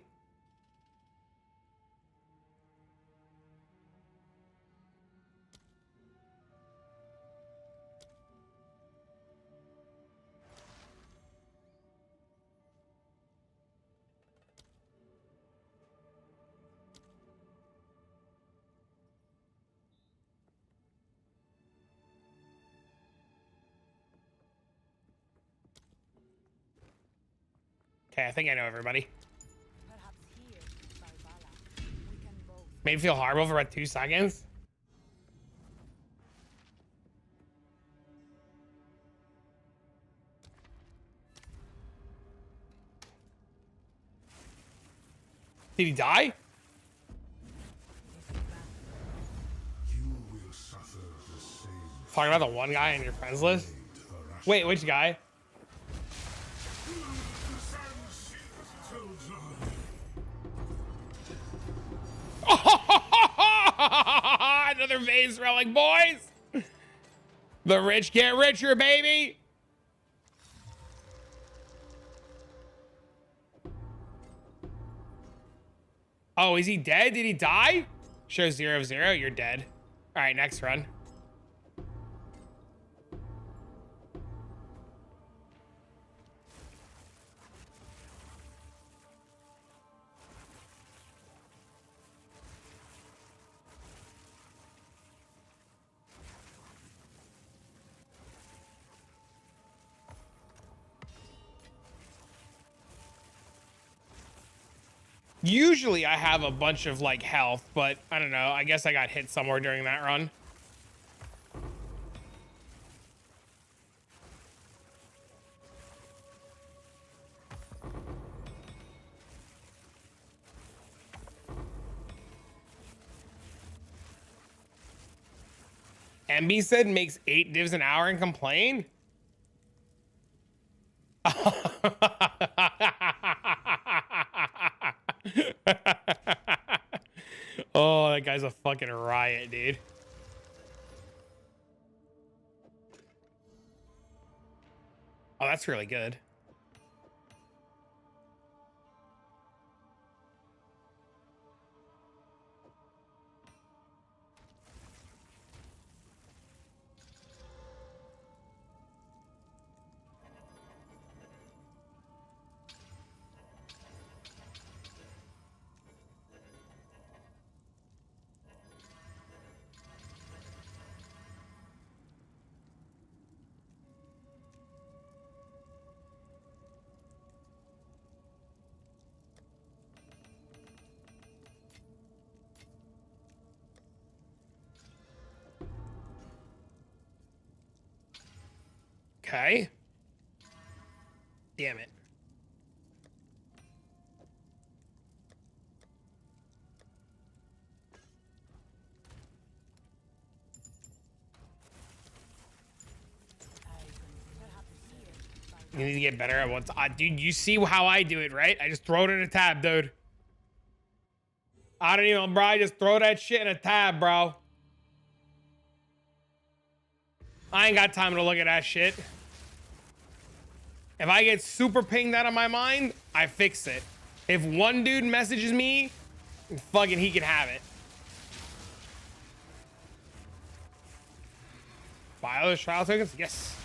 Okay, I think I know everybody. Made me feel horrible for about 2 seconds. Did he die? Talking about the one guy on your friends list? Wait, which guy? Another vase relic, boys. The rich get richer, baby. Oh, is he dead? Did he die? Show 0 of 0. You're dead. All right, next run. Usually I have a bunch of like health, but I don't know. I guess I got hit somewhere during that run. MB said makes 8 divs an hour and complain. Oh, that guy's a fucking riot, dude. Oh, that's really good. Okay. Damn it. You need to get better at what's... dude, you see how I do it, right? I just throw it in a tab, dude. I don't even, bro. I just throw that shit in a tab, bro. I ain't got time to look at that shit. If I get super pinged out of my mind, I fix it. If one dude messages me, fucking he can have it. Buy those trial tokens? Yes.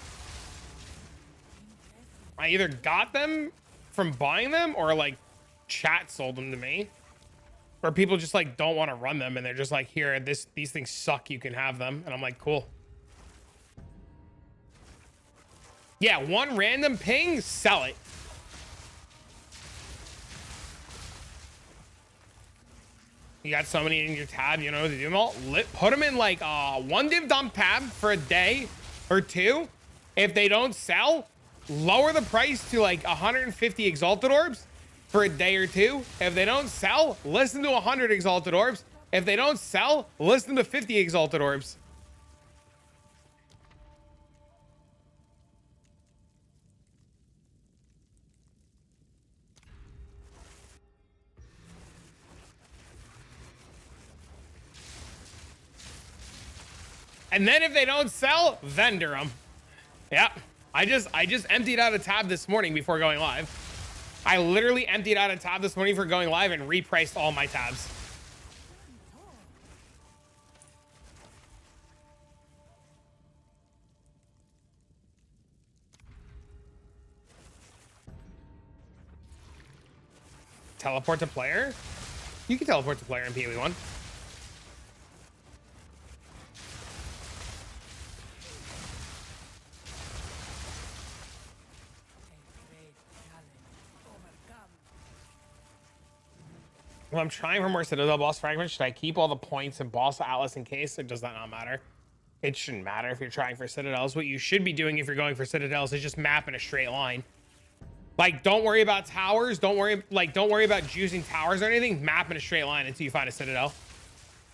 I either got them from buying them or like chat sold them to me. Or people just like don't want to run them and they're just like, here, these things suck, you can have them. And I'm like, cool. Yeah, one random ping, sell it. You got so many in your tab, you know what to do them all. Put them in like one div dump tab for a day or two. If they don't sell, lower the price to like 150 exalted orbs for a day or two. If they don't sell, listen to 100 exalted orbs. If they don't sell, listen to 50 exalted orbs. And then if they don't sell, vendor them. Yep. I just emptied out a tab this morning before going live. I literally emptied out a tab this morning for going live and repriced all my tabs. Teleport to player? You can teleport to player in PoE1. Well, I'm trying for more Citadel boss fragments. Should I keep all the points in boss Atlas in case, or does that not matter? It shouldn't matter if you're trying for Citadels. What you should be doing if you're going for Citadels is just map in a straight line. Like, don't worry about towers. Don't worry about juicing towers or anything. Map in a straight line until you find a Citadel.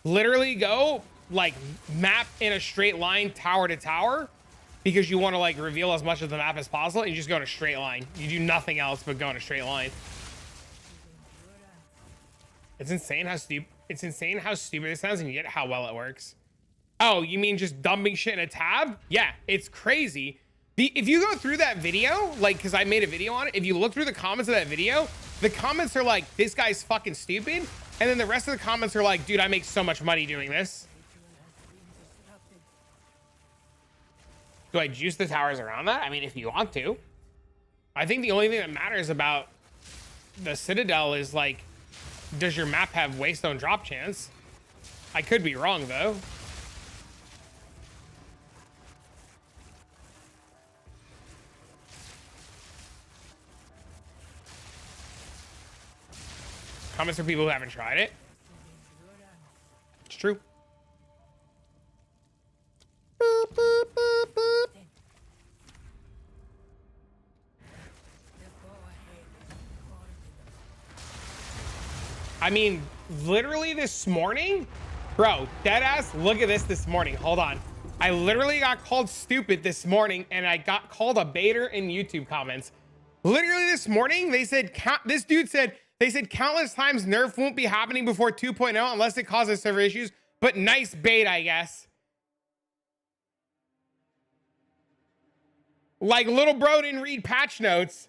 Literally go, like, map in a straight line, tower to tower, because you want to, like, reveal as much of the map as possible, and you just go in a straight line. You do nothing else but go in a straight line. It's insane how stupid it sounds, and yet how well it works. Oh, you mean just dumping shit in a tab? Yeah, it's crazy. If you go through that video, like, because I made a video on it, if you look through the comments of that video, the comments are like, this guy's fucking stupid. And then the rest of the comments are like, dude, I make so much money doing this. Do I juice the towers around that? I mean, if you want to. I think the only thing that matters about the Citadel is, like, does your map have waystone drop chance? I could be wrong, though. Comments for people who haven't tried it. It's true. Boop, boop, boop, boop. I mean, literally this morning, bro, deadass, look at this morning. Hold on. I literally got called stupid this morning, and I got called a baiter in YouTube comments. Literally this morning, they said, this dude said, they said countless times Nerf won't be happening before 2.0 unless it causes server issues, but nice bait, I guess. Like, little bro didn't read patch notes.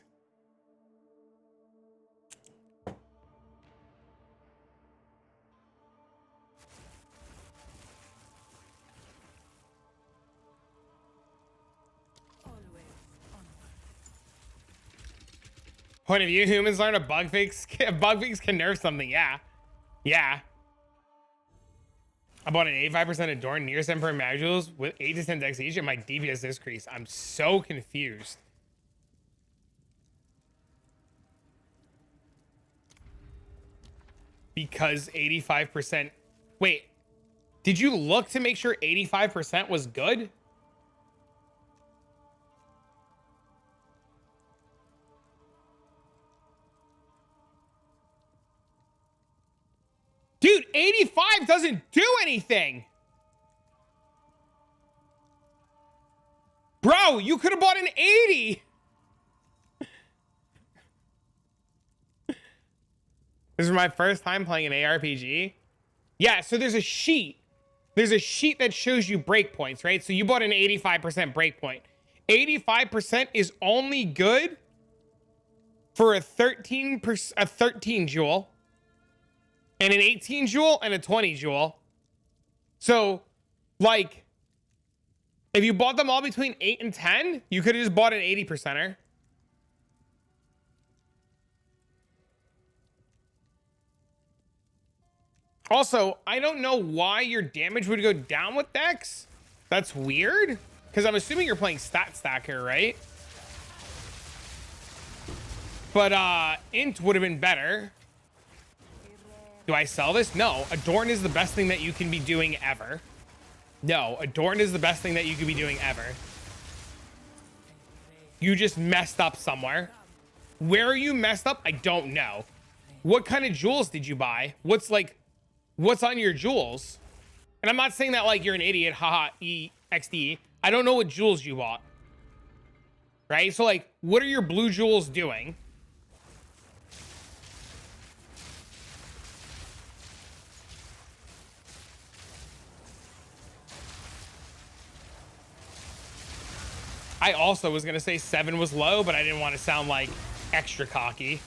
Point of view, humans learn a bug fix. Bug fix can nerf something. Yeah. Yeah. I bought an 85% Adorn near 7 per modules with 8 to 10 dex each, and my DPS increase. I'm so confused. Because 85%. Wait, did you look to make sure 85% was good? Dude, 85 doesn't do anything. Bro, you could have bought an 80. This is my first time playing an ARPG. Yeah, so there's a sheet. There's a sheet that shows you breakpoints, right? So you bought an 85% breakpoint. 85% is only good for a 13 jewel, and an 18 jewel and a 20 jewel. So, like, if you bought them all between 8 and 10, you could have just bought an 80%er. Also, I don't know why your damage would go down with Dex. That's weird. Because I'm assuming you're playing Stat Stacker, right? But Int would have been better. Do I sell this? No. Adorn is the best thing that you can be doing ever. No, Adorn is the best thing that you could be doing ever. You just messed up somewhere. Where you messed up, I don't know. What kind of jewels did you buy? What's on your jewels? And I'm not saying that like you're an idiot, haha, EXD. I don't know what jewels you bought. Right? So like, what are your blue jewels doing? I also was gonna say 7 was low, but I didn't want to sound like extra cocky.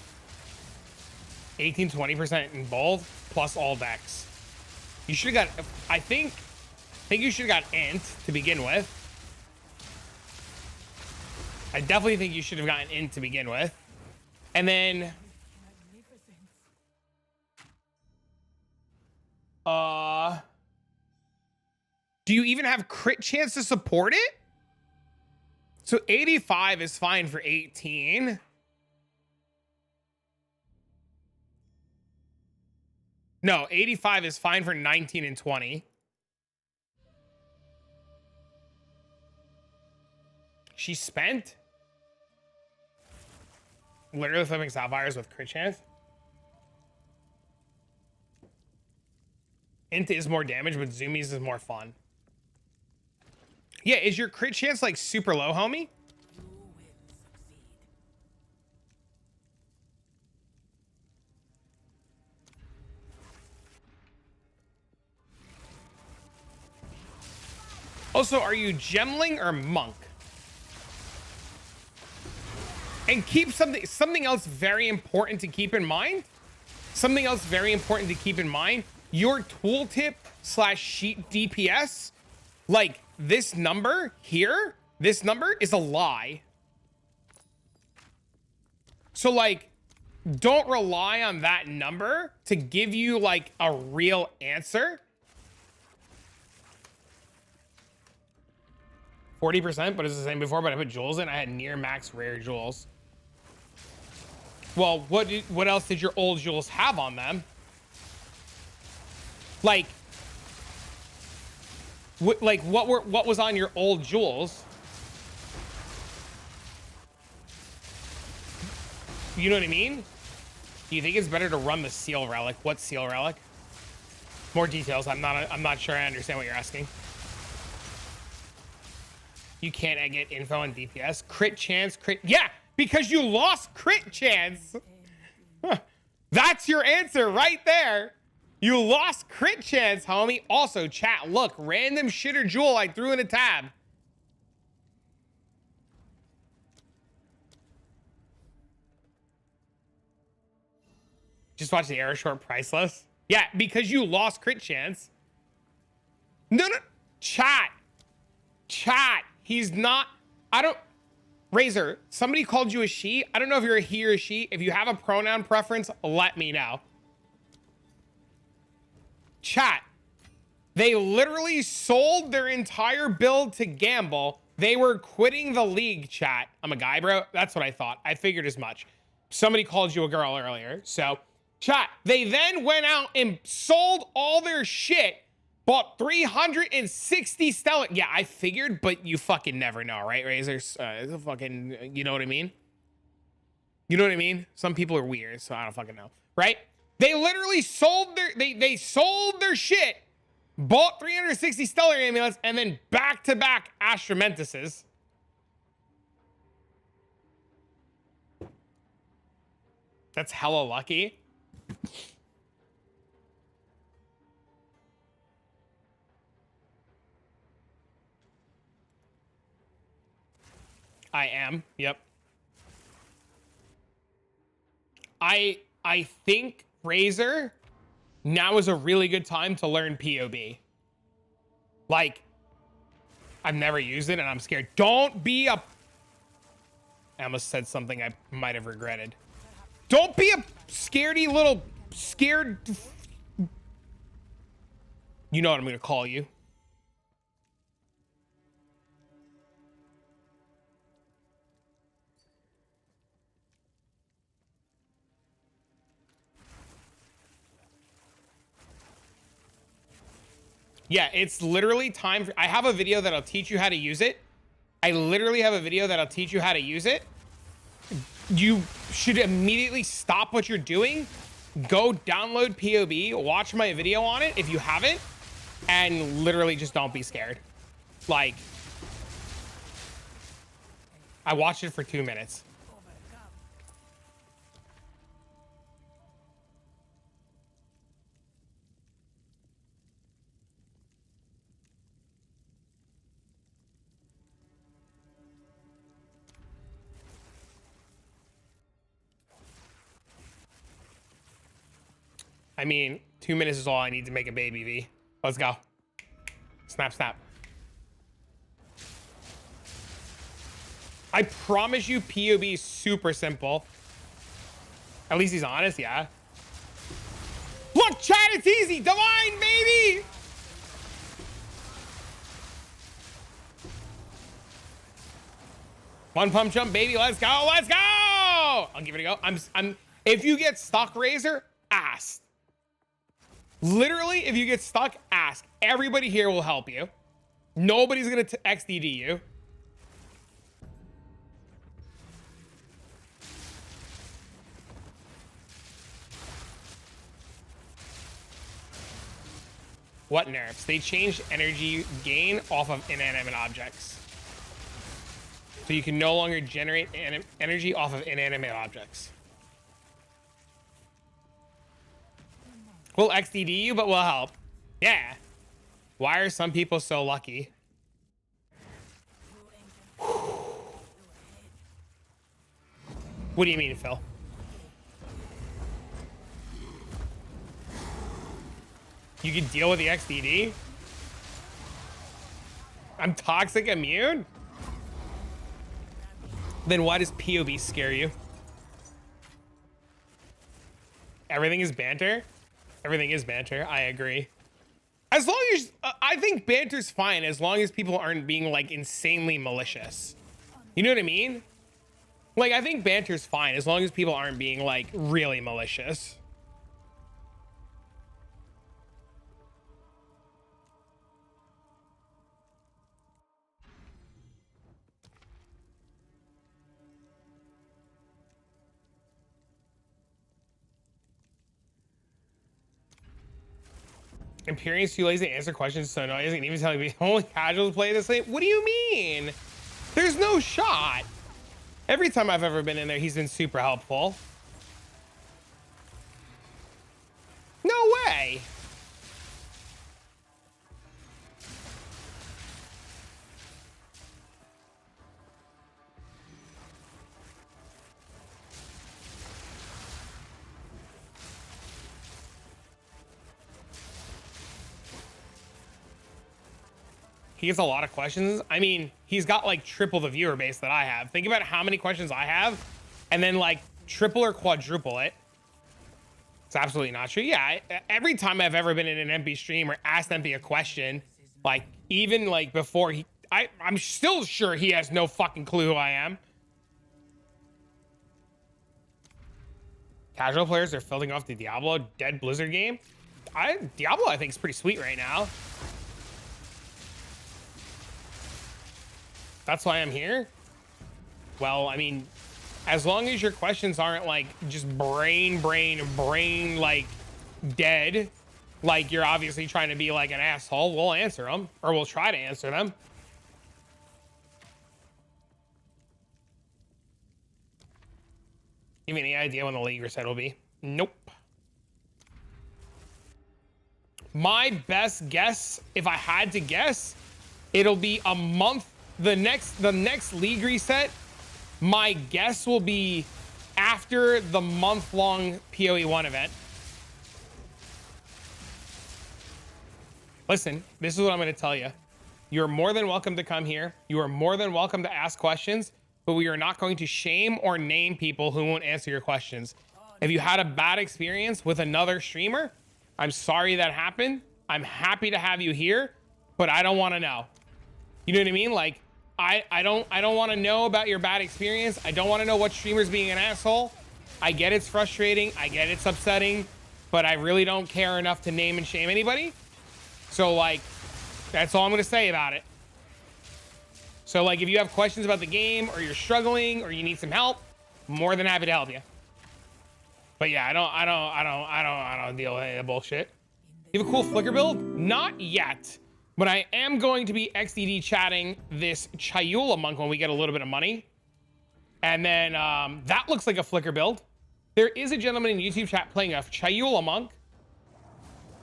18-20% in bold plus all decks. You should have got. I think you should have got int to begin with. I definitely think you should have gotten int to begin with, and then. Do you even have crit chance to support it? So 85 is fine for 18. No, 85 is fine for 19 and 20. She spent? Literally flipping sapphires with crit chance? Int is more damage, but zoomies is more fun. Yeah, is your crit chance like super low, homie? Also, are you gemling or monk? And keep something else very important to keep in mind. Something else very important to keep in mind. Your tooltip / sheet DPS, like this number here, this number is a lie. So like, don't rely on that number to give you like a real answer. 40%, but it's the same before, but I put jewels in. I had near max rare jewels. Well, what else did your old jewels have on them? Like what was on your old jewels? You know what I mean? Do you think it's better to run the seal relic? What seal relic? More details. I'm not sure I understand what you're asking. You can't get info on DPS. Crit chance, crit. Yeah, because you lost crit chance. Huh. That's your answer right there. You lost crit chance, homie. Also, chat, look, random shitter jewel I threw in a tab. Just watch the error short priceless. Yeah, because you lost crit chance. No, chat. He's not, Razor, somebody called you a she. I don't know if you're a he or a she. If you have a pronoun preference, let me know. Chat, they literally sold their entire build to gamble. They were quitting the league, chat. I'm a guy, bro. That's what I thought. I figured as much. Somebody called you a girl earlier. So, chat, they then went out and sold all their shit, bought 360 stellar. Yeah, I figured, but you fucking never know, right, Razors? It's a fucking, you know what I mean? You know what I mean? Some people are weird, so I don't fucking know, right? They literally sold their, they sold their shit, bought 360 stellar amulets, and then back-to-back Astromentices. That's hella lucky. I am, yep. I think, Razor, now is a really good time to learn POB. Like, I've never used it and I'm scared. Don't be a... I almost said something I might have regretted. Don't be a scaredy little scared... You know what I'm going to call you. Yeah, it's literally time for... I have a video that'll teach you how to use it. I literally have a video that'll teach you how to use it. You should immediately stop what you're doing. Go download POB. Watch my video on it if you haven't. And literally just don't be scared. Like... I watched it for 2 minutes. I mean, 2 minutes is all I need to make a baby, V. Let's go. Snap, snap. I promise you, POB is super simple. At least he's honest, yeah. Look, chat, it's easy. Divine, baby. One pump jump, baby. Let's go. Let's go. I'll give it a go. I'm. If you get stuck, Razor, ask. Literally, if you get stuck, ask. Everybody here will help you. Nobody's gonna XDD you. What nerfs? They changed energy gain off of inanimate objects. So you can no longer generate energy off of inanimate objects. We'll XDD you, but we'll help. Yeah. Why are some people so lucky? What do you mean, Phil? You can deal with the XDD? I'm toxic immune? Then why does POB scare you? Everything is banter? Everything is banter, I agree. As long as, I think banter's fine as long as people aren't being like insanely malicious. You know what I mean? Like, I think banter's fine as long as people aren't being like really malicious. Imperium's too lazy to answer questions, so no, he isn't even telling me only casuals play this late. What do you mean? There's no shot. Every time I've ever been in there, he's been super helpful. No way. He gets a lot of questions. I mean, he's got like triple the viewer base that I have. Think about how many questions I have and then like triple or quadruple it. It's absolutely not true. Yeah, every time I've ever been in an MP stream or asked MP a question, like even like before I'm still sure he has no fucking clue who I am. Casual players are filtering off the Diablo Dead Blizzard game. Diablo I think is pretty sweet right now. That's why I'm here. Well, I mean, as long as your questions aren't like just brain like dead, like you're obviously trying to be like an asshole, we'll answer them, or we'll try to answer them. You have any idea when the league reset will be? Nope. My best guess, if I had to guess, it'll be a month. The next league reset, my guess will be after the month-long PoE 1 event. Listen, this is what I'm going to tell you. You're more than welcome to come here. You are more than welcome to ask questions, but we are not going to shame or name people who won't answer your questions. If you had a bad experience with another streamer, I'm sorry that happened. I'm happy to have you here, but I don't want to know. You know what I mean? Like, I don't want to know about your bad experience. I don't want to know what streamer's being an asshole. I get it's frustrating. I get it's upsetting, but I really don't care enough to name and shame anybody. So like, that's all I'm going to say about it. So like, if you have questions about the game or you're struggling or you need some help, I'm more than happy to help you. But yeah, I don't deal with any of the bullshit. You have a cool Flickr build? Not yet. But I am going to be XDD chatting this Chayula monk when we get a little bit of money. And then that looks like a Flickr build. There is a gentleman in YouTube chat playing a Chayula monk.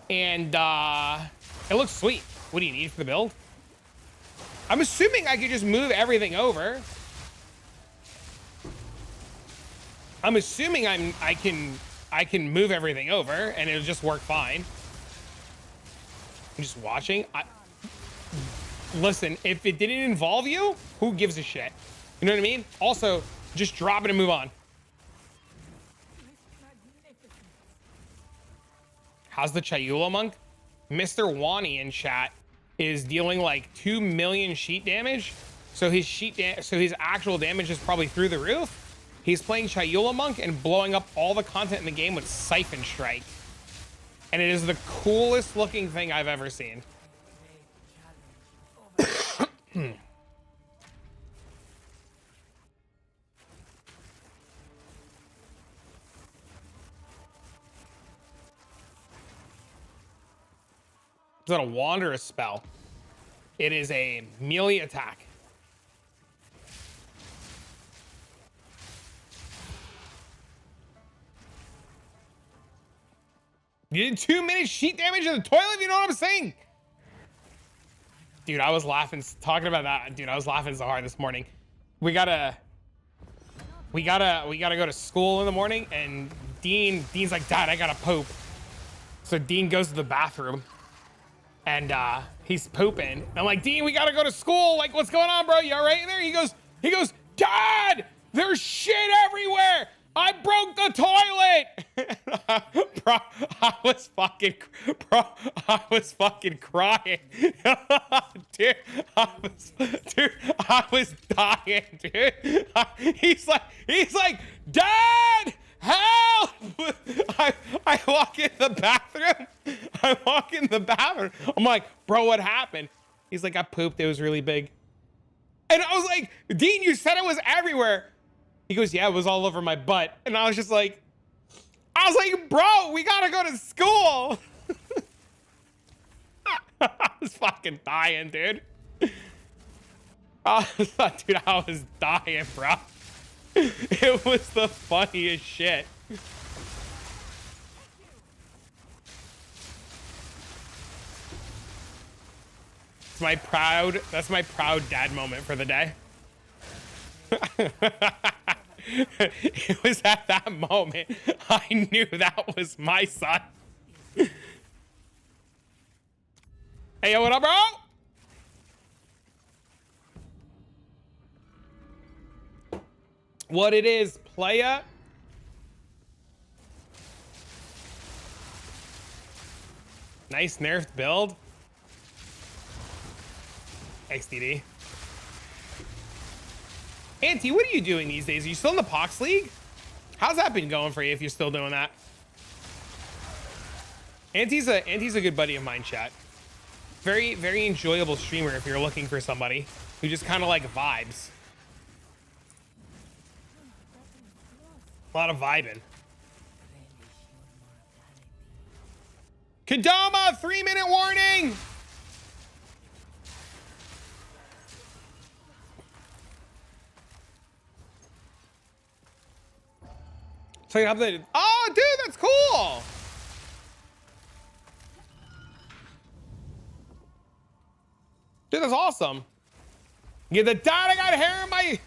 And it looks sweet. What do you need for the build? I'm assuming I could just move everything over. I'm assuming I can I can move everything over and it'll just work fine. I'm just watching. Listen, if it didn't involve you, who gives a shit? You know what I mean? Also, just drop it and move on. How's the Chayula monk? Mr. Wani in chat is dealing like 2 million sheet damage. So his actual damage is probably through the roof. He's playing Chayula monk and blowing up all the content in the game with Siphon Strike. And it is the coolest looking thing I've ever seen. Is that a Wanderous spell? It is a melee attack. You did 2 minutes sheet damage in the toilet, if you know what I'm saying? Dude, I was laughing, talking about that. Dude, I was laughing so hard this morning. We gotta go to school in the morning, and Dean's like, Dad, I gotta poop. So Dean goes to the bathroom, and he's pooping. I'm like, Dean, we gotta go to school. Like, what's going on, bro? You all right in there? He goes, Dad, there's shit everywhere. I broke the toilet. Bro, I was fucking crying. Dude, I was dying, dude. He's like, Dad, help. I walk in the bathroom. I'm like, bro, what happened? He's like, I pooped. It was really big. And I was like, Dean, you said it was everywhere. He goes, yeah, it was all over my butt. And I was like, bro, we gotta go to school. I was fucking dying, dude. Dude, I was dying, bro. It was the funniest shit. That's my proud dad moment for the day. It was at that moment I knew that was my son. Hey, yo, what up, bro? What it is, playa? Nice nerfed build. XDD. Auntie, what are you doing these days? Are you still in the Pox League? How's that been going for you if you're still doing that? Auntie's a good buddy of mine, chat. Very, very enjoyable streamer if you're looking for somebody who just kind of like vibes. A lot of vibing. Kadama, 3-minute warning! So you updated. Oh, dude, that's cool. Dude, that's awesome. Yeah, the dad, I got hair in my.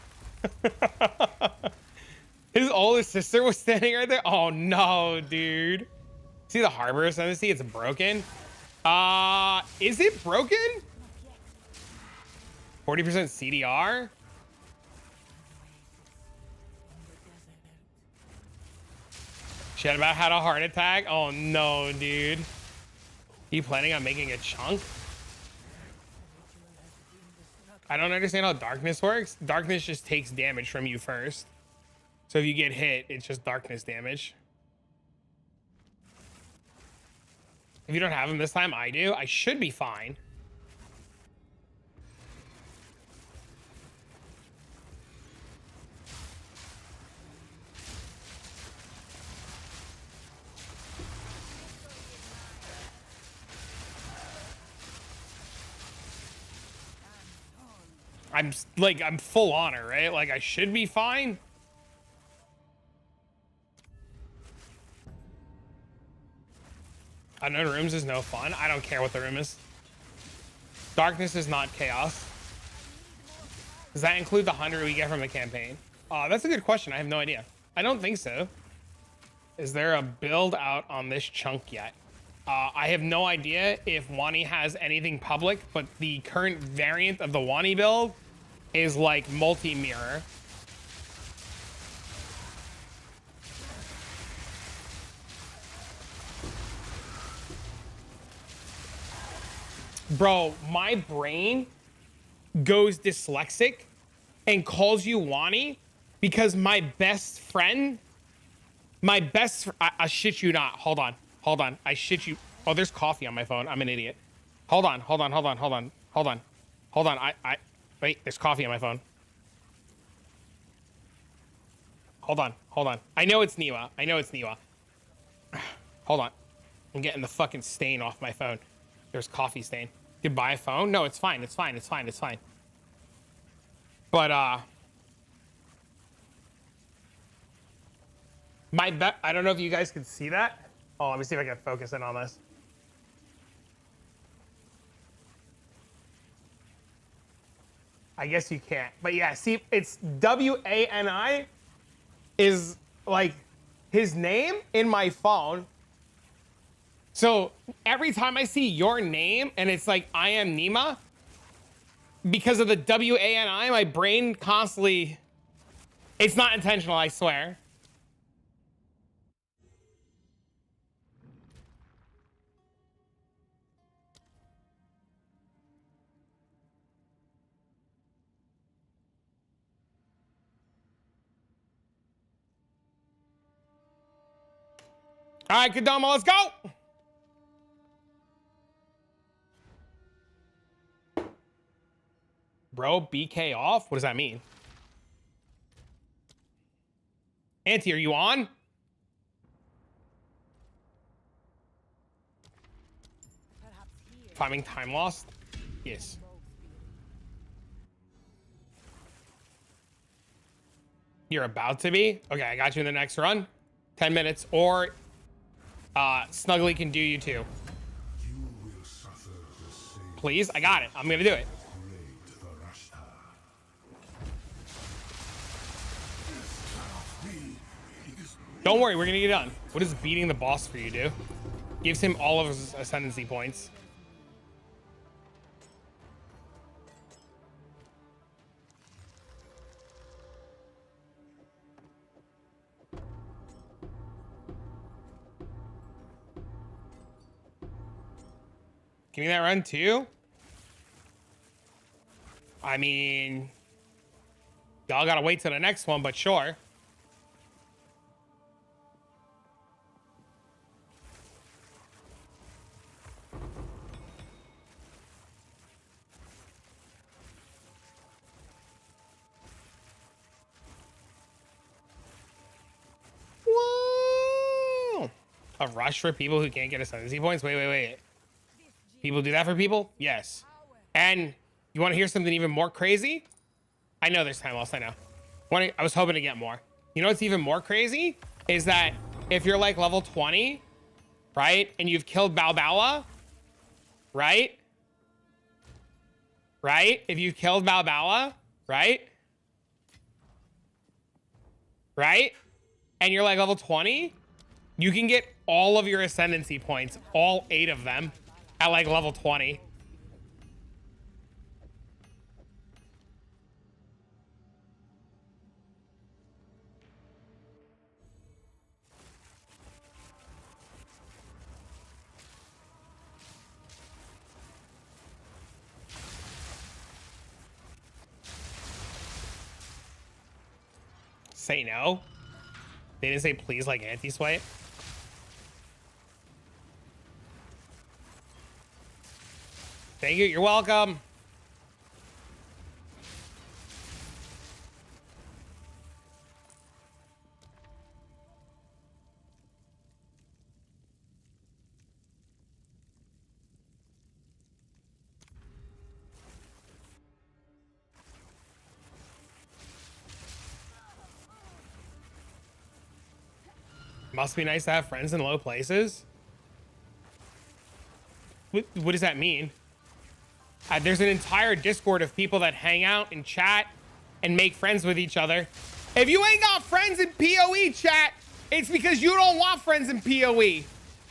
His oldest sister was standing right there. Oh no, dude. See the harbor ascendancy? It's broken. Is it broken? 40% CDR. Shit about had a heart attack. Oh no, dude. You planning on making a chunk? I don't understand how darkness works. Darkness just takes damage from you first. So if you get hit, it's just darkness damage. If you don't have him this time, I do. I should be fine. I'm full honor, right? Like I should be fine. Unknown rooms is no fun. I don't care what the room is. Darkness is not chaos. Does that include the 100 we get from the campaign? That's a good question. I have no idea. I don't think so. Is there a build out on this chunk yet? I have no idea if Wani has anything public, but the current variant of the Wani build is like multi-mirror. Bro, my brain goes dyslexic and calls you Wani because my best friend, I shit you not. Hold on. I shit you. Oh, there's coffee on my phone. I'm an idiot. Hold on. Wait, there's coffee on my phone. Hold on. I know it's Niwa. Hold on. I'm getting the fucking stain off my phone. There's coffee stain. Goodbye, a phone? No, it's fine. But, I don't know if you guys can see that. Oh, let me see if I can focus in on this. I guess you can't. But yeah, see, it's W-A-N-I is like his name in my phone. So every time I see your name and it's like, I am Nima, because of the W-A-N-I, my brain constantly, it's not intentional, I swear. All right, Kadama, let's go. Bro, BK off? What does that mean? Auntie, are you on? Finding time lost? Yes. You're about to be? Okay, I got you in the next run. 10 minutes, or Snuggly can do you too. Please, I got it. I'm gonna do it. Don't worry, we're gonna get done. What does beating the boss for you do? Gives him all of his ascendancy points. Give me that run too. I mean, y'all gotta wait till the next one, but sure. Whoa! A rush for people who can't get ascendancy points? Wait. People do that for people? Yes. And you want to hear something even more crazy? I know there's time lost, I know. I was hoping to get more. You know what's even more crazy? Is that if you're like level 20, right? And you've killed Balbala, right? Right? If you've killed Balbala, right? Right? And you're like level 20, you can get all of your ascendancy points, all 8 of them, at like level 20. Say no. They didn't say please like anti-swipe. Thank you. You're welcome. Must be nice to have friends in low places. What does that mean? There's an entire Discord of people that hang out and chat and make friends with each other. If you ain't got friends in PoE chat, It's because you don't want friends in PoE.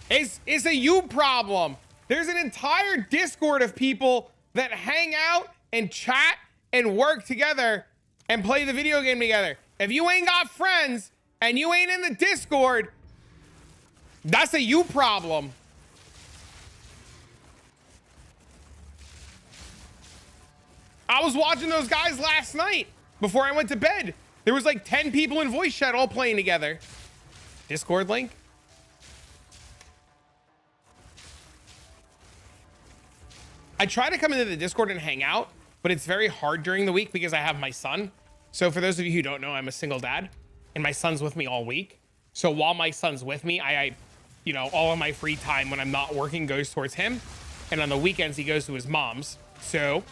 It's a you problem. There's an entire Discord of people that hang out and chat and work together and play the video game together. If you ain't got friends and you ain't in the Discord, that's a you problem. I was watching those guys last night before I went to bed. There was like 10 people in voice chat all playing together. Discord link. I try to come into the Discord and hang out, but it's very hard during the week because I have my son. So for those of you who don't know, I'm a single dad and my son's with me all week. So while my son's with me, I you know, all of my free time when I'm not working goes towards him. And on the weekends, he goes to his mom's. So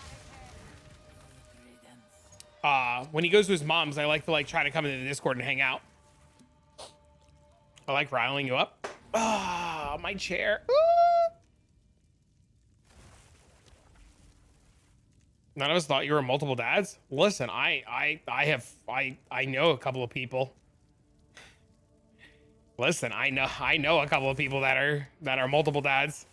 when he goes to his mom's, I like to try to come into the Discord and hang out. I like riling you up. Ah, my chair. Ooh. None of us thought you were multiple dads. Listen, I know a couple of people. Listen, I know a couple of people that are multiple dads.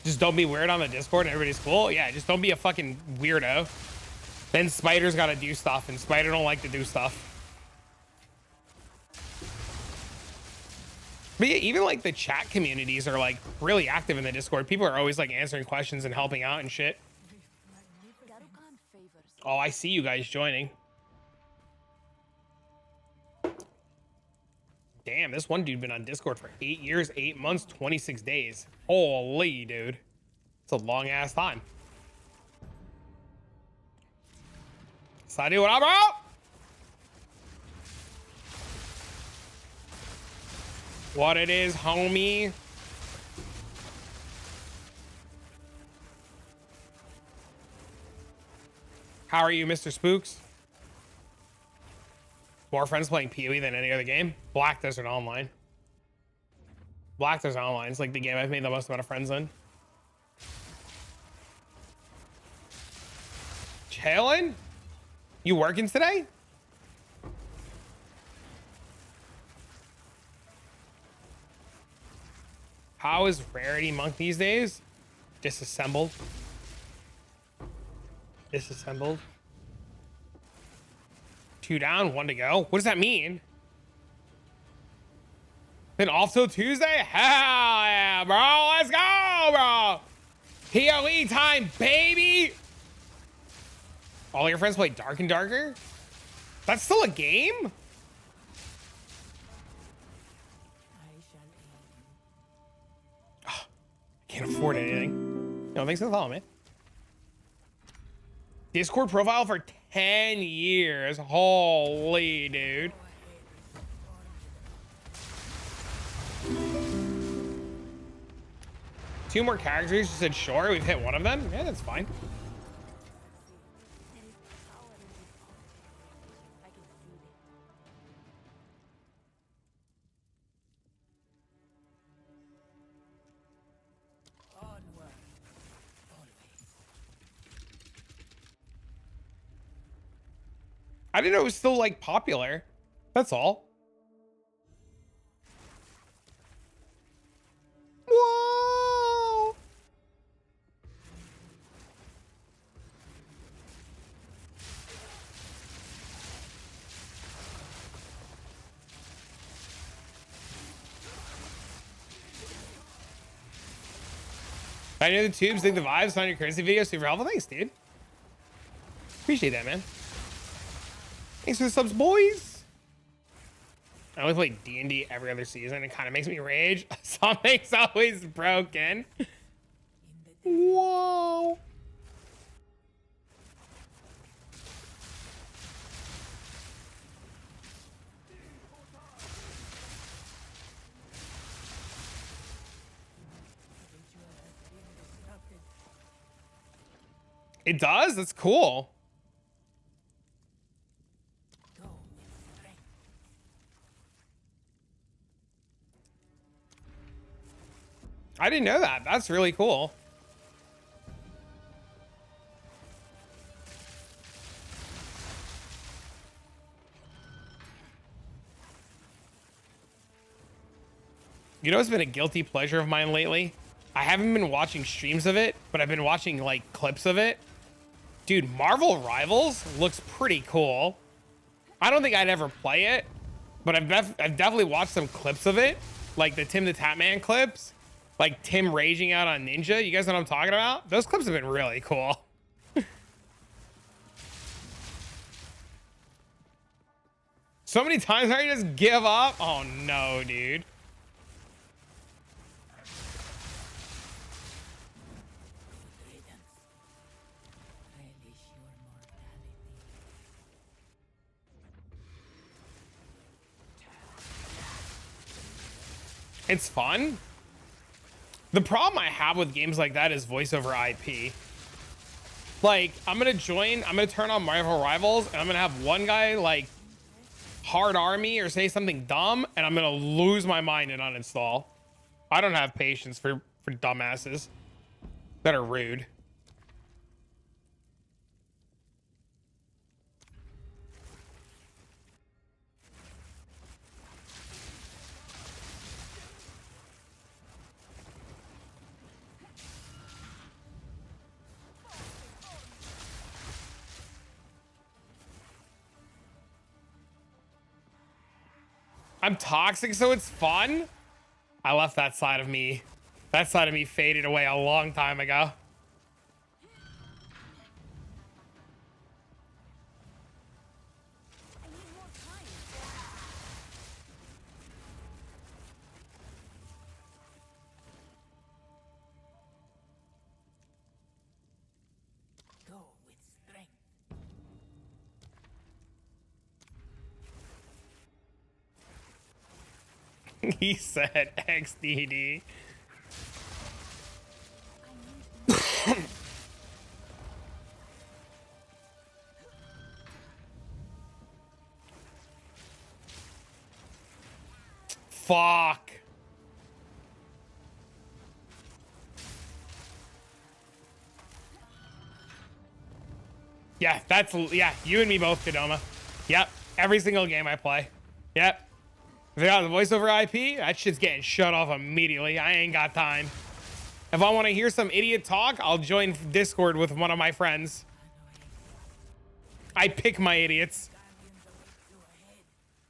Just don't be weird on the Discord and everybody's cool. Yeah, just don't be a fucking weirdo. Then Spider's got to do stuff, and Spider don't like to do stuff. But yeah, even like the chat communities are like really active in the Discord. People are always like answering questions and helping out and shit. Oh, I see you guys joining. Damn, this one dude been on Discord for 8 years, 8 months, 26 days. Holy, dude. It's a long ass time. Sadi, what up, bro? What it is, homie? How are you, Mr. Spooks? More friends playing PoE than any other game? Black Desert Online. Black Desert Online is like the game I've made the most amount of friends in. Chillin'? You working today? How is Rarity Monk these days? Disassembled. Disassembled. 2 down, 1 to go. What does that mean? Been off till Tuesday? Hell yeah, bro. Let's go, bro. PoE time, baby. All your friends play Dark and Darker? That's still a game? Oh, can't afford anything. No, thanks for the follow, man. Discord profile for 10 years. Holy, dude. Two more characters. You said sure. We've hit one of them. Yeah, that's fine. I didn't know it was still like popular. That's all. Whoa. I know the tubes, think the vibes on your currency video. Super helpful. Thanks, dude. Appreciate that, man. Thanks for the subs, boys. I only play D&D every other season. It kind of makes me rage. Something's always broken. Whoa. It does? That's cool. I didn't know that. That's really cool. You know what's been a guilty pleasure of mine lately? I haven't been watching streams of it, but I've been watching like clips of it. Dude, Marvel Rivals looks pretty cool. I don't think I'd ever play it, but I've definitely watched some clips of it, like the Tim the Tatman clips, like Tim raging out on Ninja. You guys know what I'm talking about? Those clips have been really cool. So many times I just give up. Oh no, dude. It's fun. The problem I have with games like that is voice over IP. Like, I'm gonna turn on Marvel Rivals, and I'm gonna have one guy like hard army or say something dumb, and I'm gonna lose my mind and uninstall. I don't have patience for dumbasses that are rude. I'm toxic, so it's fun. I left that side of me. That side of me faded away a long time ago. He said XDD. Fuck. Yeah, you and me both, Kadoma. Yep, every single game I play. Yep. If they got the voice over IP, that shit's getting shut off immediately. I ain't got time. If I want to hear some idiot talk, I'll join Discord with one of my friends. I pick my idiots.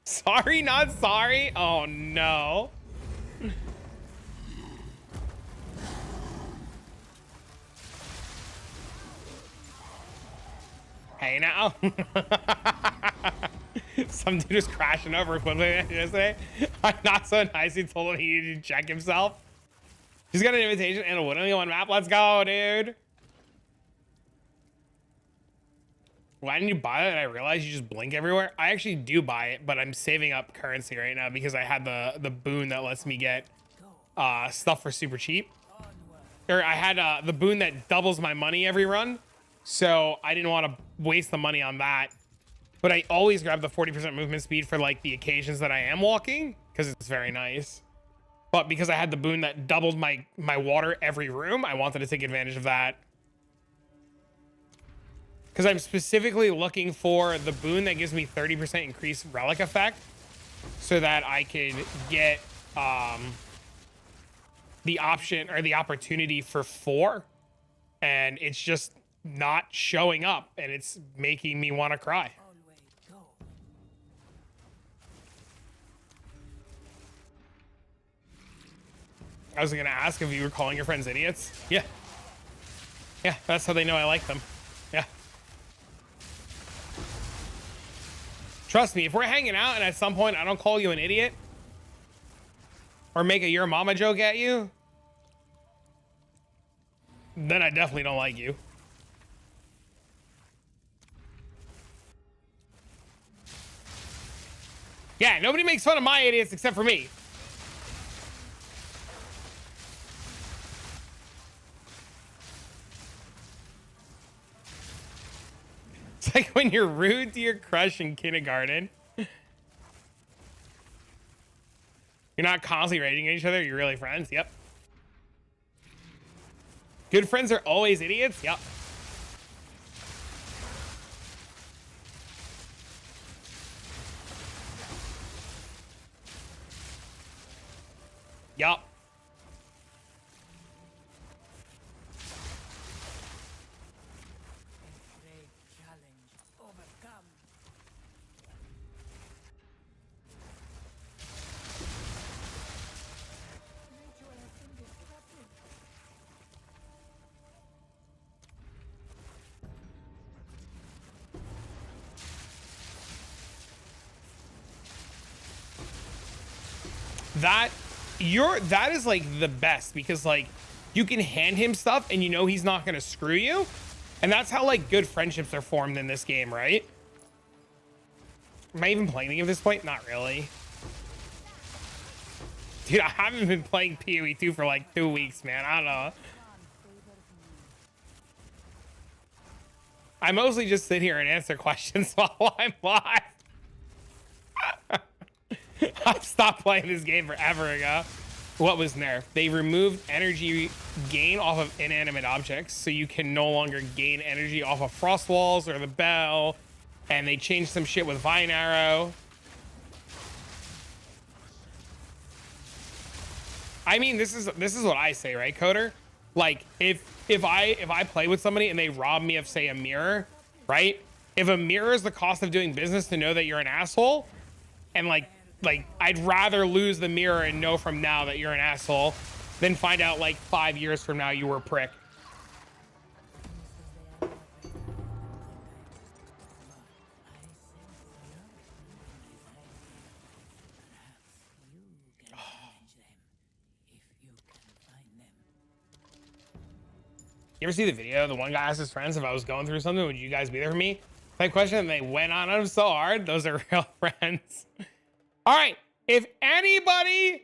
Sorry, not sorry. Oh no. Hey now. Some dude was crashing over quickly yesterday. I'm not so nice. He told him he needed to check himself. He's got an invitation and a only one map. Let's go, dude. Why didn't you buy it? And I realized you just blink everywhere. I actually do buy it, but I'm saving up currency right now because I had the boon that lets me get stuff for super cheap. Or I had the boon that doubles my money every run. So I didn't want to waste the money on that. But I always grab the 40% movement speed for like the occasions that I am walking because it's very nice. But because I had the boon that doubled my water every room, I wanted to take advantage of that. Because I'm specifically looking for the boon that gives me 30% increased relic effect so that I could get the option or the opportunity for 4. And it's just not showing up and it's making me want to cry. I was gonna ask if you were calling your friends idiots. Yeah. Yeah, that's how they know I like them. Yeah. Trust me, if we're hanging out and at some point I don't call you an idiot or make a your mama joke at you, then I definitely don't like you. Yeah, nobody makes fun of my idiots except for me. It's like when you're rude to your crush in kindergarten. You're not constantly raging at each other. You're really friends. Yep. Good friends are always idiots. Yep. Yup. That is like the best, because like you can hand him stuff and you know he's not gonna screw you, and that's how like good friendships are formed in this game, right? Am I even playing at this point? Not really. Dude, I haven't been playing PoE 2 for like 2 weeks, man. I don't know. I mostly just sit here and answer questions while I'm live. I've stopped playing this game forever ago. What was nerfed? They removed energy gain off of inanimate objects, so you can no longer gain energy off of frost walls or the bell. And they changed some shit with Vine Arrow. I mean, this is what I say, right, Coder? Like, if I play with somebody and they rob me of, say, a mirror, right? If a mirror is the cost of doing business to know that you're an asshole, and like I'd rather lose the mirror and know from now that you're an asshole than find out like 5 years from now you were a prick. You ever see the video? The one guy asked his friends if I was going through something, would you guys be there for me? Type question, and they went on him so hard. Those are real friends. All right. If anybody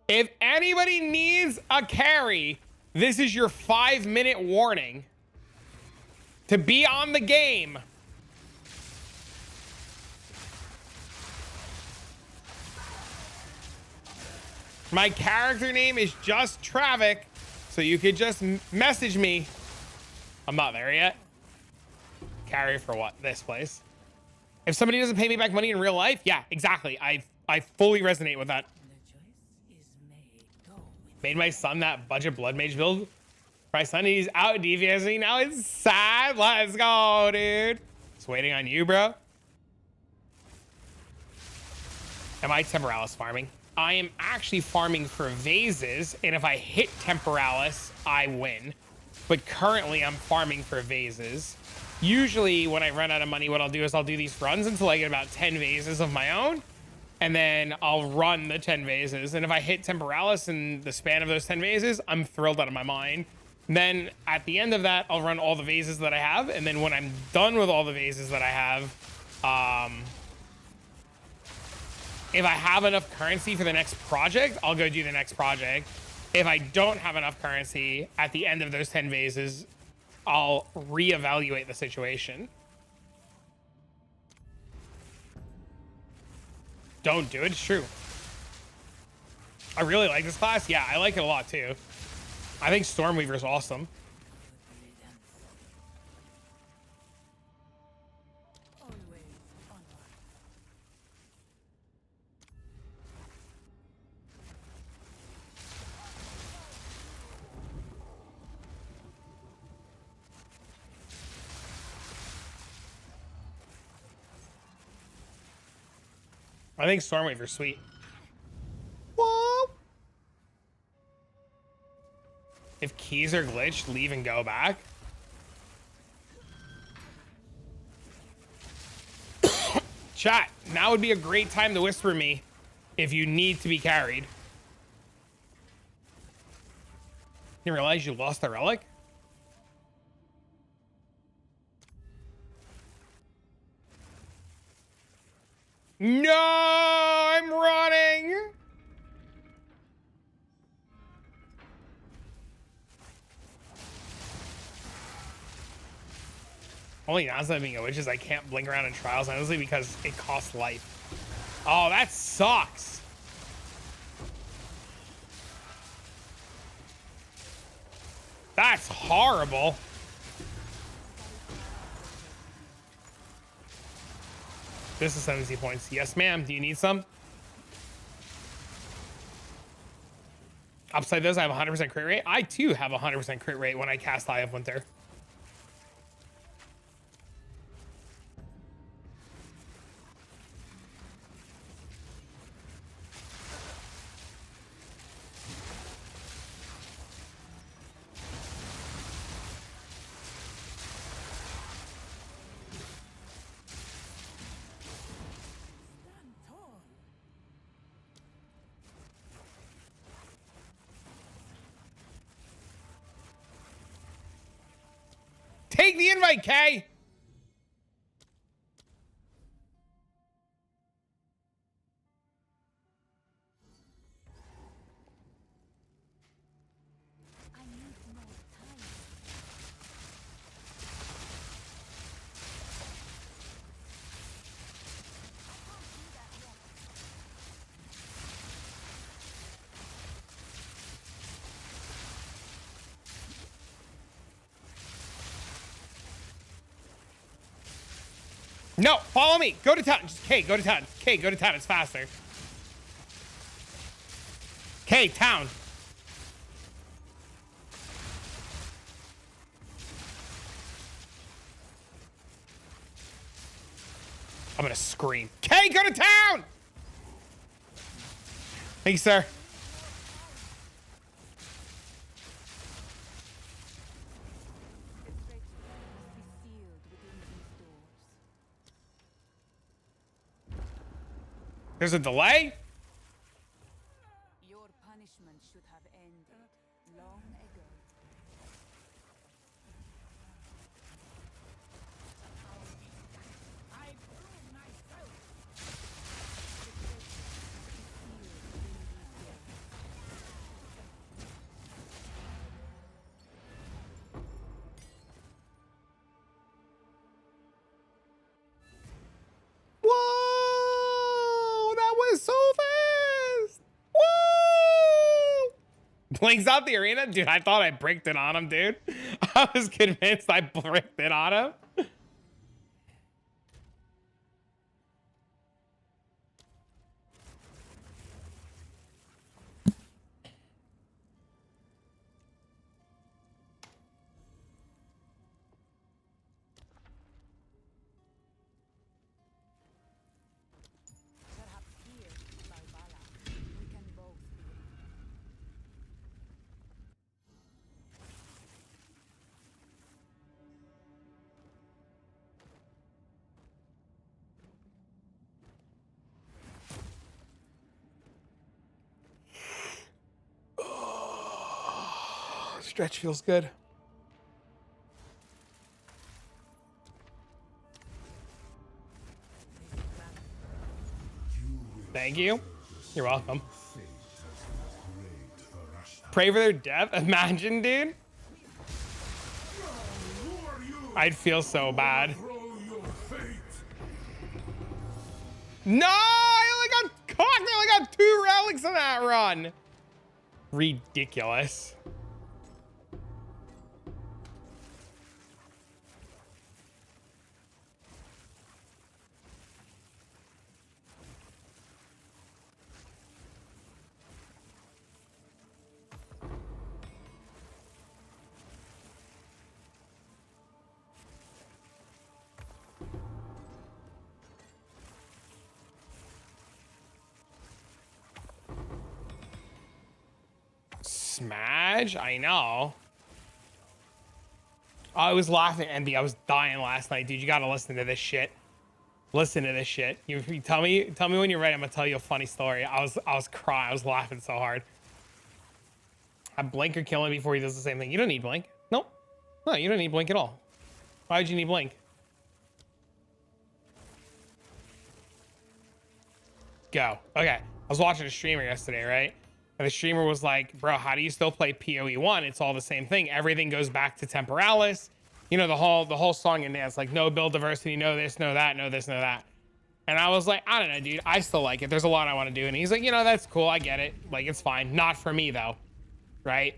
needs a carry, this is your 5-minute warning to be on the game. My character name is just Travik, so you could just message me. I'm not there yet. Carry for what? This place. If somebody doesn't pay me back money in real life, yeah, exactly. I fully resonate with that. Made my son that budget blood mage build. My son, he's out DPSing now. It's sad. Let's go, dude. Just waiting on you, bro. Am I Temporalis farming? I am actually farming for vases, and if I hit Temporalis, I win. But currently, I'm farming for vases. Usually, when I run out of money, what I'll do is I'll do these runs until I get about 10 vases of my own, and then I'll run the 10 vases. And if I hit Temporalis in the span of those 10 vases, I'm thrilled out of my mind. Then at the end of that, I'll run all the vases that I have, and then when I'm done with all the vases that I have, if I have enough currency for the next project, I'll go do the next project. If I don't have enough currency at the end of those 10 vases, I'll reevaluate the situation. Don't do it. It's true. I really like this class. Yeah, I like it a lot too. I think Stormweaver is awesome. I think Stormweaver's sweet. Whoa. If keys are glitched, leave and go back. Chat, now would be a great time to whisper me if you need to be carried. You realize you lost the relic? No, I'm running. Only downside being a witch is I can't blink around in trials, honestly, because it costs life. Oh, that sucks. horrible. This is 70 points. Yes, ma'am. Do you need some? Upside those, I have 100% crit rate. I too have 100% crit rate when I cast Eye of Winter. Take the invite, Kay. No, follow me. Go to town. Just Kay, go to town. Kay, go to town. It's faster. Kay, town. I'm gonna scream. Kay, go to town. Thank you, sir. There's a delay? Your punishment should have ended long ago. I prove myself. Whoa! That was so fast! Woo! Blink's out the arena? Dude, I thought I bricked it on him, dude. I was convinced I bricked it on him. Perhaps here, Valhalla, we can both be. Stretch feels good. Thank you. You're welcome. Pray for their death? Imagine, dude. I'd feel so bad. No! I only got cocked. I only got 2 relics in that run. Ridiculous. Smash? I know. I was laughing at Envy. I was dying last night, dude. You gotta listen to this shit. Listen to this shit. You tell me when you're ready. I'm gonna tell you a funny story. I was crying. I was laughing so hard. Have Blink or kill him before he does the same thing. You don't need Blink. Nope. No, you don't need Blink at all. Why would you need Blink? Go. Okay. I was watching a streamer yesterday, right? And the streamer was like, bro, how do you still play PoE1? It's all the same thing. Everything goes back to Temporalis. You know, the whole song and dance, like no build diversity, no this, no that, no this, no that. And I was like, I don't know, dude. I still like it. There's a lot I want to do. And he's like, you know, that's cool. I get it. Like, it's fine. Not for me, though. Right?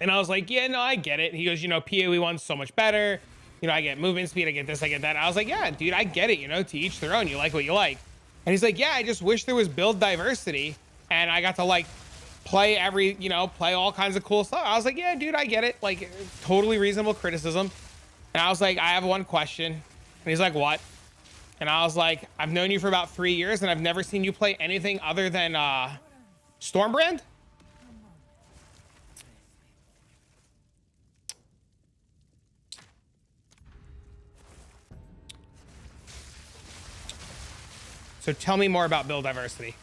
And I was like, yeah, no, I get it. He goes, you know, PoE 1's so much better. You know, I get movement speed, I get this, I get that. I was like, yeah, dude, I get it. You know, to each their own. You like what you like. And he's like, yeah, I just wish there was build diversity and I got to like play every, you know, play all kinds of cool stuff. I was like, yeah, dude, I get it. Like, totally reasonable criticism. And I was like, I have one question. And he's like, what? And I was like, I've known you for about 3 years and I've never seen you play anything other than Stormbrand. So tell me more about build diversity.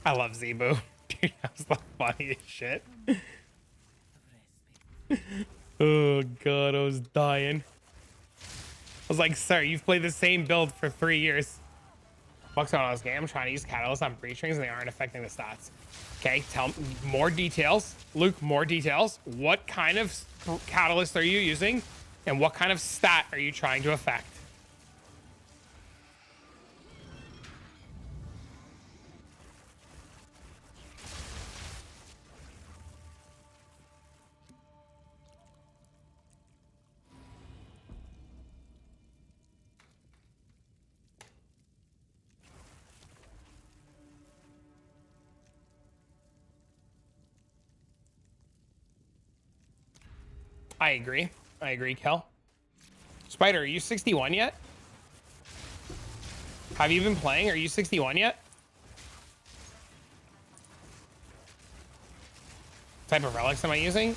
I love Zebu. Dude, that's the funniest shit. Oh god, I was dying. I was like, sir, you've played the same build for 3 years. What's going on in this game? I'm trying to use catalysts on breach strings and they aren't affecting the stats. Okay, tell me more details. Luke, more details. What kind of catalyst are you using? And what kind of stat are you trying to affect? I agree. I agree, Kel. Spider, are you 61 yet? Have you been playing? Are you 61 yet? Type of relics am I using?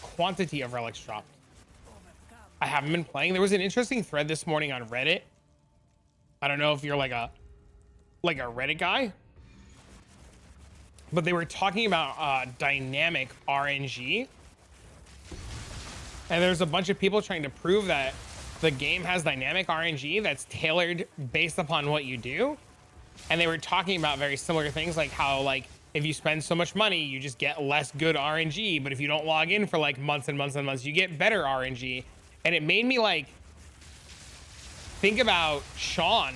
Quantity of relics dropped. I haven't been playing. There was an interesting thread this morning on Reddit. I don't know if you're like a Reddit guy, but they were talking about dynamic RNG. And there's a bunch of people trying to prove that the game has dynamic RNG that's tailored based upon what you do. And they were talking about very similar things, like how, like, if you spend so much money, you just get less good RNG. But if you don't log in for like months and months and months, you get better RNG. And it made me like think about Sean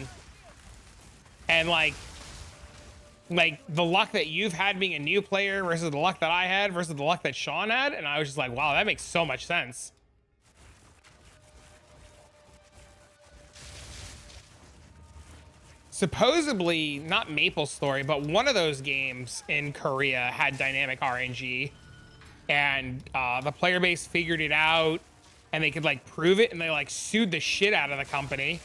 and like the luck that you've had being a new player versus the luck that I had versus the luck that Sean had. And I was just like, wow, that makes so much sense. Supposedly, not Maple Story, but one of those games in Korea had dynamic RNG. And the player base figured it out and they could like prove it and they like sued the shit out of the company.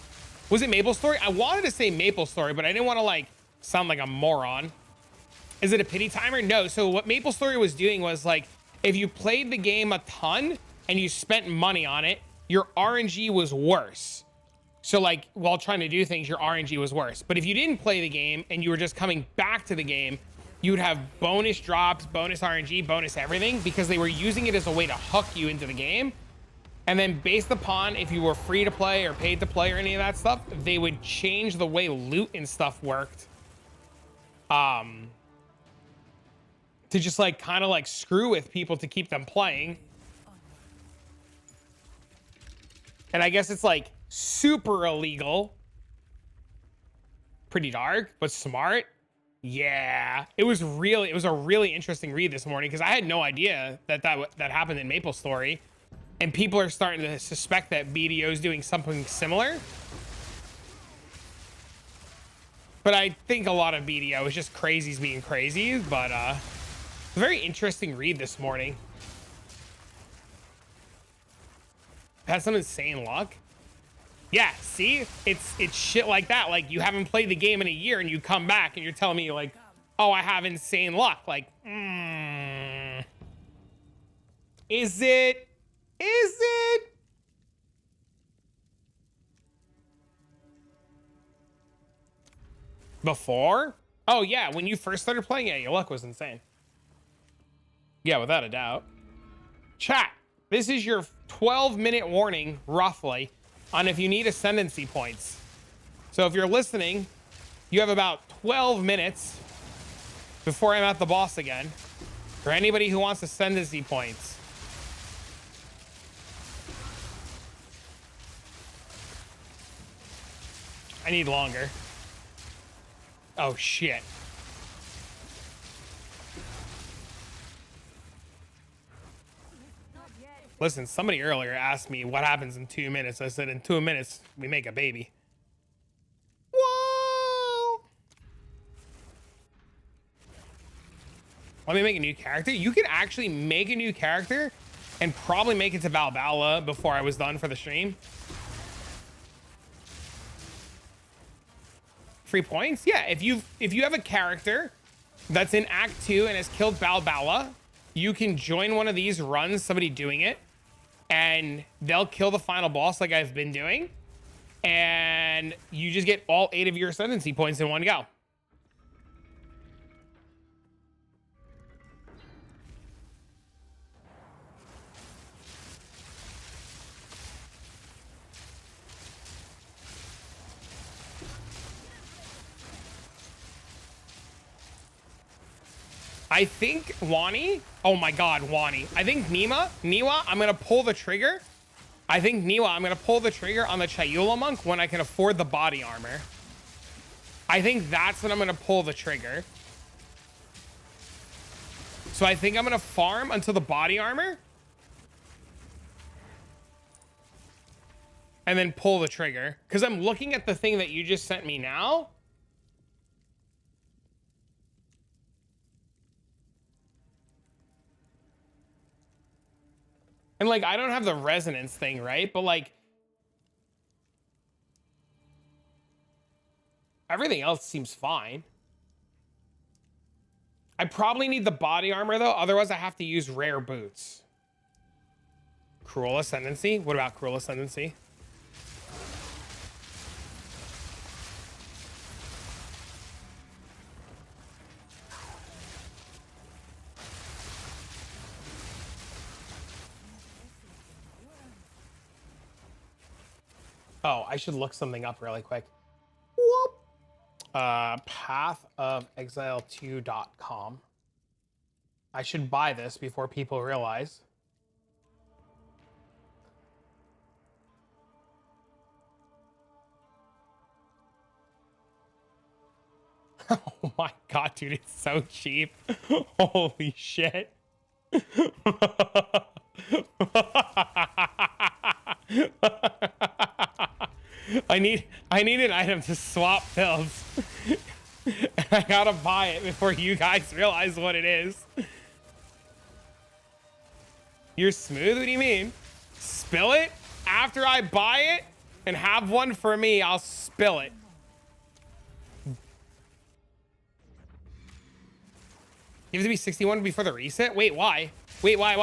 Was it Maple Story? I wanted to say Maple Story, but I didn't want to like sound like a moron. Is it a pity timer? No. So what Maple Story was doing was like, if you played the game a ton and you spent money on it, your RNG was worse. So like while trying to do things, your RNG was worse. But if you didn't play the game and you were just coming back to the game, you would have bonus drops, bonus RNG, bonus everything, because they were using it as a way to hook you into the game. And then based upon if you were free to play or paid to play or any of that stuff, they would change the way loot and stuff worked. To just like kind of like screw with people to keep them playing. And I guess it's like super illegal. Pretty dark, but smart. Yeah, it was a really interesting read this morning because I had no idea that happened in Maple Story. And people are starting to suspect that BDO is doing something similar. But I think a lot of BDO is just crazies being crazy. But very interesting read this morning. Had some insane luck. Yeah, see? It's shit like that. Like, you haven't played the game in a year and you come back and you're telling me, like, oh, I have insane luck. Like, Is it? Before? Oh, yeah, when you first started playing, yeah, your luck was insane. Yeah, without a doubt. Chat, this is your 12-minute warning, roughly, on if you need ascendancy points. So if you're listening, you have about 12 minutes before I'm at the boss again. For anybody who wants ascendancy points. I need longer. Oh, shit. Listen, somebody earlier asked me what happens in 2 minutes. I said, in 2 minutes, we make a baby. Whoa! Let me make a new character. You could actually make a new character and probably make it to Valhalla before I was done for the stream. Free points? Yeah, if you have a character that's in Act 2 and has killed Valhalla, you can join one of these runs, somebody doing it, and they'll kill the final boss like I've been doing, and you just get all 8 of your ascendancy points in one go. I think Wani, oh my God, Wani. I think Niwa, I'm gonna pull the trigger. I think Niwa, I'm gonna pull the trigger on the Chayula monk when I can afford the body armor. I think that's when I'm gonna pull the trigger. So I think I'm gonna farm until the body armor. And then pull the trigger. Because I'm looking at the thing that you just sent me now. And like, I don't have the resonance thing, right? But like, everything else seems fine. I probably need the body armor though. Otherwise I have to use rare boots. Cruel Ascendancy? What about Cruel Ascendancy? Oh, I should look something up really quick. Whoop. Pathofexile2.com. I should buy this before people realize. Oh my God, dude, it's so cheap. Holy shit. I need an item to swap builds. I gotta buy it before you guys realize what it is. You're smooth? What do you mean? Spill it? After I buy it and have one for me, I'll spill it. You have to be 61 before the reset? Wait, why? Wait, why?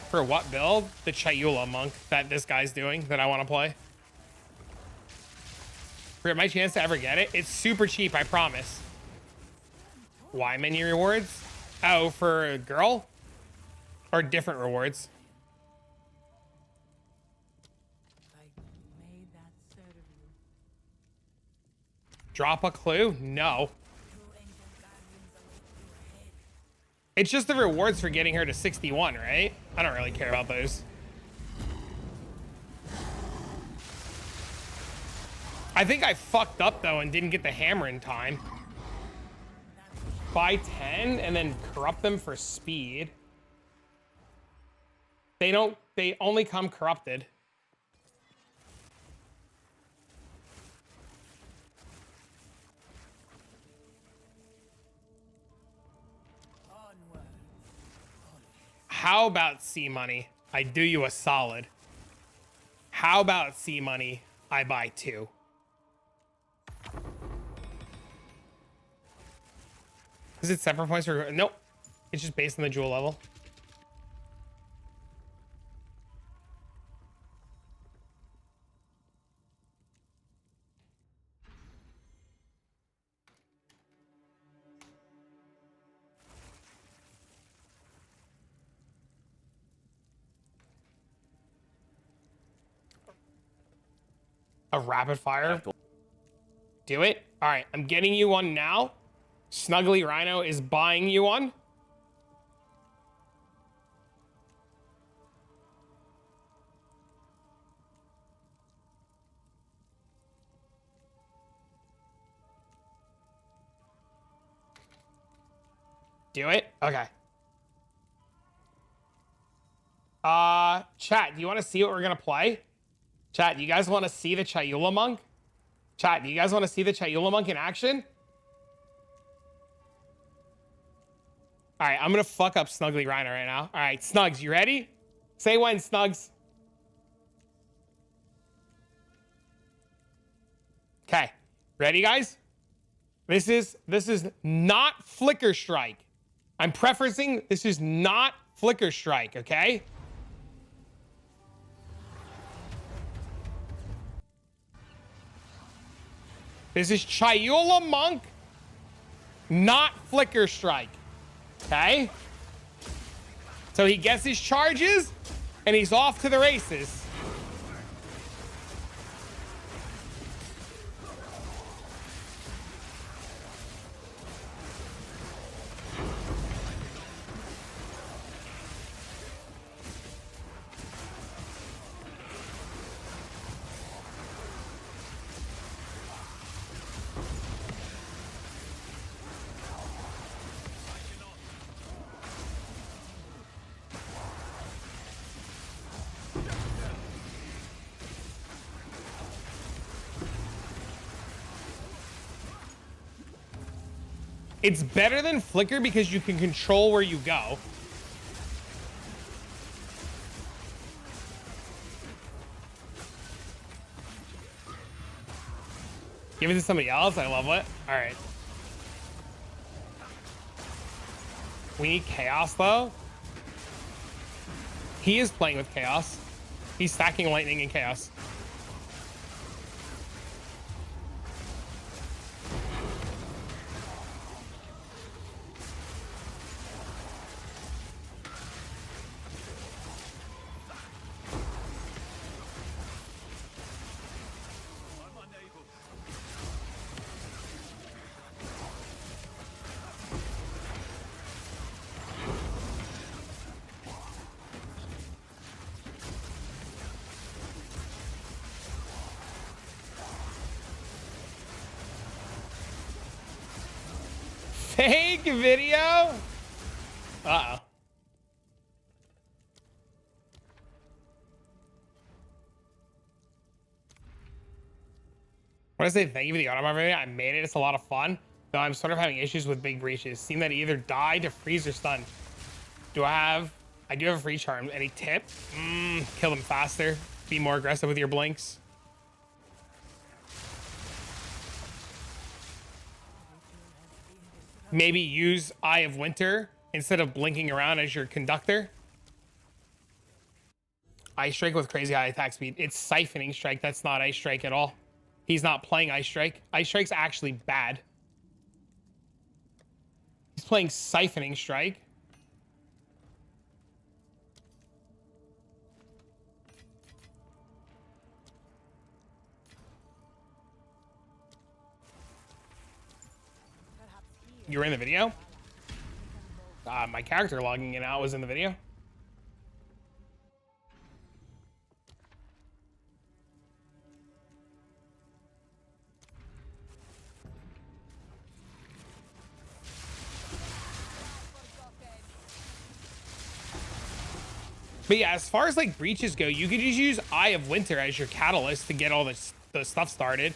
For what build? The Chayula monk that this guy's doing that I want to play. For my chance to ever get it, it's super cheap, I promise. Why many rewards? Oh, for a girl? Or different rewards? May that serve you. Drop a clue? No. It's just the rewards for getting her to 61, right? I don't really care about those. I think I fucked up though and didn't get the hammer in time. Buy 10 and then corrupt them for speed. They only come corrupted. How about C money? I do you a solid. How about C money? I buy 2. Is it separate points for? Nope. It's just based on the jewel level. A rapid fire? Do it? All right, I'm getting you one now. Snuggly Rhino is buying you one. Do it? Okay. Chat, do you want to see what we're gonna play? Chat, do you guys want to see the Chayula Monk? Chat, do you guys want to see the Chayula Monk in action? All right, I'm gonna fuck up Snuggly Rhino right now. All right, Snugs, you ready? Say when, Snugs. Okay, ready, guys? This is not Flicker Strike. I'm preferencing this is not Flicker Strike, okay? This is Chayula Monk, not Flicker Strike. Okay? So he gets his charges, and he's off to the races. It's better than Flicker because you can control where you go. Give it to somebody else. I love it. All right. We need Chaos, though. He is playing with Chaos. He's stacking Lightning and Chaos. Fake video? Uh-oh. I want to say thank you for the automatic video. I made it. It's a lot of fun. Though I'm sort of having issues with big breaches. Seem that either die to freeze or stun. I do have a free charm. Any tip? Kill them faster. Be more aggressive with your blinks. Maybe use Eye of Winter instead of blinking around as your conductor. Ice Strike with crazy high attack speed. It's Siphoning Strike. That's not Ice Strike at all. He's not playing Ice Strike. Ice Strike's actually bad. He's playing Siphoning Strike. You were in the video? My character logging in out was in the video. But yeah, as far as like breaches go, you could just use Eye of Winter as your catalyst to get all the stuff started.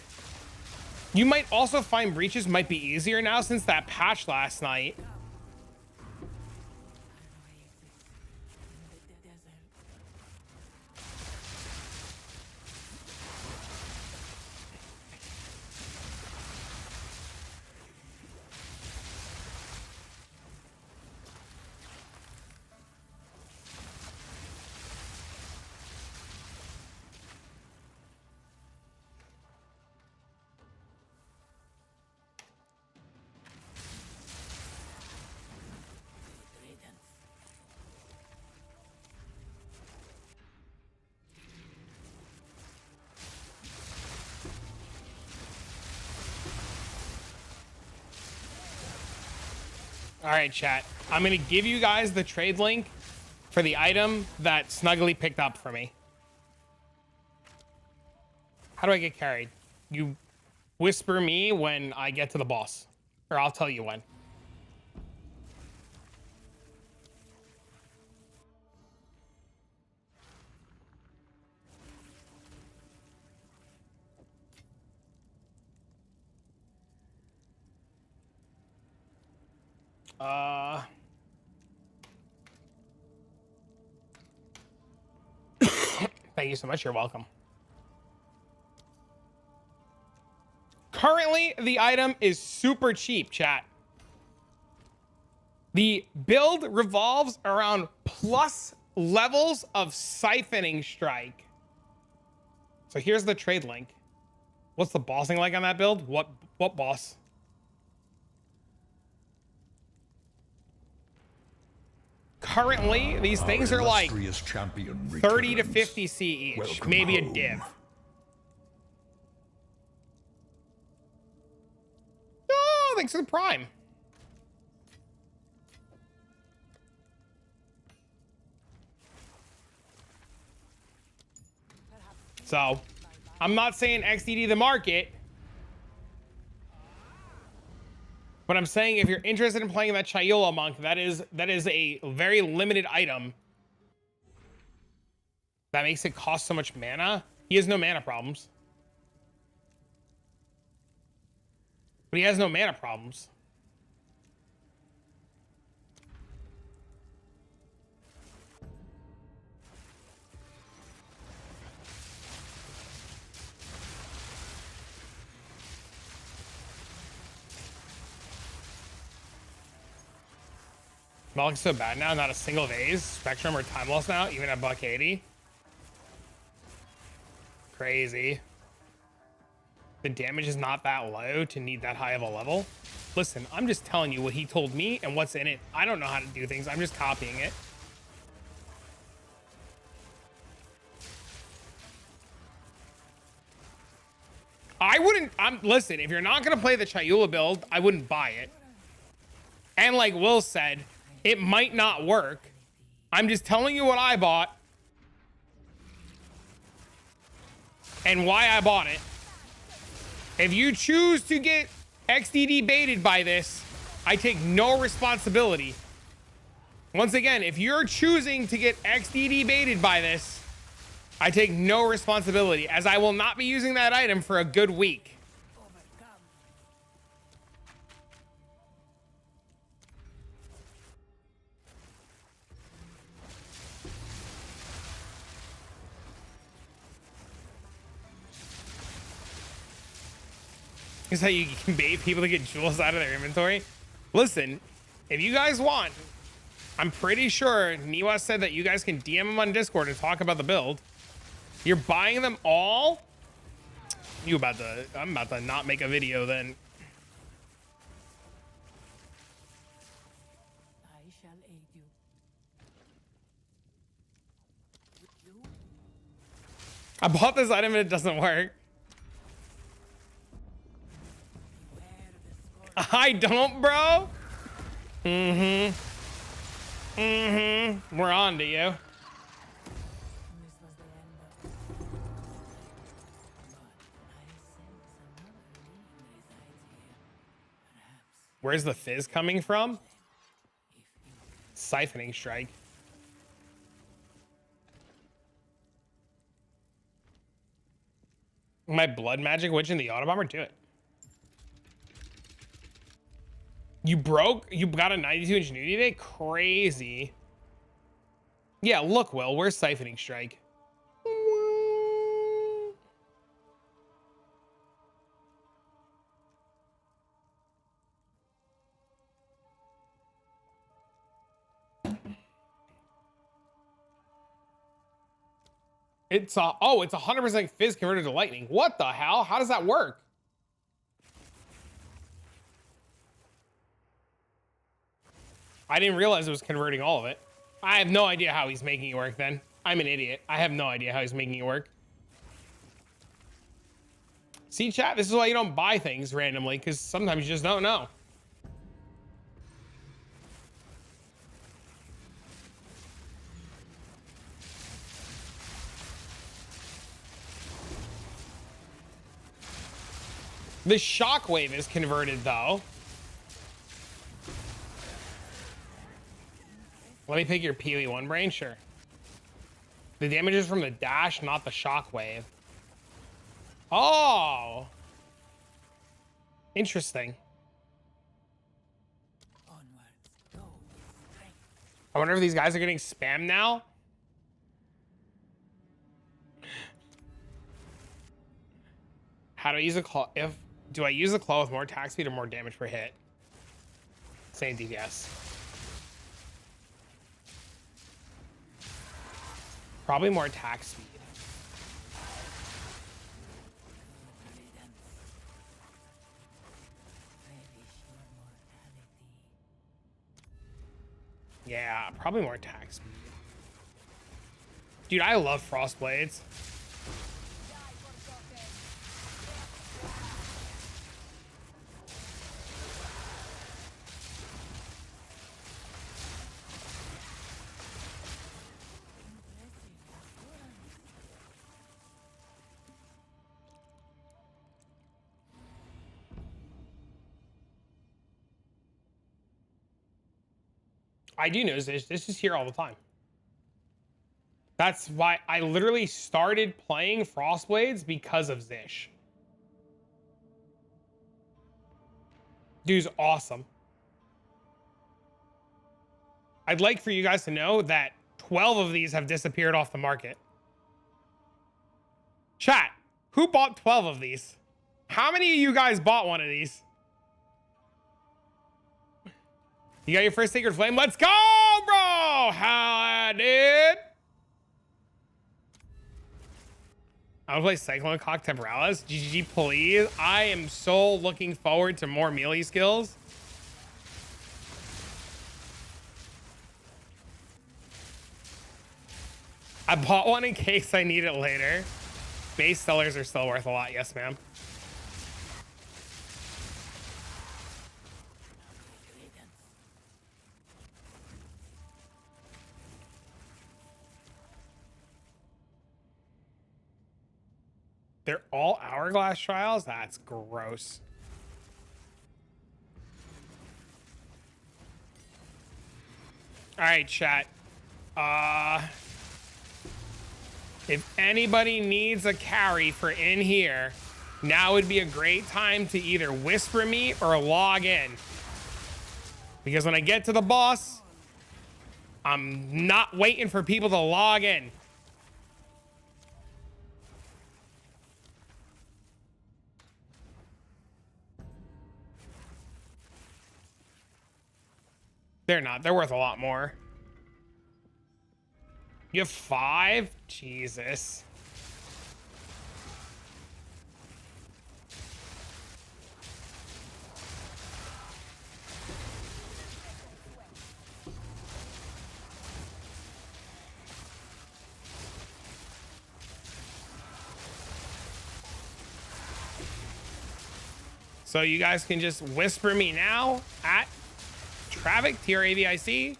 You might also find breaches might be easier now since that patch last night. All right, chat. I'm going to give you guys the trade link for the item that Snuggly picked up for me. How do I get carried? You whisper me when I get to the boss, or I'll tell you when. Thank you so much. You're welcome. Currently, the item is super cheap, chat. The build revolves around plus levels of Siphoning Strike. So here's the trade link. What's the bossing like on that build? What boss? Currently, these things are like 30 to 50 C each, Welcome maybe a home. div. Oh, thanks for the prime. So, I'm not saying XDD the market, but I'm saying if you're interested in playing that Chayula monk, that is a very limited item. That makes it cost so much mana. He has no mana problems. But he has no mana problems. Malik's so bad now, not a single phase. Spectrum or time loss now, even at $180. Crazy. The damage is not that low to need that high of a level. Listen, I'm just telling you what he told me and what's in it. I don't know how to do things. I'm just copying it. I wouldn't, listen, if you're not going to play the Chayula build, I wouldn't buy it. And like Will said, it might not work. I'm just telling you what I bought and why I bought it. If you choose to get XDD baited by this, I take no responsibility. Once again, if you're choosing to get XDD baited by this, I take no responsibility, as I will not be using that item for a good week. Is how you can bait people to get jewels out of their inventory. Listen, if you guys want, I'm pretty sure Niwa said that you guys can DM him on Discord and talk about the build. You're buying them all. I'm about to not make a video then. I shall aid you. I bought this item and it doesn't work. I don't, bro. We're on to you. This was the end of but I sense another being resides here. Perhaps Where's the fizz coming from? Siphoning Strike. My blood magic witch in the auto bomber, do it. You got a 92 ingenuity today? Crazy. Yeah, look, Will, where's Siphoning Strike? It's 100% fizz converted to lightning. What the hell? How does that work? I didn't realize it was converting all of it. I have no idea how he's making it work then. I'm an idiot. I have no idea how he's making it work. See, chat, this is why you don't buy things randomly, because sometimes you just don't know. The shockwave is converted though. Let me pick your PoE1 brain, sure. The damage is from the dash, not the shockwave. Oh, interesting. onwards. I wonder if these guys are getting spammed now. How do I use a claw? Do I use a claw with more attack speed or more damage per hit? Same DPS. Probably more attack speed. Yeah, probably more attack speed. Dude, I love frost blades. I do know this. This is here all the time. That's why I literally started playing Frostblades because of Zish. Dude's awesome. I'd like for you guys to know that 12 of these have disappeared off the market. Chat, who bought 12 of these? How many of you guys bought one of these? You got your first Sacred Flame? Let's go, bro! Hell, dude! I want to play Cyclone Cock Temporalis. GGG, please. I am so looking forward to more melee skills. I bought one in case I need it later. Base sellers are still worth a lot. Yes, ma'am. They're all hourglass trials? That's gross. All right, chat. If anybody needs a carry for in here, now would be a great time to either whisper me or log in. Because when I get to the boss, I'm not waiting for people to log in. They're not. They're worth a lot more. You have 5? Jesus. So you guys can just whisper me now at Travic, TRAVIC,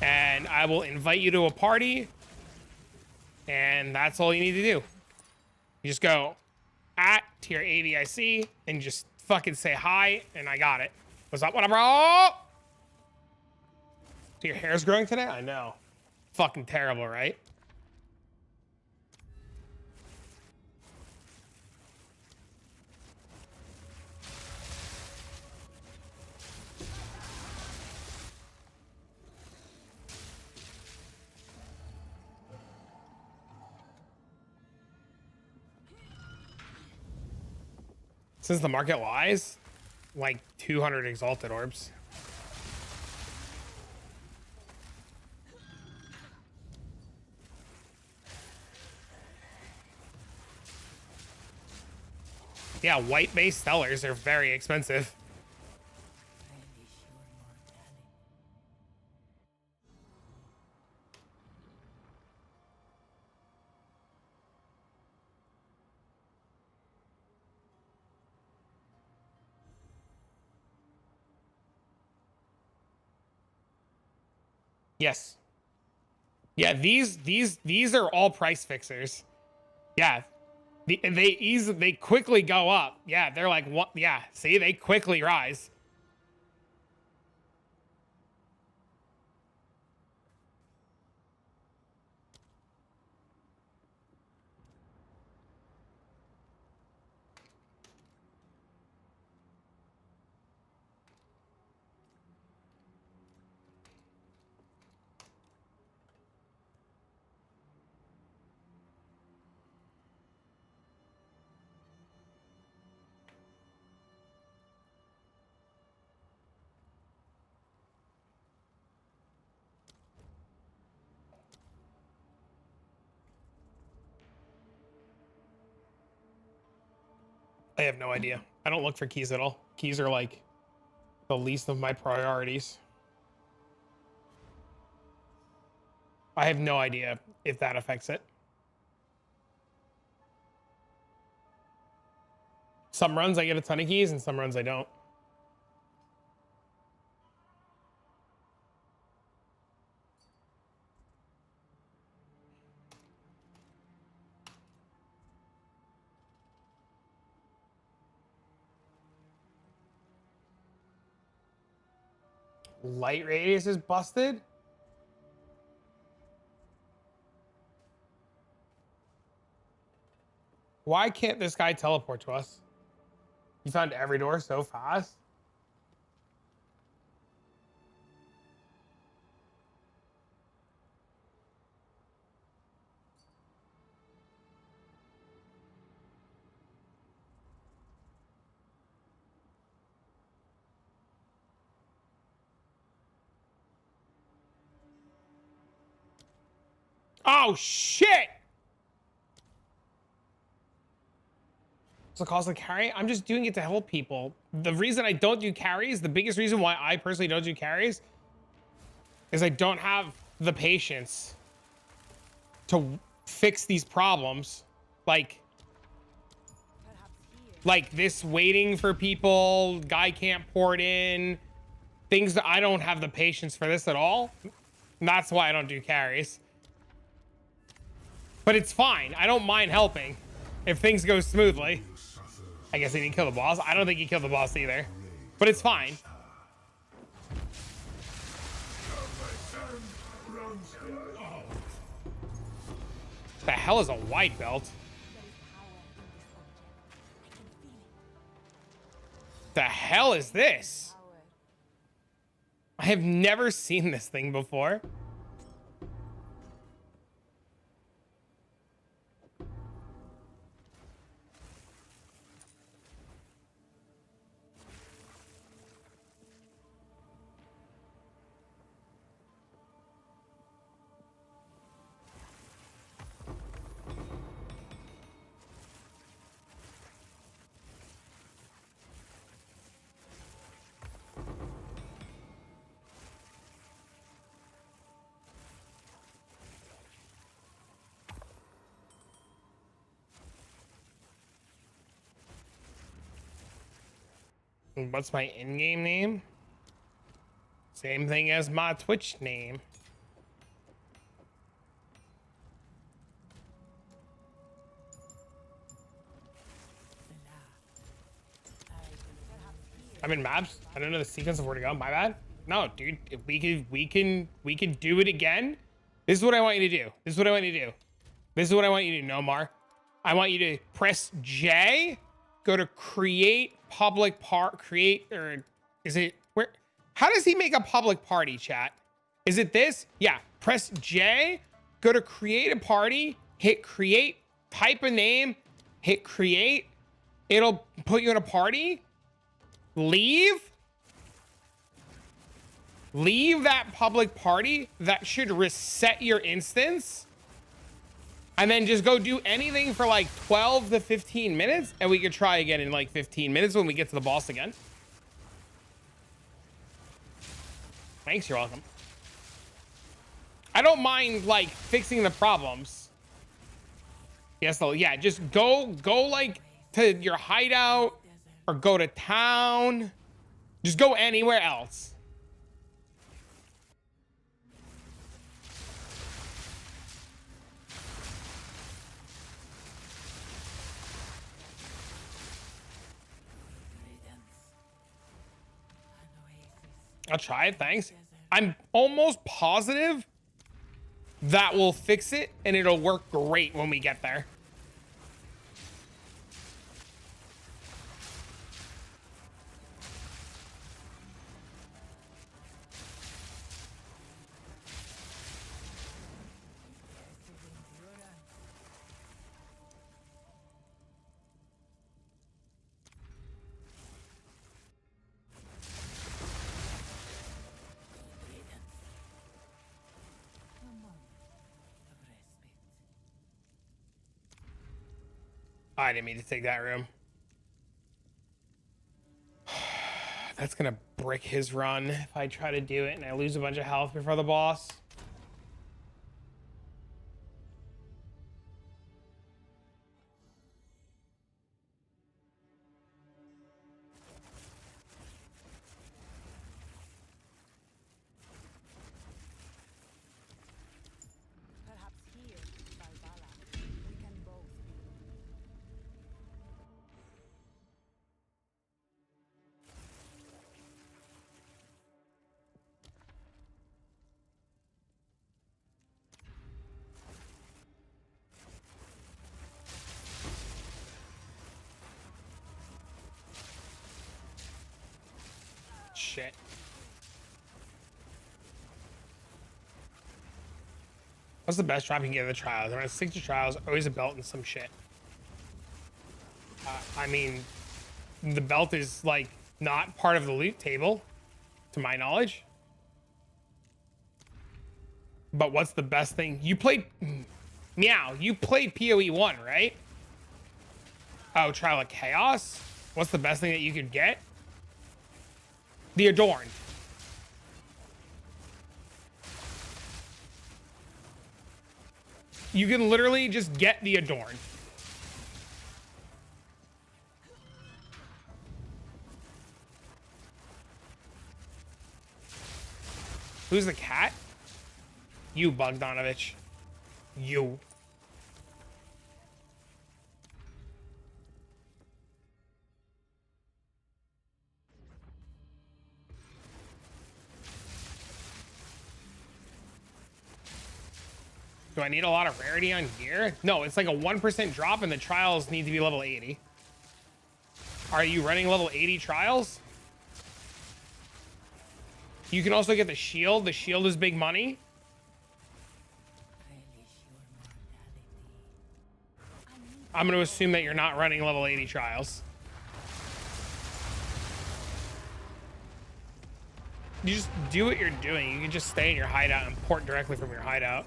and I will invite you to a party, and that's all you need to do. You just go at TRAVIC and just fucking say hi, and I got it. What's up, what up, bro? So your hair's growing today? I know. Fucking terrible, right? Since the market lies, like 200 exalted orbs. Yeah, white-based stellars are very expensive. Yes. Yeah, these are all price fixers. Yeah. They quickly go up. Yeah, they're like what? Yeah, see, they quickly rise. I have no idea. I don't look for keys at all. Keys are like the least of my priorities. I have no idea if that affects it. Some runs I get a ton of keys and some runs I don't. Light radius is busted. Why can't this guy teleport to us? He found every door so fast. Oh shit! What's the cost of carry? I'm just doing it to help people. The reason I don't do carries, the biggest reason why I personally don't do carries, is I don't have the patience to fix these problems. Like this waiting for people, guy can't port in, things that I don't have the patience for this at all. And that's why I don't do carries. But it's fine. I don't mind helping if things go smoothly. I guess he didn't kill the boss. I don't think he killed the boss either. But it's fine. The hell is a white belt? The hell is this? I have never seen this thing before. What's my in-game name? Same thing as my Twitch name. I'm in maps. I don't know the sequence of where to go. My bad. No, dude. If we can do it again. This is what I want you to do. This is what I want you to do. This is what I want you to do, Nomar. I want you to press J. Go to create public create, or is it where? How does he make a public party, chat? Is it this? Yeah, press J, go to create a party, hit create, type a name, hit create. It'll put you in a party. Leave that public party. That should reset your instance. And then just go do anything for like 12 to 15 minutes. And we could try again in like 15 minutes when we get to the boss again. Thanks, you're welcome. I don't mind like fixing the problems. Yes, though, yeah, just go like to your hideout or go to town. Just go anywhere else. I'll try it, thanks. I'm almost positive that will fix it and it'll work great when we get there. I didn't mean to take that room. That's gonna brick his run if I try to do it and I lose a bunch of health before the boss. Perhaps here, Valhalla, we can both be. Shit. What's the best drop you can get in the trials? Around 60 trials, always a belt and some shit. I mean, the belt is like not part of the loot table, to my knowledge. But what's the best thing? You played, Meow, you played PoE 1, right? Oh, Trial of Chaos? What's the best thing that you could get? The Adorned. You can literally just get the Adorned. Who's the cat? You, Bogdanovich. You. Do I need a lot of rarity on gear? No, it's like a 1% drop and the trials need to be level 80. Are you running level 80 trials? You can also get the shield. The shield is big money. I'm going to assume that you're not running level 80 trials. You just do what you're doing. You can just stay in your hideout and port directly from your hideout.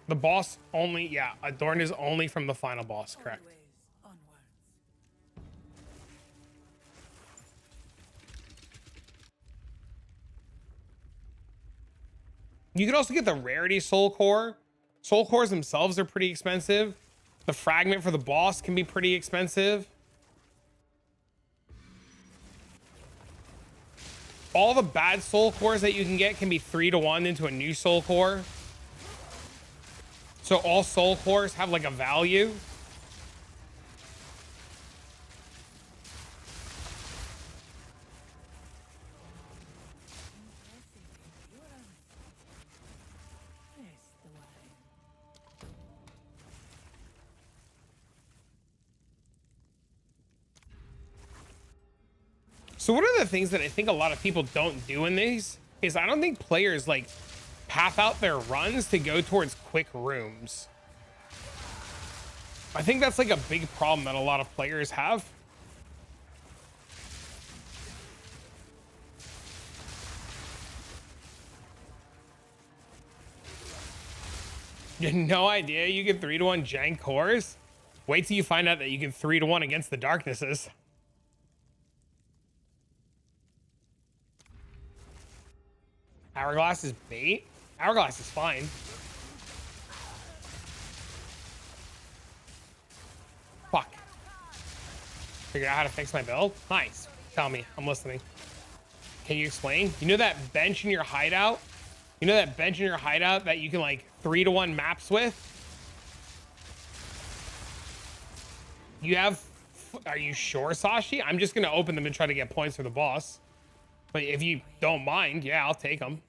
The boss only, yeah, Adorned is only from the final boss, correct? Always onwards. You can also get the Rarity Soul Core. Soul Cores themselves are pretty expensive. The fragment for the boss can be pretty expensive. All the bad Soul Cores that you can get can be 3-to-1 into a new Soul Core. So all Soul Cores have like a value. So one of the things that I think a lot of people don't do in these is I don't think players like path out their runs to go towards quick rooms. I think that's like a big problem that a lot of players have. You had no idea you can 3-to-1 jank cores? Wait till you find out that you can 3-to-1 against the darknesses. Hourglass is bait? Hourglass is fine. Fuck. Figured out how to fix my build? Nice. Tell me. I'm listening. Can you explain? You know that bench in your hideout? You know that bench in your hideout that you can like 3-to-1 maps with? You have... Are you sure, Sashi? I'm just going to open them and try to get points for the boss. But if you don't mind, yeah, I'll take them.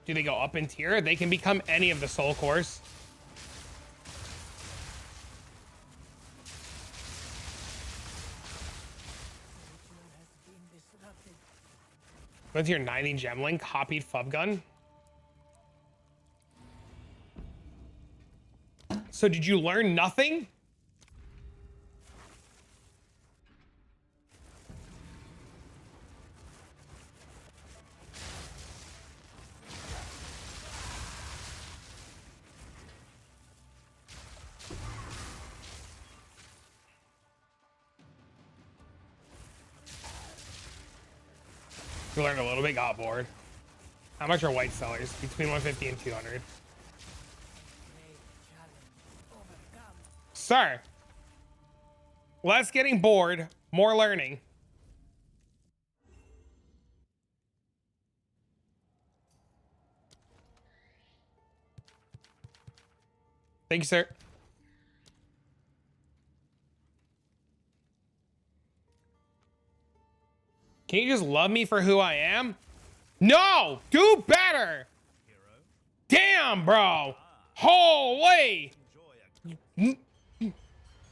Do they go up in tier? They can become any of the soul cores. Went to your 90 gemling, copied Fub gun. So did you learn nothing? We learned a little bit, got bored. How much are white sellers? Between 150 and 200. Sir, less getting bored, more learning. Thank you, sir. Can you just love me for who I am? No! Do better! Damn, bro! Holy!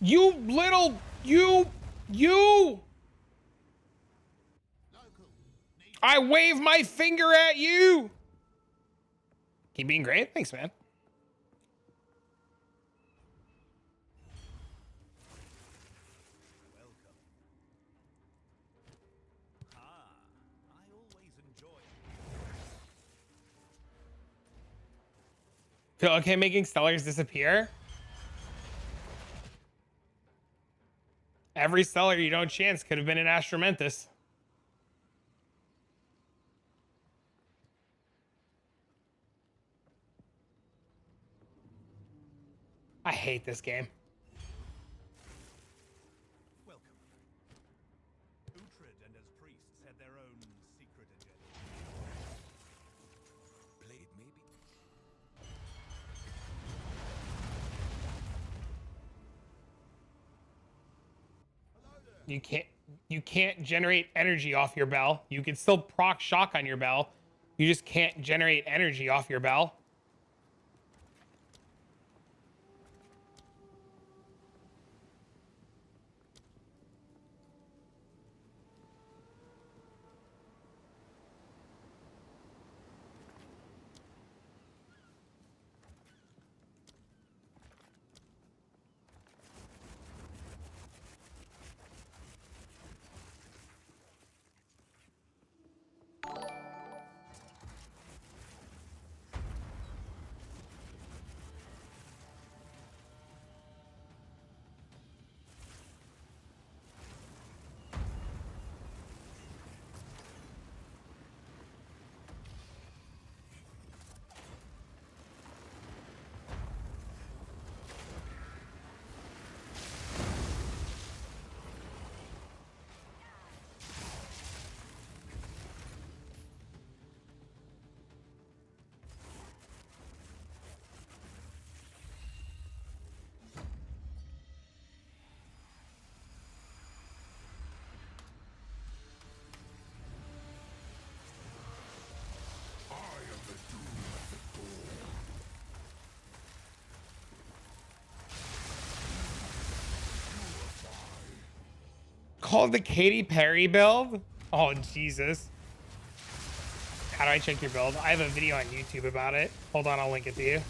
You little... You! I wave my finger at you! Keep being great? Thanks, man. Feel okay making stellars disappear? Every stellar you don't chance could have been an Astromentus. I hate this game. Welcome. Uhtred and his priests had their own secret agenda. Played maybe? You can't generate energy off your bell. You can still proc shock on your bell. You just can't generate energy off your bell. Called the Katy Perry build? Oh, Jesus. How do I check your build? I have a video on YouTube about it. Hold on, I'll link it to you.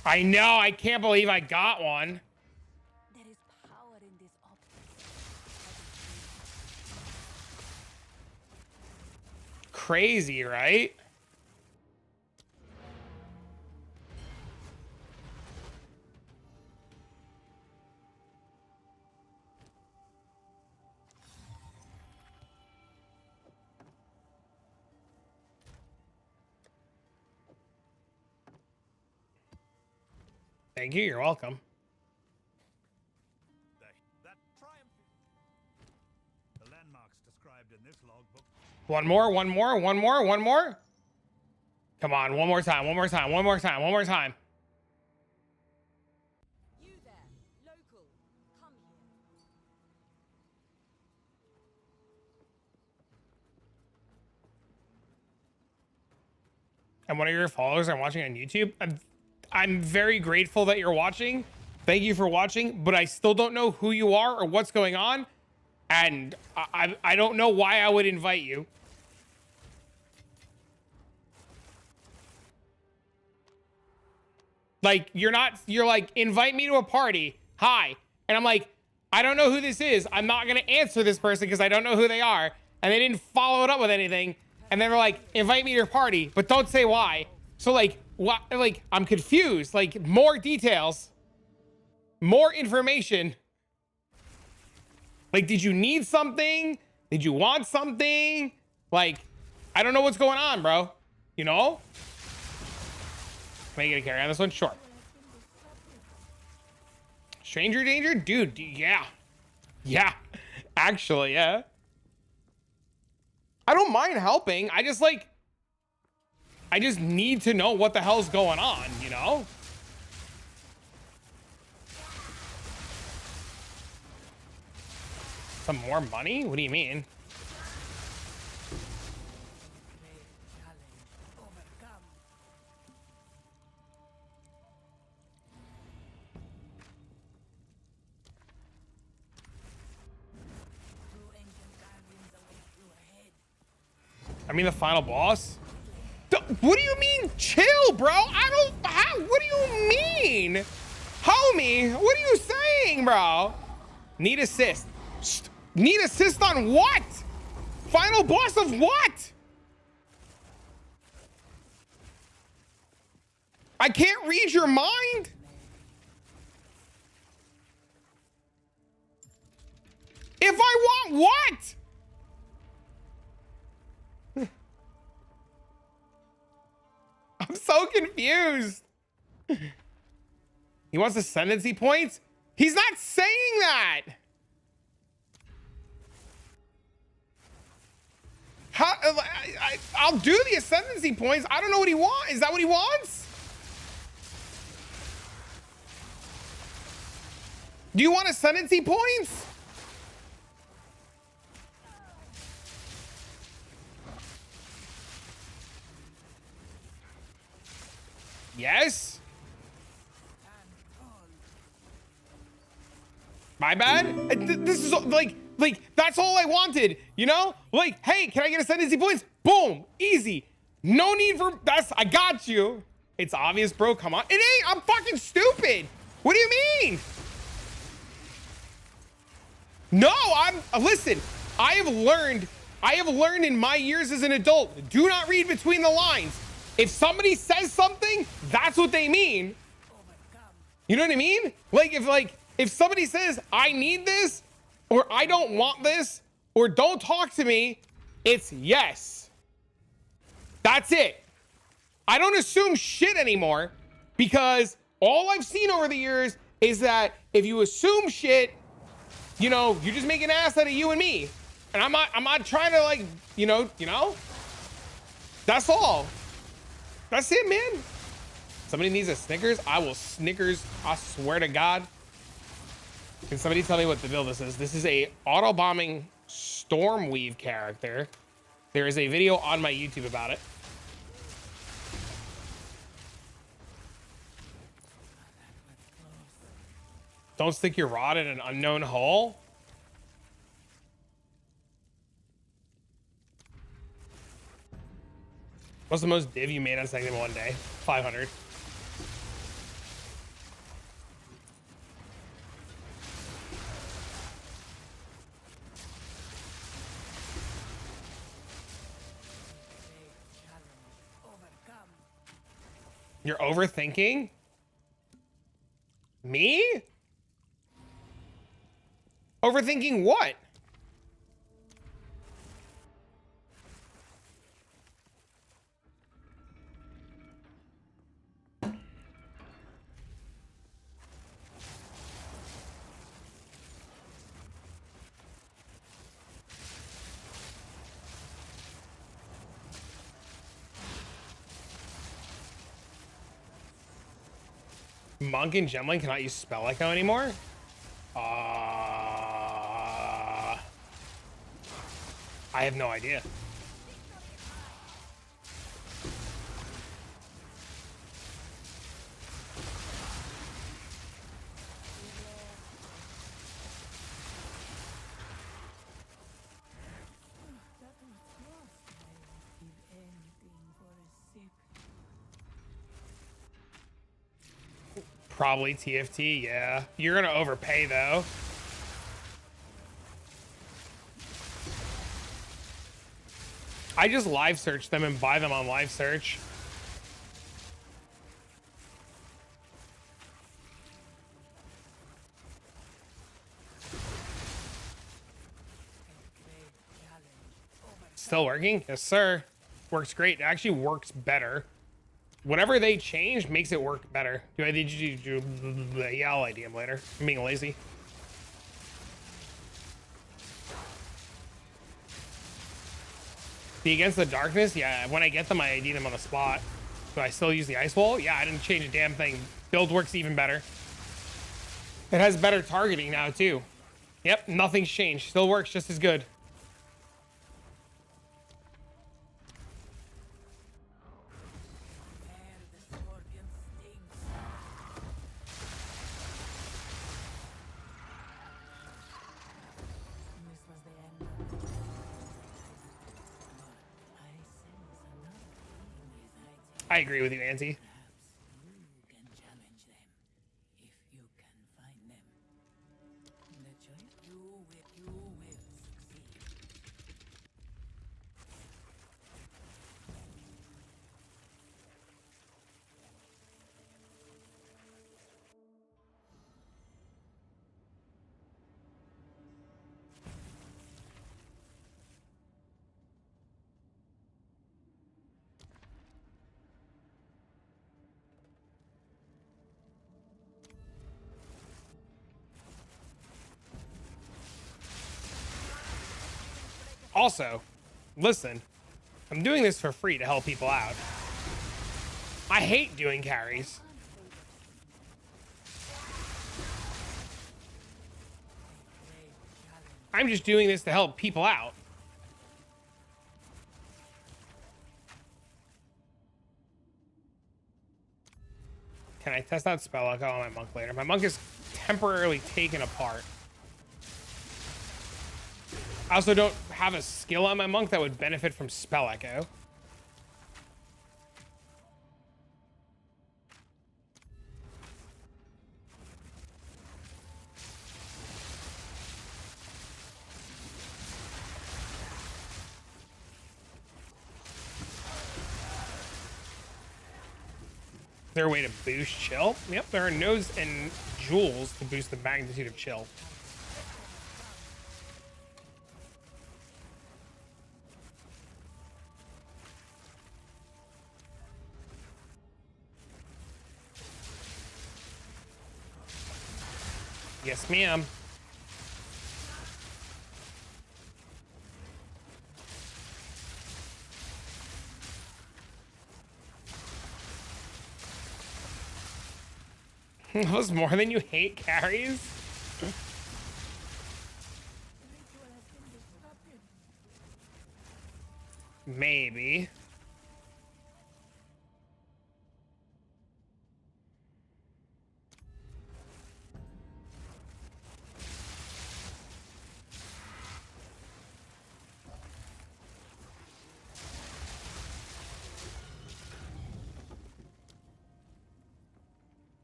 I know, I can't believe I got one. There is power in this object. Crazy, right? Thank you, you're welcome. That triumph. The landmarks described in this logbook. One more, one more, one more, one more. Come on, one more time, one more time, one more time, one more time. You there, local, come here. And one of your followers are watching on YouTube. I'm very grateful that you're watching. Thank you for watching, but I still don't know who you are or what's going on. And I don't know why I would invite you. Like, you're like, invite me to a party. Hi. And I'm like, I don't know who this is. I'm not going to answer this person because I don't know who they are. And they didn't follow it up with anything. And then they're like, invite me to your party, but don't say why. So like, what? Like, I'm confused. Like, more details. more information. Like, did you need something? Did you want something? Like, I don't know what's going on, bro. You know? Can I get a carry on this one? Sure. Stranger danger? Dude, yeah. Yeah. Actually, yeah. I don't mind helping. I just need to know what the hell's going on, you know? Some more money? What do you mean? I mean, the final boss? What do you mean, chill, bro? What do you mean? Homie, what are you saying, bro? Need assist. Need assist on what? Final boss of what? I can't read your mind? If I want what? I'm so confused. He wants ascendancy points? He's not saying that. How, I'll do the ascendancy points. I don't know what he wants. Is that what he wants? Do you want ascendancy points? Yes. My bad. This is like that's all I wanted, you know? Like, hey, can I get ascendancy points? Boom, easy. No need for that's. I got you. It's obvious, bro. Come on. It ain't. I'm fucking stupid. What do you mean? No, listen. I have learned in my years as an adult. Do not read between the lines. If somebody says something, that's what they mean. You know what I mean? If somebody says, I need this, or I don't want this, or don't talk to me, it's yes. That's it. I don't assume shit anymore because all I've seen over the years is that if you assume shit, you know, you just make an ass out of you and me. And I'm not trying to like, you know, that's all. That's it, man. Somebody needs a Snickers. I will Snickers. I swear to God. Can somebody tell me what the build this is? This is a auto bombing Stormweave character. There is a video on my YouTube about it. Don't stick your rod in an unknown hole. What's the most div you made on Sanctum one day? 500. You're overthinking? Me? Overthinking what? Monk and Gemling cannot use Spell Echo anymore? I have no idea. Probably TFT, yeah. You're gonna overpay though. I just live search them and buy them on live search. Still working? Yes, sir. Works great. It actually works better. Whatever they change makes it work better. Do I need you to do? Yeah, I'll ID him later. I'm being lazy. The Against the Darkness? Yeah, when I get them, I ID them on the spot. Do I still use the Ice Wall? Yeah, I didn't change a damn thing. Build works even better. It has better targeting now, too. Yep, nothing's changed. Still works just as good. I agree with you, Auntie. Also, listen, I'm doing this for free to help people out. I hate doing carries. I'm just doing this to help people out. Can I test out spell echo on my monk later? My monk is temporarily taken apart. I also don't have a skill on my monk that would benefit from spell echo. Is there a way to boost chill? Yep, there are nodes and jewels to boost the magnitude of chill. Yes, ma'am. That was more than you hate carries? Maybe.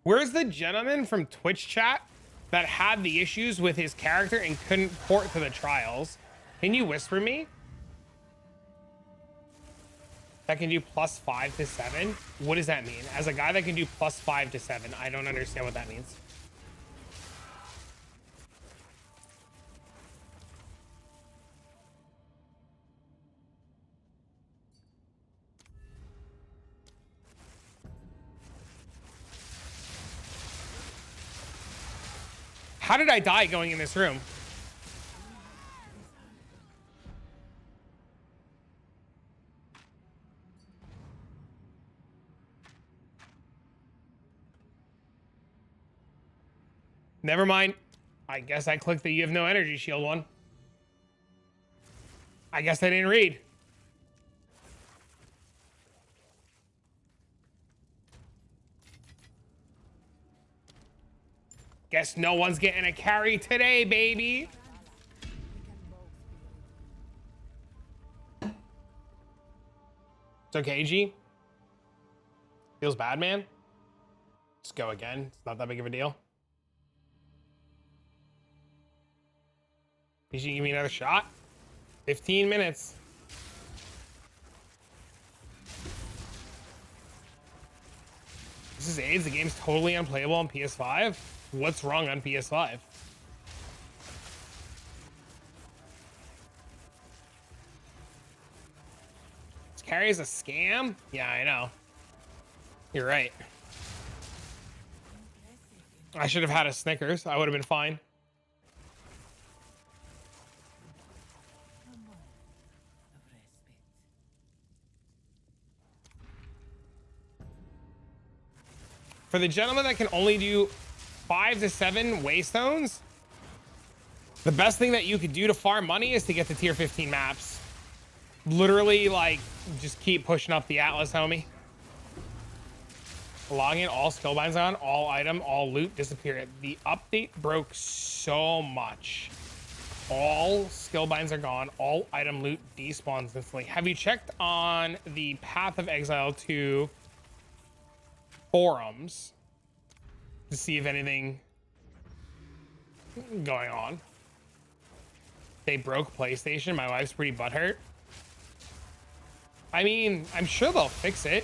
Where's the gentleman from Twitch chat that had the issues with his character and couldn't port to the trials? Can you whisper me? That can do +5 to 7? What does that mean? As a guy that can do +5 to 7, I don't understand what that means. How did I die going in this room? Never mind. I guess I clicked the you have no energy shield one. I guess I didn't read. Guess no one's getting a carry today, baby. It's okay, G. Feels bad, man. Let's go again. It's not that big of a deal. You should give me another shot. 15 minutes. This is AIDS. The game's totally unplayable on PS5. What's wrong on PS5? carry is a scam? Yeah, I know. You're right. I should have had a Snickers. I would have been fine. For the gentleman that can only do 5 to 7 waystones, the best thing that you could do to farm money is to get to tier 15 maps. Literally, like, just keep pushing up the Atlas, homie. Log in, all skill binds on, all item, all loot disappear. The update broke so much. All skill binds are gone, all item loot despawns instantly. Have you checked on the Path of Exile 2 forums to see if anything going on? They broke PlayStation. My wife's pretty butthurt. I mean, I'm sure they'll fix it.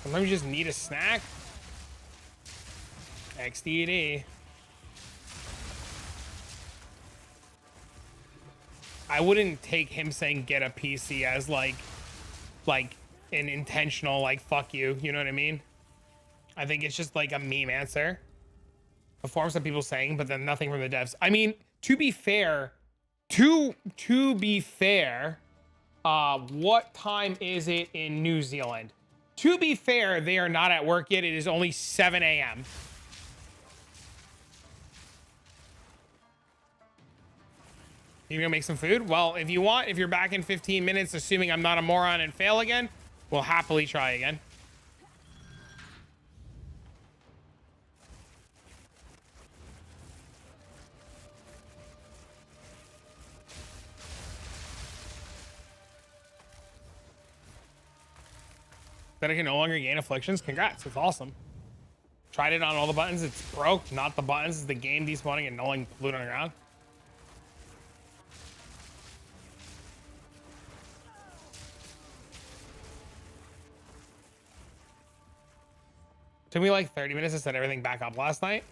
Sometimes you just need a snack. XDD. I wouldn't take him saying get a PC as like an intentional, like, fuck you. You know what I mean? I think it's just like a meme answer. The forms that people saying, but then nothing from the devs. I mean, to be fair, what time is it in New Zealand? To be fair, they are not at work yet. It is only 7 a.m. You gonna make some food? Well, if you want, if you're back in 15 minutes, assuming I'm not a moron and fail again, we'll happily try again. That I can no longer gain afflictions. Congrats, it's awesome. Tried it on all the buttons. It's broke, not the buttons. It's the game despawning and nulling loot on the ground. Took me like 30 minutes to set everything back up last night.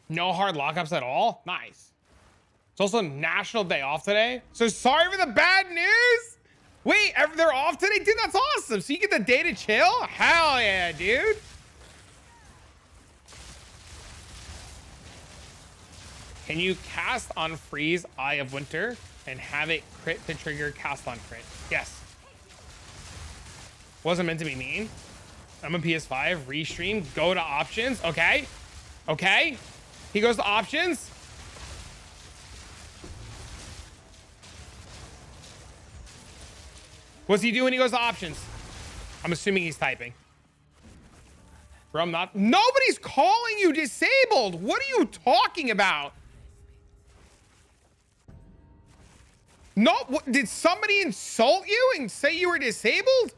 No hard lockups at all. Nice. It's also National Day off today. So sorry for the bad news. Wait, they're off today? Dude, that's awesome. So you get the day to chill? Hell yeah, dude. Can you cast on Freeze Eye of Winter and have it crit to trigger cast on crit? Yes. Wasn't meant to be mean. I'm a PS5, restream, go to options. Okay. Okay. He goes to options. What's he doing when he goes to options? I'm assuming he's typing. Bro, I'm not. Nobody's calling you disabled. What are you talking about? No, what, did somebody insult you and say you were disabled?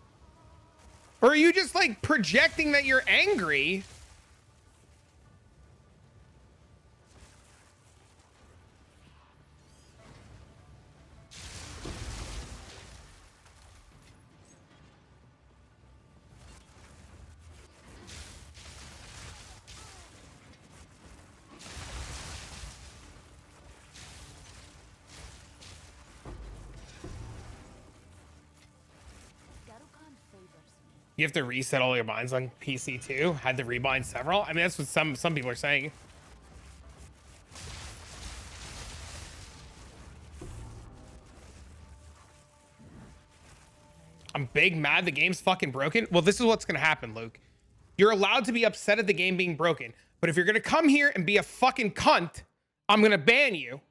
Or are you just like projecting that you're angry? You have to reset all your binds on PC too? Had to rebind several? I mean, that's what some people are saying. I'm big mad the game's fucking broken. Well, this is what's gonna happen, Luke. You're allowed to be upset at the game being broken, but if you're gonna come here and be a fucking cunt, I'm gonna ban you.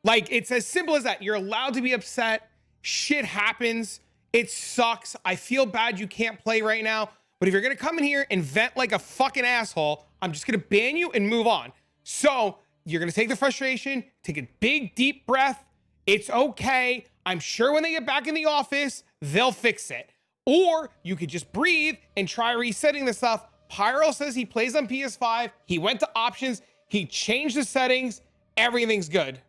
Like, it's as simple as that. You're allowed to be upset. Shit happens. It sucks. I feel bad you can't play right now. But if you're going to come in here and vent like a fucking asshole, I'm just going to ban you and move on. So you're going to take the frustration, take a big, deep breath. It's okay. I'm sure when they get back in the office, they'll fix it. Or you could just breathe and try resetting the stuff. Pyro says he plays on PS5. He went to options. He changed the settings. Everything's good.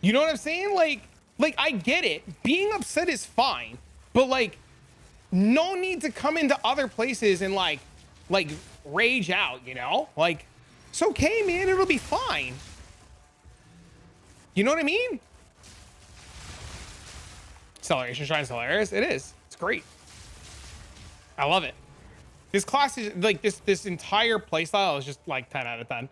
You know what I'm saying? Like I get it. Being upset is fine. But like, no need to come into other places and like rage out, you know? Like, it's okay, man. It'll be fine. You know what I mean? Acceleration Shrine's hilarious. It is. It's great. I love it. This class is like this entire playstyle is just like 10 out of 10.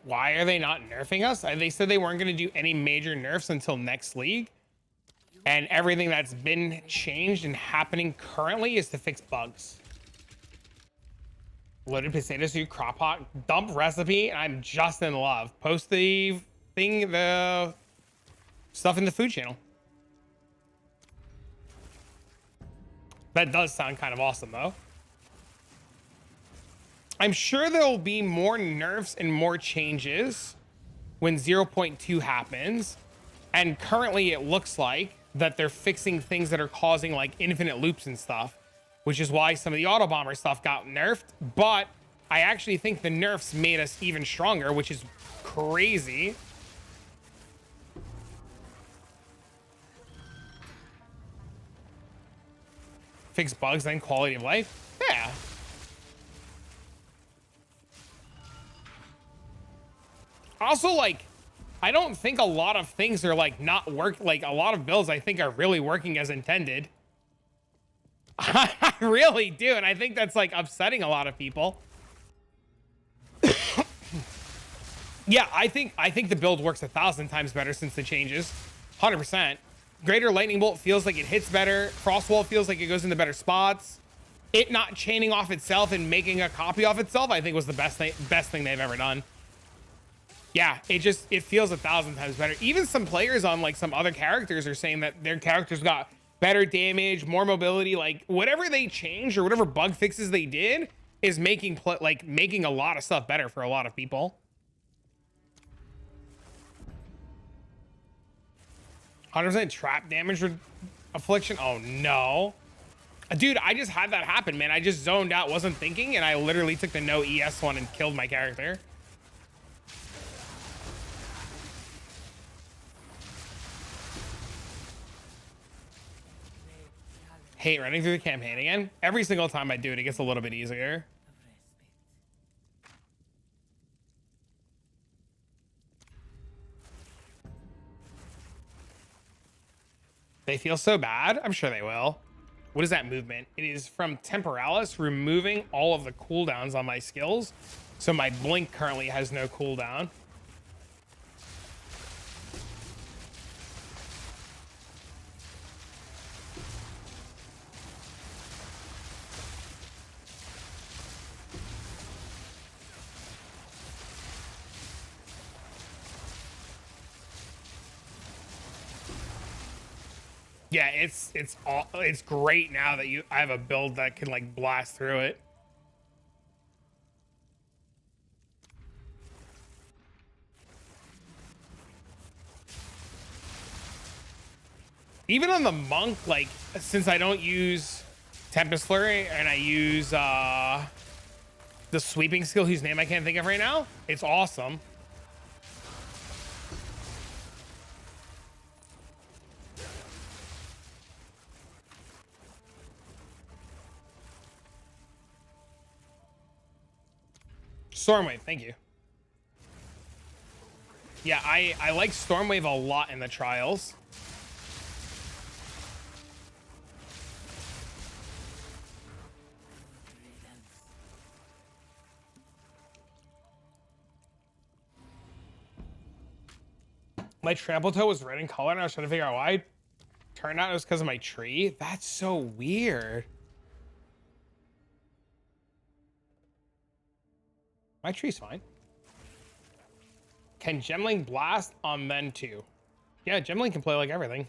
Why are they not nerfing us? They said they weren't going to do any major nerfs until next league. And everything that's been changed and happening currently is to fix bugs. Loaded potatoes through crop pot, dump recipe, and I'm just in love. Post the thing, the stuff in the food channel. That does sound kind of awesome though. I'm sure there'll be more nerfs and more changes when 0.2 happens. And currently it looks like that they're fixing things that are causing like infinite loops and stuff, which is why some of the auto bomber stuff got nerfed. But I actually think the nerfs made us even stronger, which is crazy. Fix bugs and quality of life. Yeah. Also, like, I don't think a lot of things are like not work. Like a lot of builds I think are really working as intended. I really do. And I think that's like upsetting a lot of people. Yeah, I think the build works 1,000 times better since the changes. 100%. Greater Lightning Bolt feels like it hits better. Frostwall feels like it goes into better spots. It not chaining off itself and making a copy off itself, I think was the best thing they've ever done. Yeah, it feels 1,000 times better. Even some players on like some other characters are saying that their characters got better damage, more mobility, like whatever they changed or whatever bug fixes they did is making a lot of stuff better for a lot of people. 100% trap damage affliction. Oh no. Dude, I just had that happen, man. I just zoned out, wasn't thinking, and I literally took the no ES one and killed my character. Hate running through the campaign again. Every single time I do it, it gets a little bit easier. They feel so bad. I'm sure they will. What is that movement? It is from Temporalis, removing all of the cooldowns on my skills. So my blink currently has no cooldown. Yeah, it's great now that I have a build that can like blast through it. Even on the monk, like since I don't use Tempest Flurry and I use the sweeping skill whose name I can't think of right now, it's awesome. Stormwave, thank you. Yeah, I like Stormwave a lot in the trials. My trample toe was red in color and I was trying to figure out why. Turned out it was because of my tree. That's so weird. My tree's fine. Can Gemling blast on then too? Yeah, Gemling can play like everything.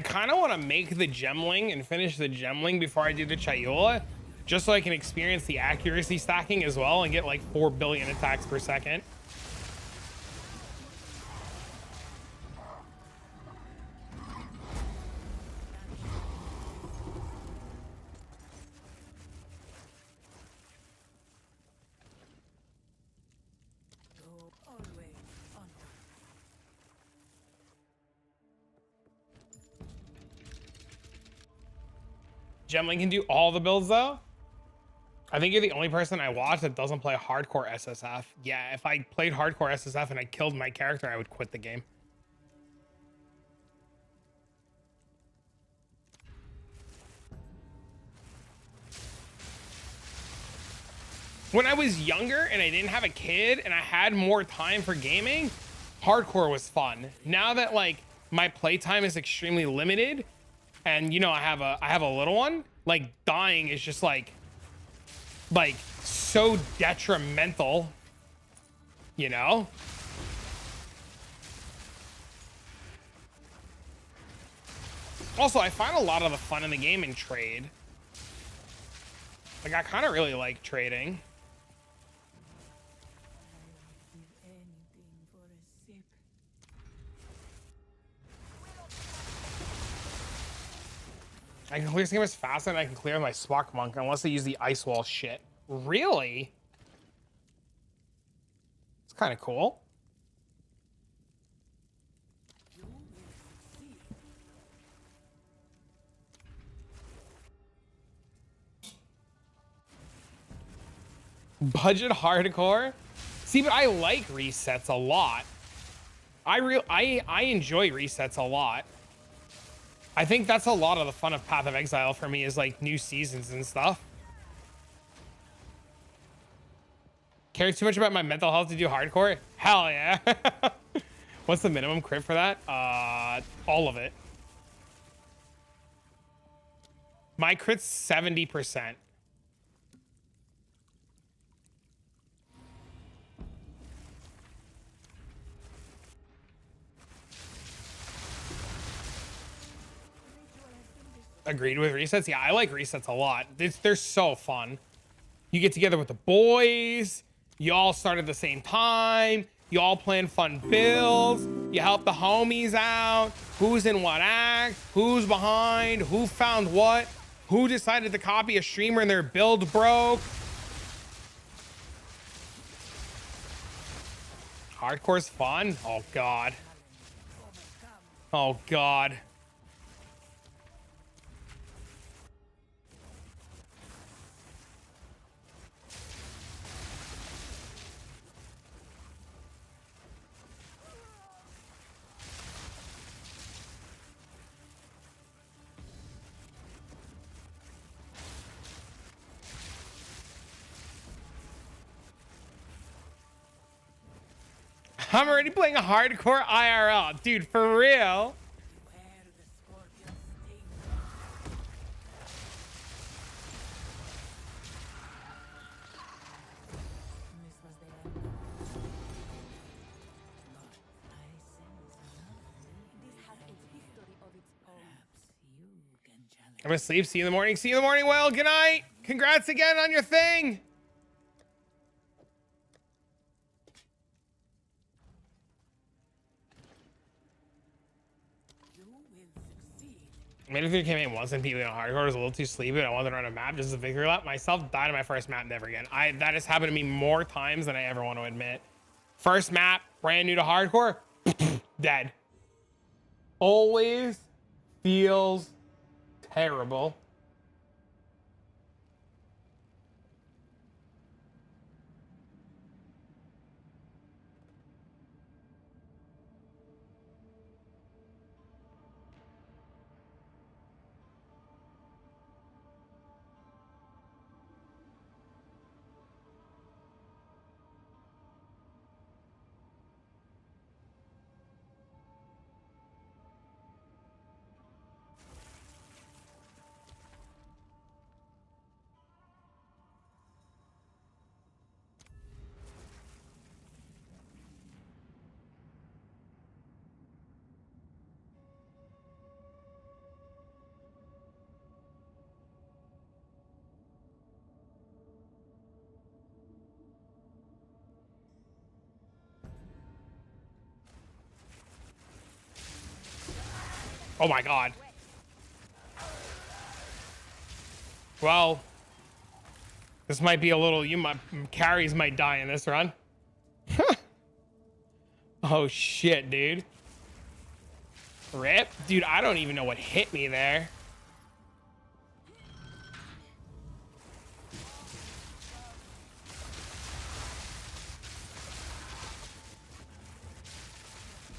kind of want to make the gemling and finish the gemling before I do the Chayula, just so I can experience the accuracy stacking as well and get like 4 billion attacks per second. Go always onward. Gemling can do all the builds though. I think you're the only person I watch that doesn't play hardcore SSF. Yeah, if I played hardcore SSF and I killed my character, I would quit the game. When I was younger and I didn't have a kid and I had more time for gaming, hardcore was fun. Now that like my playtime is extremely limited and you know I have a little one, like dying is just like so detrimental, you know? Also, I find a lot of the fun in the game in trade. Like I kind of really like trading. Do anything for a sip. I can clear schemas faster than I can clear my Swak Monk unless I use the ice wall shit. Really? It's kind of cool. Budget hardcore? See, but I like resets a lot. I enjoy resets a lot. I think that's a lot of the fun of Path of Exile for me is like new seasons and stuff. Care too much about my mental health to do hardcore? Hell yeah. What's the minimum crit for that? All of it. My crit's 70%. Agreed with resets. Yeah, I like resets a lot. They're so fun. You get together with the boys. You all start at the same time. You all plan fun builds. You help the homies out. Who's in what act? Who's behind? Who found what? Who decided to copy a streamer and their build broke? Hardcore's fun. Oh, God. Oh, God. I'm already playing a hardcore IRL. Dude, for real. Where the scorpion stings. This was the end. But I sense another. This has its history of its own. Perhaps you can challenge. I'm gonna sleep. See you in the morning. See you in the morning. Well, good night. Congrats again on your thing. You will succeed. I made it through the campaign once and people on hardcore was a little too sleepy. I wanted to run a map just as a victory lap. Myself died on my first map, never again. That has happened to me more times than I ever want to admit. First map, brand new to hardcore, dead. Always feels terrible. Oh my god. Well, this might be a little. Carries might die in this run. Oh shit, dude. Rip, dude. I don't even know what hit me there.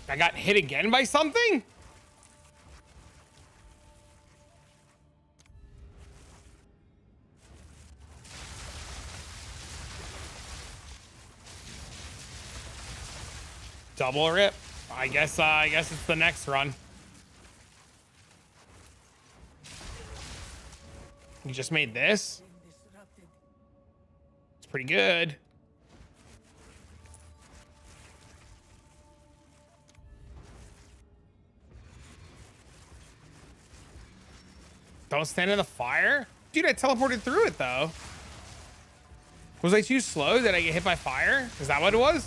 I got hit again by something? Double rip. I guess it's the next run. You just made this? It's pretty good. Don't stand in the fire? Dude, I teleported through it though. Was I too slow? Did I get hit by fire? Is that what it was?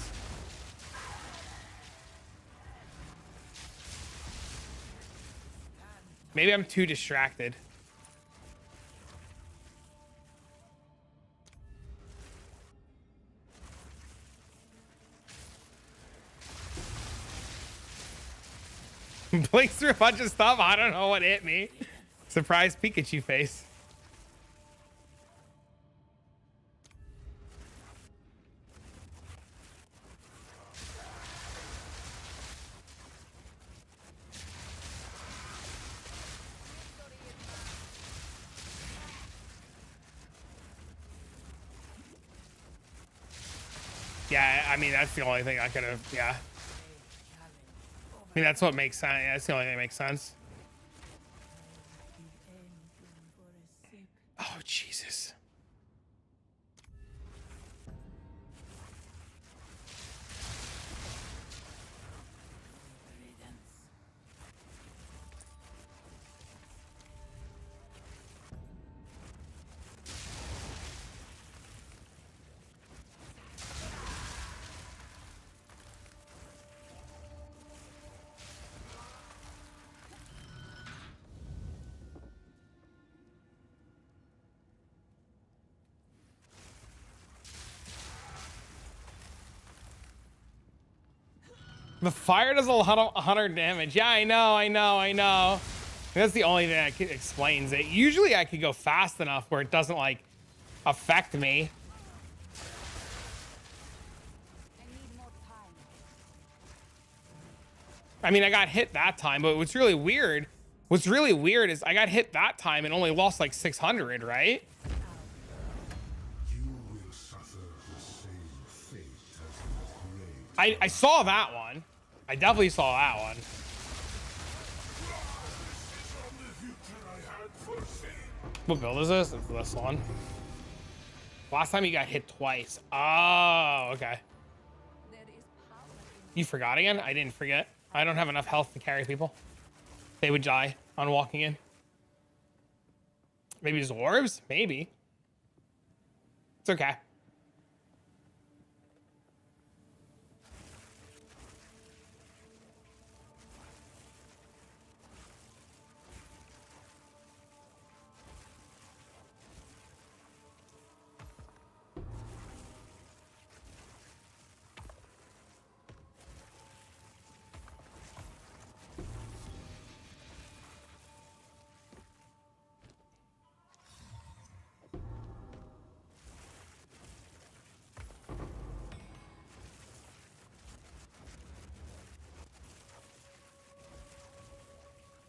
Maybe I'm too distracted. Blinks through a bunch of stuff. I don't know what hit me. Surprise Pikachu face. Yeah, I mean, that's the only thing I could have, yeah. I mean, that's what makes sense. Yeah, that's the only thing that makes sense. Oh, Jesus. The fire does a lot of 100 damage. Yeah, I know. That's the only thing that explains it. Usually I could go fast enough where it doesn't like affect me. I mean, I got hit that time, but what's really weird is I got hit that time and only lost like 600, right? You will suffer the same fate as the great. I saw that one. I definitely saw that one. What build is this? It's this one. Last time you got hit twice. Oh, okay. You forgot again? I didn't forget. I don't have enough health to carry people. They would die on walking in. Maybe just orbs? Maybe. It's okay.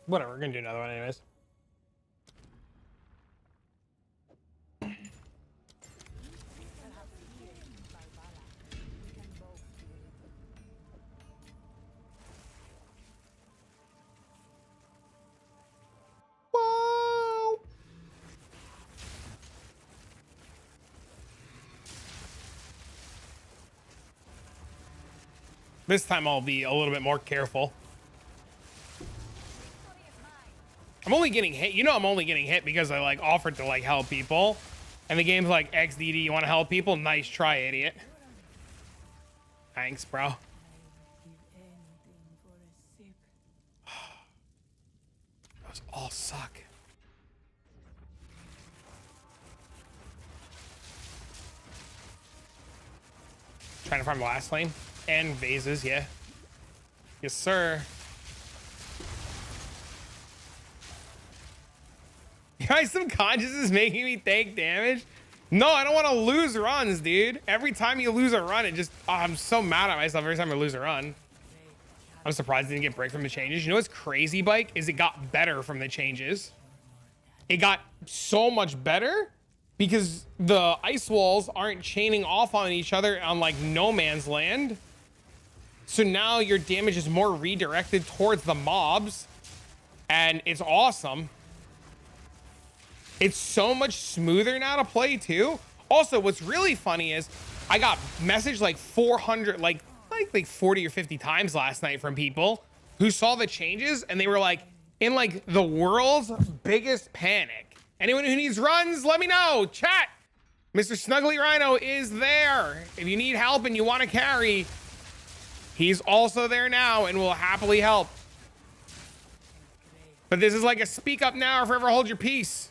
Whatever, we're gonna do another one anyways. Whoa! This time I'll be a little bit more careful. I'm only getting hit. You know, I'm only getting hit because I like offered to like help people. And the game's like, XDD, you want to help people? Nice try, idiot. Thanks, bro. Those all suck. Trying to farm the last lane. And vases, yeah. Yes, sir. Guys, subconscious is making me take damage. No, I don't want to lose runs, dude. Every time you lose a run, it just... Oh, I'm so mad at myself every time I lose a run. I'm surprised it didn't get break from the changes. You know what's crazy, Bike? Is it got better from the changes. It got so much better because the ice walls aren't chaining off on each other on like no man's land. So now your damage is more redirected towards the mobs. And it's awesome. It's so much smoother now to play too. Also, what's really funny is I got messaged like 400, like 40 or 50 times last night from people who saw the changes and they were like in like the world's biggest panic. Anyone who needs runs, let me know. Chat. Mr. Snuggly Rhino is there. If you need help and you want to carry, he's also there now and will happily help. But this is like a speak up now or forever hold your peace.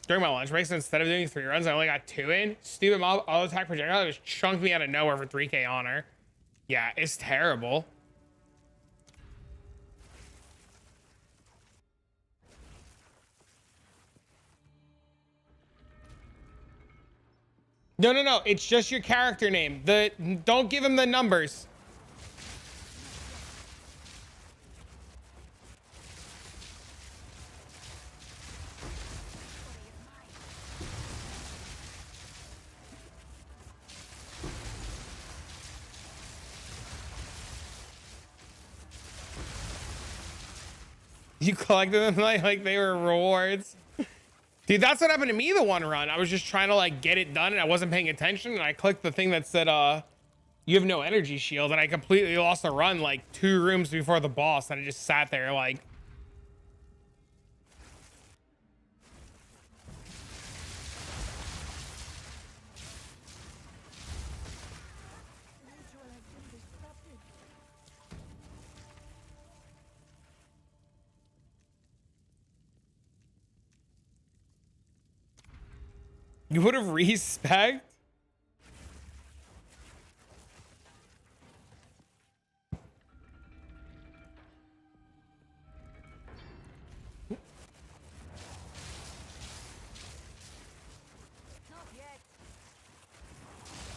During my lunch break, so instead of doing 3 runs, I only got 2 in. Stupid mob auto attack projectile just chunked me out of nowhere for 3k honor. Yeah, it's terrible. No. It's just your character name. Don't give him the numbers. You collected them like they were rewards. Dude, that's what happened to me the one run. I was just trying to like get it done and I wasn't paying attention and I clicked the thing that said you have no energy shield and I completely lost a run like 2 rooms before the boss and I just sat there like you would have respect.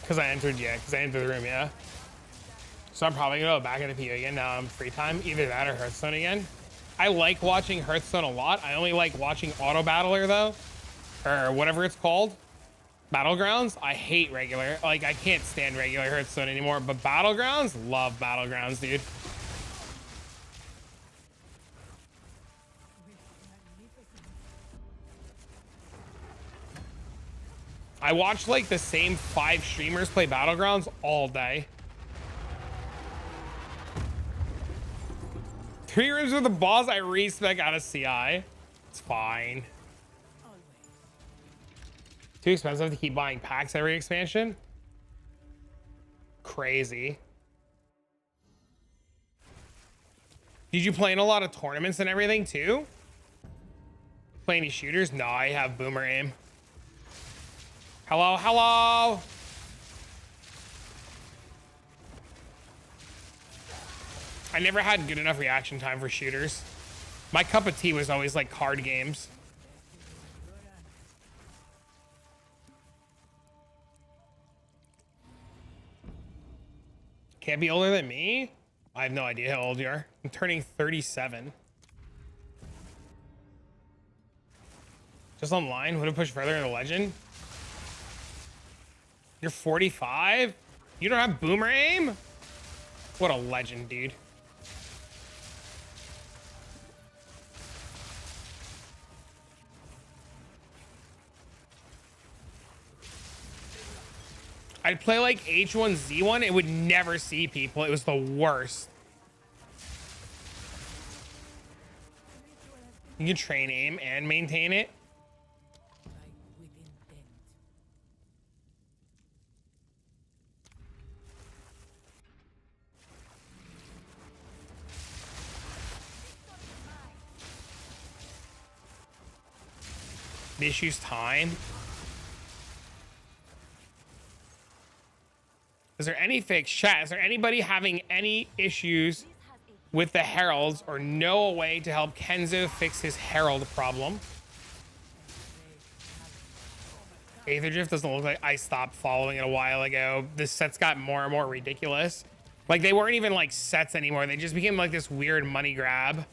Because I entered the room, yeah. So I'm probably gonna go back into PU again now I'm free time. Either that or Hearthstone again. I like watching Hearthstone a lot. I only like watching Auto Battler though. Or whatever it's called. Battlegrounds. I hate regular. Like I can't stand regular Hearthstone anymore. But Battlegrounds, love Battlegrounds, dude. I watch like the same 5 streamers play Battlegrounds all day. 3 rooms with the boss, I respec out of CI. It's fine. Too expensive to keep buying packs every expansion? Crazy. Did you play in a lot of tournaments and everything too? Play any shooters? No, I have boomer aim. Hello, hello. I never had good enough reaction time for shooters. My cup of tea was always like card games. Can't be older than me? I have no idea how old you are. I'm turning 37. Just online? Would have pushed further in the legend? You're 45? You don't have boomer aim? What a legend, dude. I'd play like H1Z1. It would never see people. It was the worst. You can train aim and maintain it. issues time. Is there any fix? Chat, is there anybody having any issues with the heralds or know a way to help Kenzo fix his herald problem? Aether Drift doesn't look like I stopped following it a while ago. This set's got more and more ridiculous. Like, they weren't even like sets anymore. They just became like this weird money grab.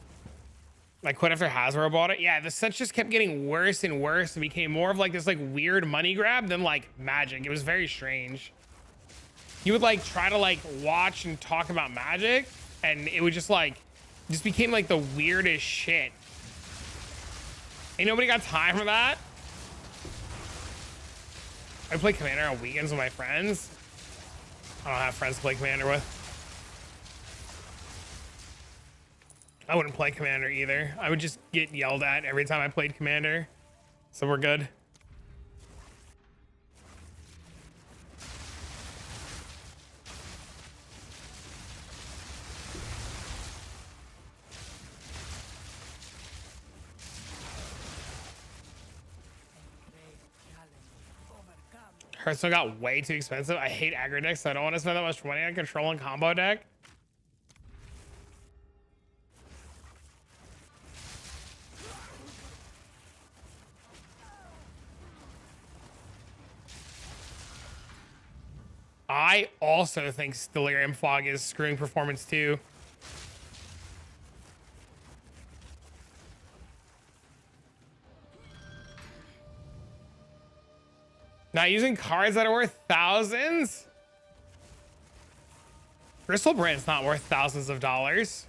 Like, quit after Hasbro bought it. Yeah, the sets just kept getting worse and worse and became more of like this like weird money grab than like Magic. It was very strange. You would like try to like watch and talk about Magic and it would just became like the weirdest shit. Ain't nobody got time for that. I play Commander on weekends with my friends. I don't have friends to play Commander with. I wouldn't play Commander either. I would just get yelled at every time I played Commander. So we're good. Hearthstone got way too expensive. I hate aggro decks, so I don't want to spend that much money on control and combo deck. I also think Delirium Fog is screwing performance too. Not using cards that are worth thousands? Crystal Brand's not worth thousands of dollars.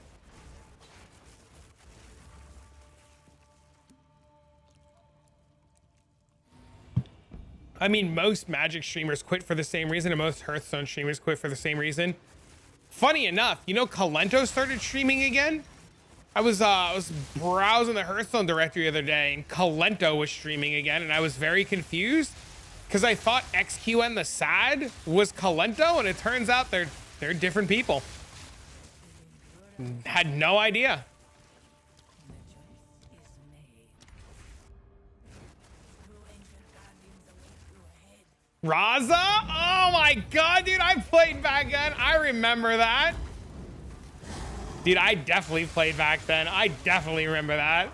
I mean, most Magic streamers quit for the same reason, and most Hearthstone streamers quit for the same reason. Funny enough, you know, Kalento started streaming again. I was browsing the Hearthstone directory the other day, and Kalento was streaming again, and I was very confused because I thought XQN the Sad was Kalento, and it turns out they're different people. Had no idea. Raza? Oh my god, dude, I played back then. I remember that. Dude, I definitely played back then. I definitely remember that.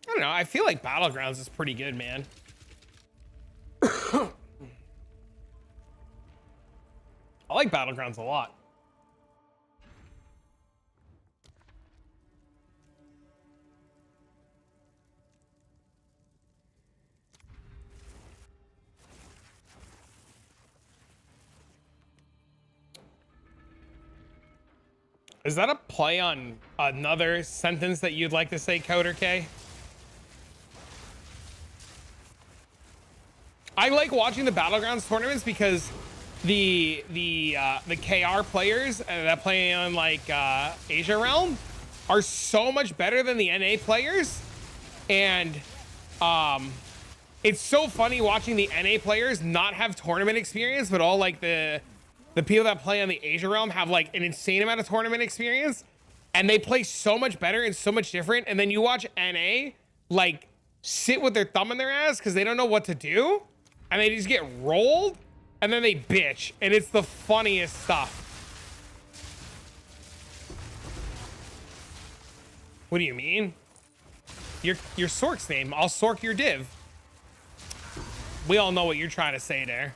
I don't know. I feel like Battlegrounds is pretty good, man. I like Battlegrounds a lot. Is that a play on another sentence that you'd like to say, Coder K? I like watching the Battlegrounds tournaments because the KR players that play on like Asia Realm are so much better than the NA players, and it's so funny watching the NA players not have tournament experience, but all like the people that play on the Asia Realm have like an insane amount of tournament experience, and they play so much better and so much different. And then you watch NA like sit with their thumb in their ass because they don't know what to do, and they just get rolled, and then they bitch, and it's the funniest stuff. What do you mean? Your Sork's name. I'll Sork your div. We all know what you're trying to say there.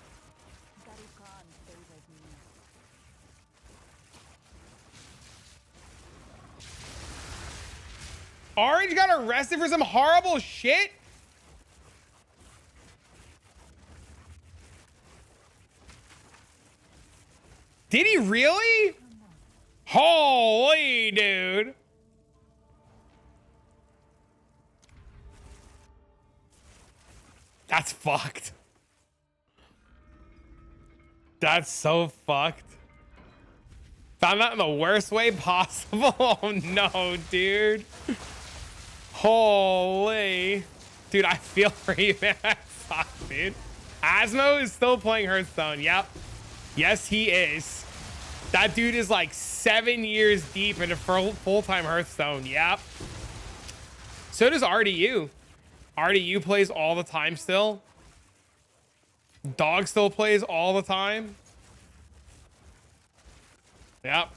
Orange got arrested for some horrible shit? Did he really? Holy dude. That's fucked. That's so fucked. Found that in the worst way possible. Oh no, dude. Holy. Dude, I feel for you, man. That sucks, dude. Asmo is still playing Hearthstone. Yep. Yes, he is. That dude is like 7 years deep into full-time Hearthstone. Yep. So does RDU. RDU plays all the time still. Dog still plays all the time. Yep.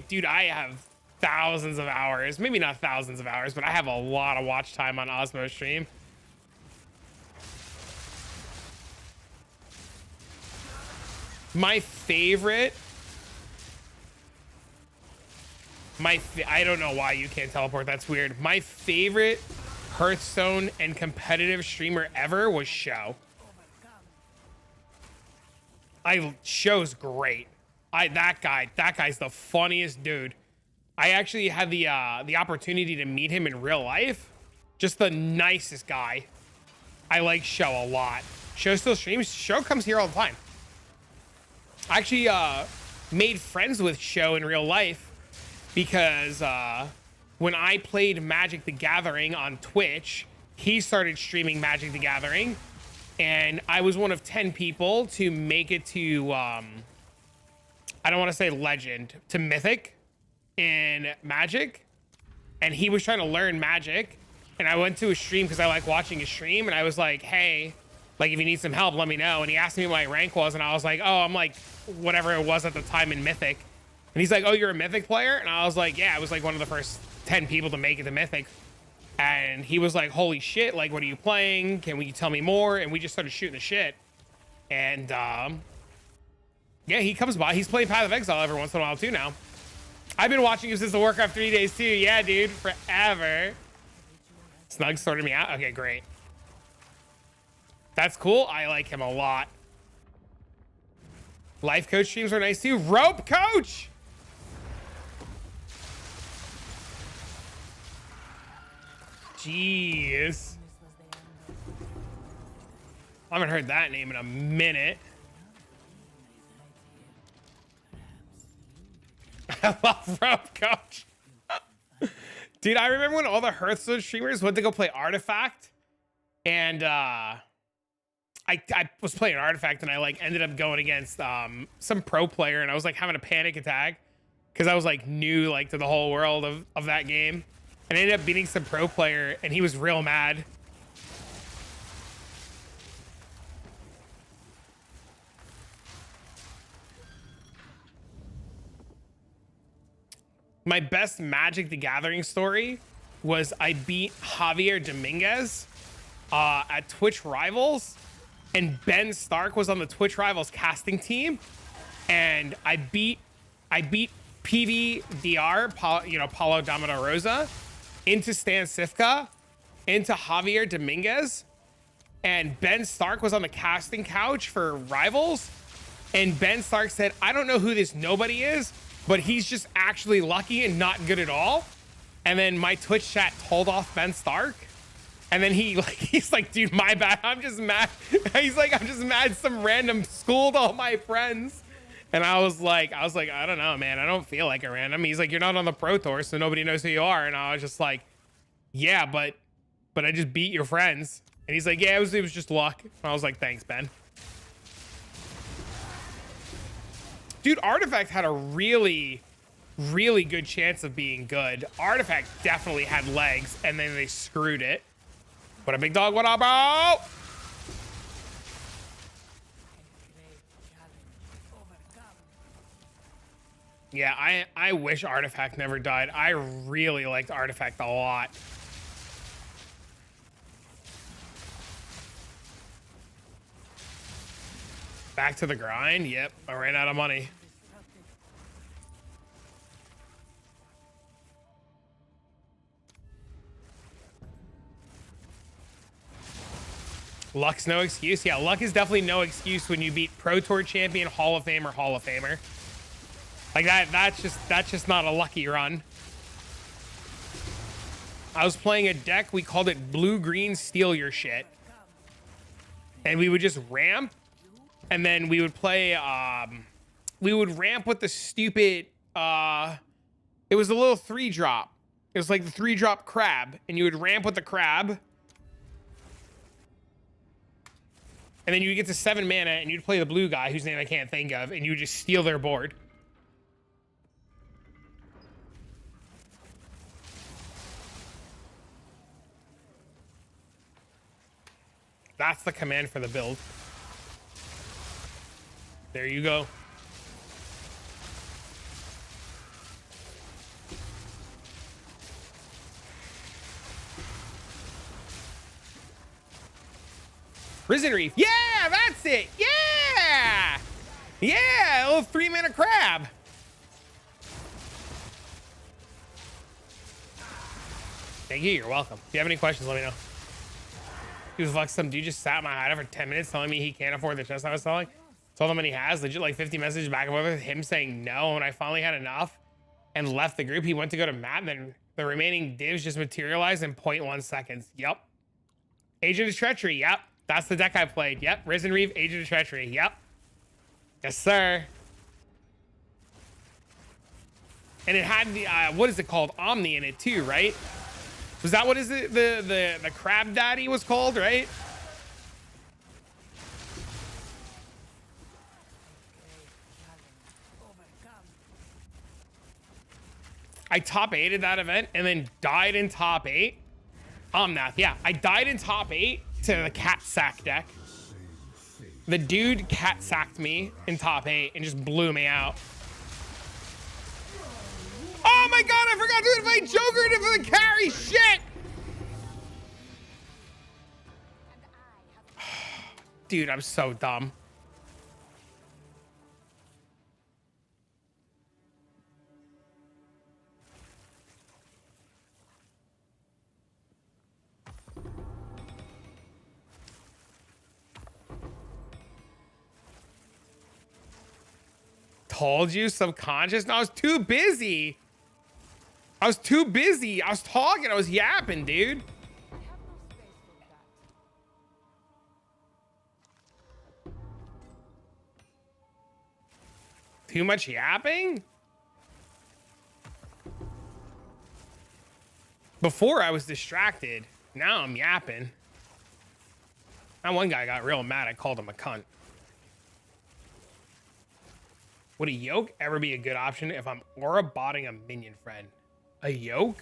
Dude, I have thousands of hours. Maybe not thousands of hours, but I have a lot of watch time on Osmo stream. My favorite... I don't know why you can't teleport. That's weird. My favorite Hearthstone and competitive streamer ever was Show. Show's great. That guy's the funniest dude. I actually had the opportunity to meet him in real life. Just the nicest guy. I like Show a lot. Show still streams. Show comes here all the time. I actually made friends with Show in real life because when I played Magic the Gathering on Twitch, he started streaming Magic the Gathering, and I was one of 10 people to make it to I don't want to say legend, to mythic in Magic, and he was trying to learn Magic, and I went to his stream because I like watching his stream, and I was like, hey, like if you need some help, let me know. And he asked me what my rank was, and I was like, oh, I'm like whatever it was at the time in mythic. And he's like, oh, you're a mythic player? And I was like, yeah, I was like one of the first 10 people to make it to mythic. And he was like, holy shit, like what are you playing? Can you tell me more? And we just started shooting the shit. And yeah, he comes by. He's playing Path of Exile every once in a while too now. I've been watching you since the Warcraft 3 days too. Yeah, dude, forever. Snug sorted me out. Okay, great. That's cool. I like him a lot. Life coach streams are nice too. Rope coach. Jeez. I haven't heard that name in a minute. I love Rope Coach. Dude, I remember when all the Hearthstone streamers went to go play Artifact, and I was playing Artifact, and I like ended up going against some pro player, and I was like having a panic attack because I was like new like to the whole world of that game, and I ended up beating some pro player, and he was real mad. My best Magic the Gathering story was I beat Javier Dominguez at Twitch Rivals, and Ben Stark was on the Twitch Rivals casting team, and I beat PVDR, Paulo Domino Rosa, into Stan Sifka, into Javier Dominguez, and Ben Stark was on the casting couch for Rivals, and Ben Stark said, I don't know who this nobody is, but he's just actually lucky and not good at all. And then my Twitch chat told off Ben Stark. And then he's like, dude, my bad. I'm just mad. He's like, I'm just mad some random schooled all my friends. And I was like, I don't know, man. I don't feel like a random. He's like, you're not on the Pro Tour, so nobody knows who you are. And I was just like, yeah, but I just beat your friends. And he's like, yeah, it was just luck. And I was like, thanks, Ben. Dude, Artifact had a really, really good chance of being good. Artifact definitely had legs, and then they screwed it. What a big dog, what up, bro? Yeah, I wish Artifact never died. I really liked Artifact a lot. Back to the grind? Yep, I ran out of money. Luck's no excuse. Yeah, luck is definitely no excuse when you beat Pro Tour champion, Hall of Famer. Like that's just not a lucky run. I was playing a deck, we called it blue green steal your shit. And we would just ramp, and then we would play we would ramp with the stupid it was a little 3-drop. It was like the 3-drop crab, and you would ramp with the crab. And then you get to 7 mana and you'd play the blue guy whose name I can't think of, and you would just steal their board. That's the command for the build. There you go. Risen Reef. Yeah, that's it. Yeah. Yeah, a little 3-mana crab. Thank you. You're welcome. If you have any questions, let me know. He was like, some dude just sat in my hideout for 10 minutes telling me he can't afford the chest I was selling. Told him what he has. Legit like 50 messages back and forth with him saying no. And I finally had enough and left the group. He went to go to Matt, and then the remaining divs just materialized in 0.1 seconds. Yep. Agent of Treachery. Yep. That's the deck I played. Yep. Risen Reef, Agent of Treachery. Yep. Yes, sir. And it had the, what is it called? Omni in it too, right? Was that what is it? The Crab Daddy was called, right? I top 8'd that event and then died in top 8. Omnath, yeah. I died in top 8 to the cat sack deck. The dude cat sacked me in top 8 and just blew me out. Oh my god, I forgot to invite Joker into the carry. Shit! Dude, I'm so dumb. Told you, subconscious. No, I was too busy. I was too busy. I was talking. I was yapping, dude. Too much yapping? Before I was distracted. Now I'm yapping. That one guy got real mad. I called him a cunt. Would a yoke ever be a good option if I'm aura botting a minion friend? A yoke?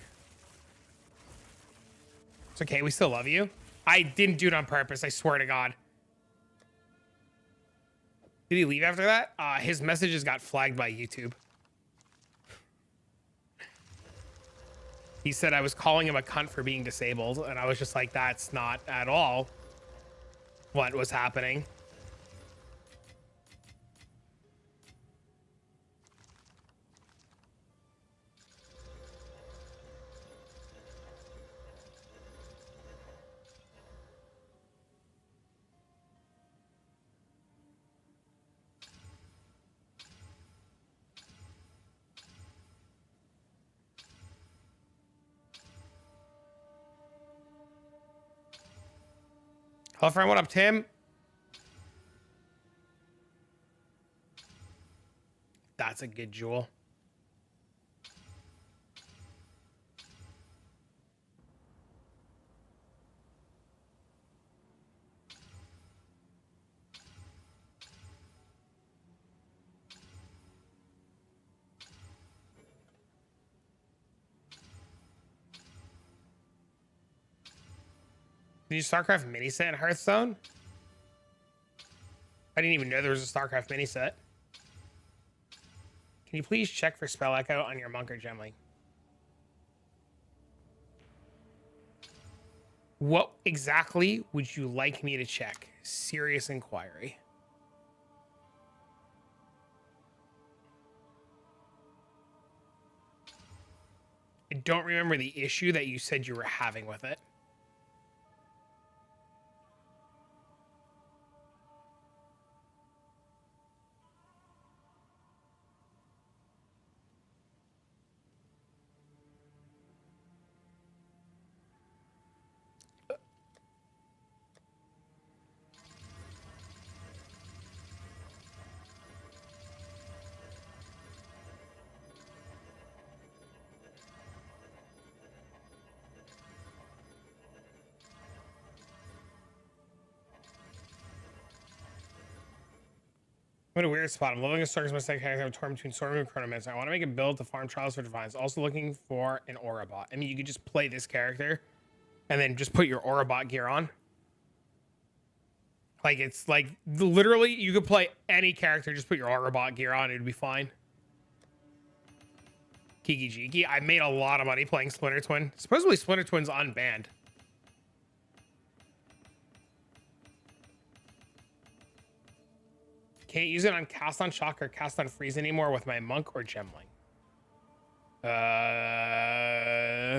It's okay, we still love you. I didn't do it on purpose, I swear to God. Did he leave after that? His messages got flagged by YouTube. He said I was calling him a cunt for being disabled, and I was just like, that's not at all what was happening. Hello, friend. What up, Tim? That's a good jewel. Did you StarCraft mini set in Hearthstone? I didn't even know there was a StarCraft mini set. Can you please check for spell echo on your monk or gemling? What exactly would you like me to check? Serious inquiry. I don't remember the issue that you said you were having with it. What a weird spot. I'm living a circus mistake. I have a torn between Storm and Chronomancer. I want to make a build to farm Trials for Divines. Also looking for an Aura bot. I mean, you could just play this character and then just put your Aura bot gear on. Like, it's like literally you could play any character, just put your Aura bot gear on. It'd be fine. Kiki Jiki. I made a lot of money playing Splinter Twin. Supposedly Splinter Twin's unbanned. Can't use it on Cast on Shock or Cast on Freeze anymore with my Monk or Gemling.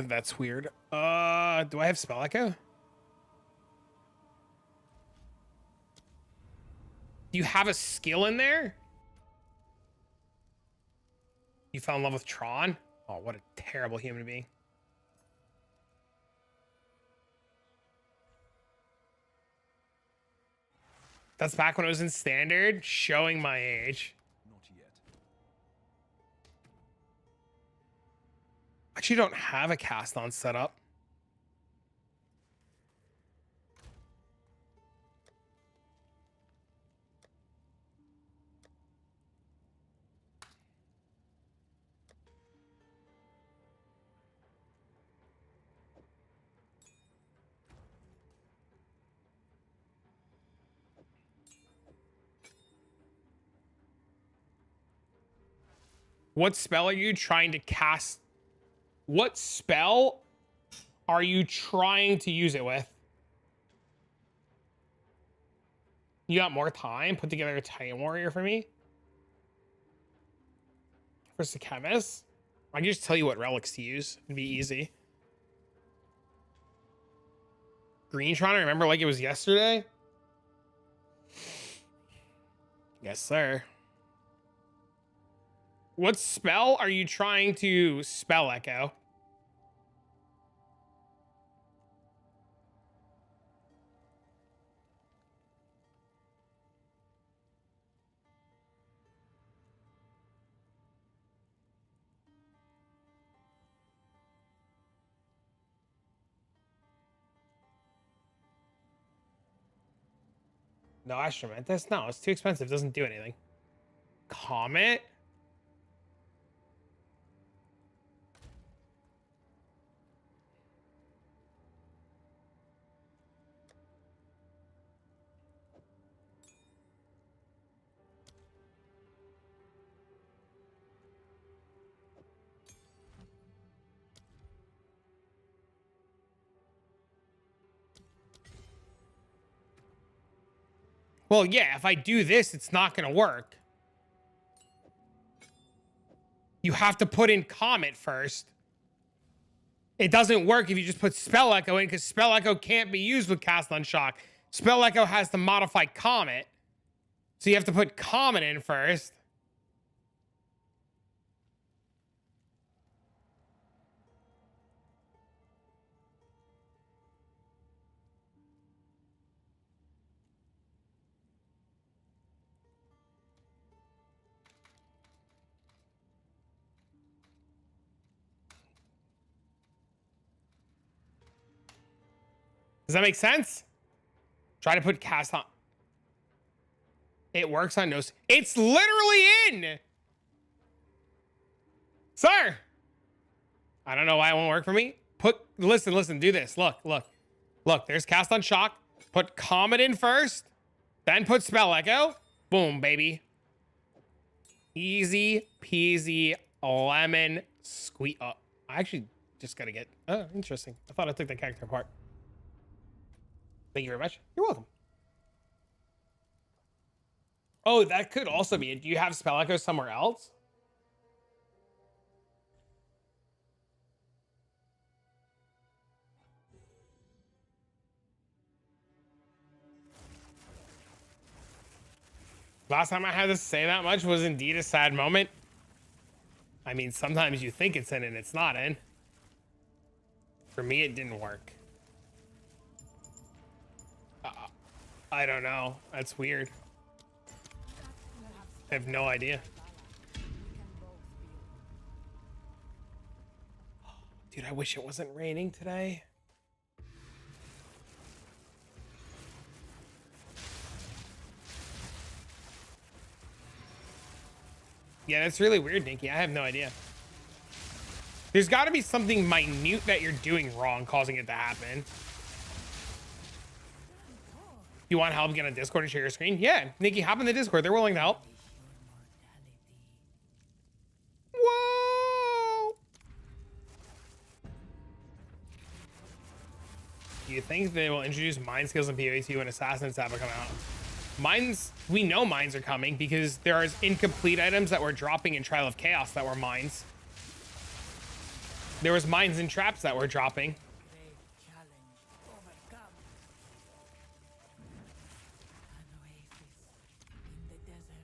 That's weird. Do I have Spell Echo? Do you have a skill in there? You fell in love with Tron? Oh, what a terrible human being. That's back when it was in standard, showing my age. Not yet. I actually don't have a cast on setup. What spell are you trying to cast? What spell are you trying to use it with? You got more time? Put together a Titan Warrior for me? First the Chemist? I can just tell you what relics to use. It'd be easy. Greentron, I remember like it was yesterday. Yes, sir. What spell are you trying to spell echo? No, Astromantis? No, it's too expensive. It doesn't do anything. Comet? Well, yeah, if I do this, it's not going to work. You have to put in Comet first. It doesn't work if you just put Spell Echo in, because Spell Echo can't be used with Cast on Shock. Spell Echo has to modify Comet. So you have to put Comet in first. Does that make sense? Try to put cast on. It works on nose. It's literally in. Sir. I don't know why it won't work for me. Listen, do this. Look, there's cast on shock. Put Comet in first. Then put Spell Echo. Boom, baby. Easy peasy lemon squeeze. Oh, I actually just gotta get. Oh, interesting. I thought I took the character apart. Thank you very much. You're welcome. Oh, that could also be it. Do you have Spell Echo somewhere else? Last time I had to say that much was indeed a sad moment. I mean, sometimes you think it's in and it's not in. For me, it didn't work. I don't know. That's weird. I have no idea. Dude, I wish it wasn't raining today. Yeah, that's really weird, Nikki. I have no idea. There's got to be something minute that you're doing wrong causing it to happen. You want help get on Discord and share your screen? Yeah, Nikki, hop in the Discord. They're willing to help. Whoa! Do you think they will introduce mine skills in PvP when Assassin's Tab come out? Mines, we know mines are coming because there are incomplete items that were dropping in Trial of Chaos that were mines. There was mines and traps that were dropping. Great challenge overcome. An oasis in the desert.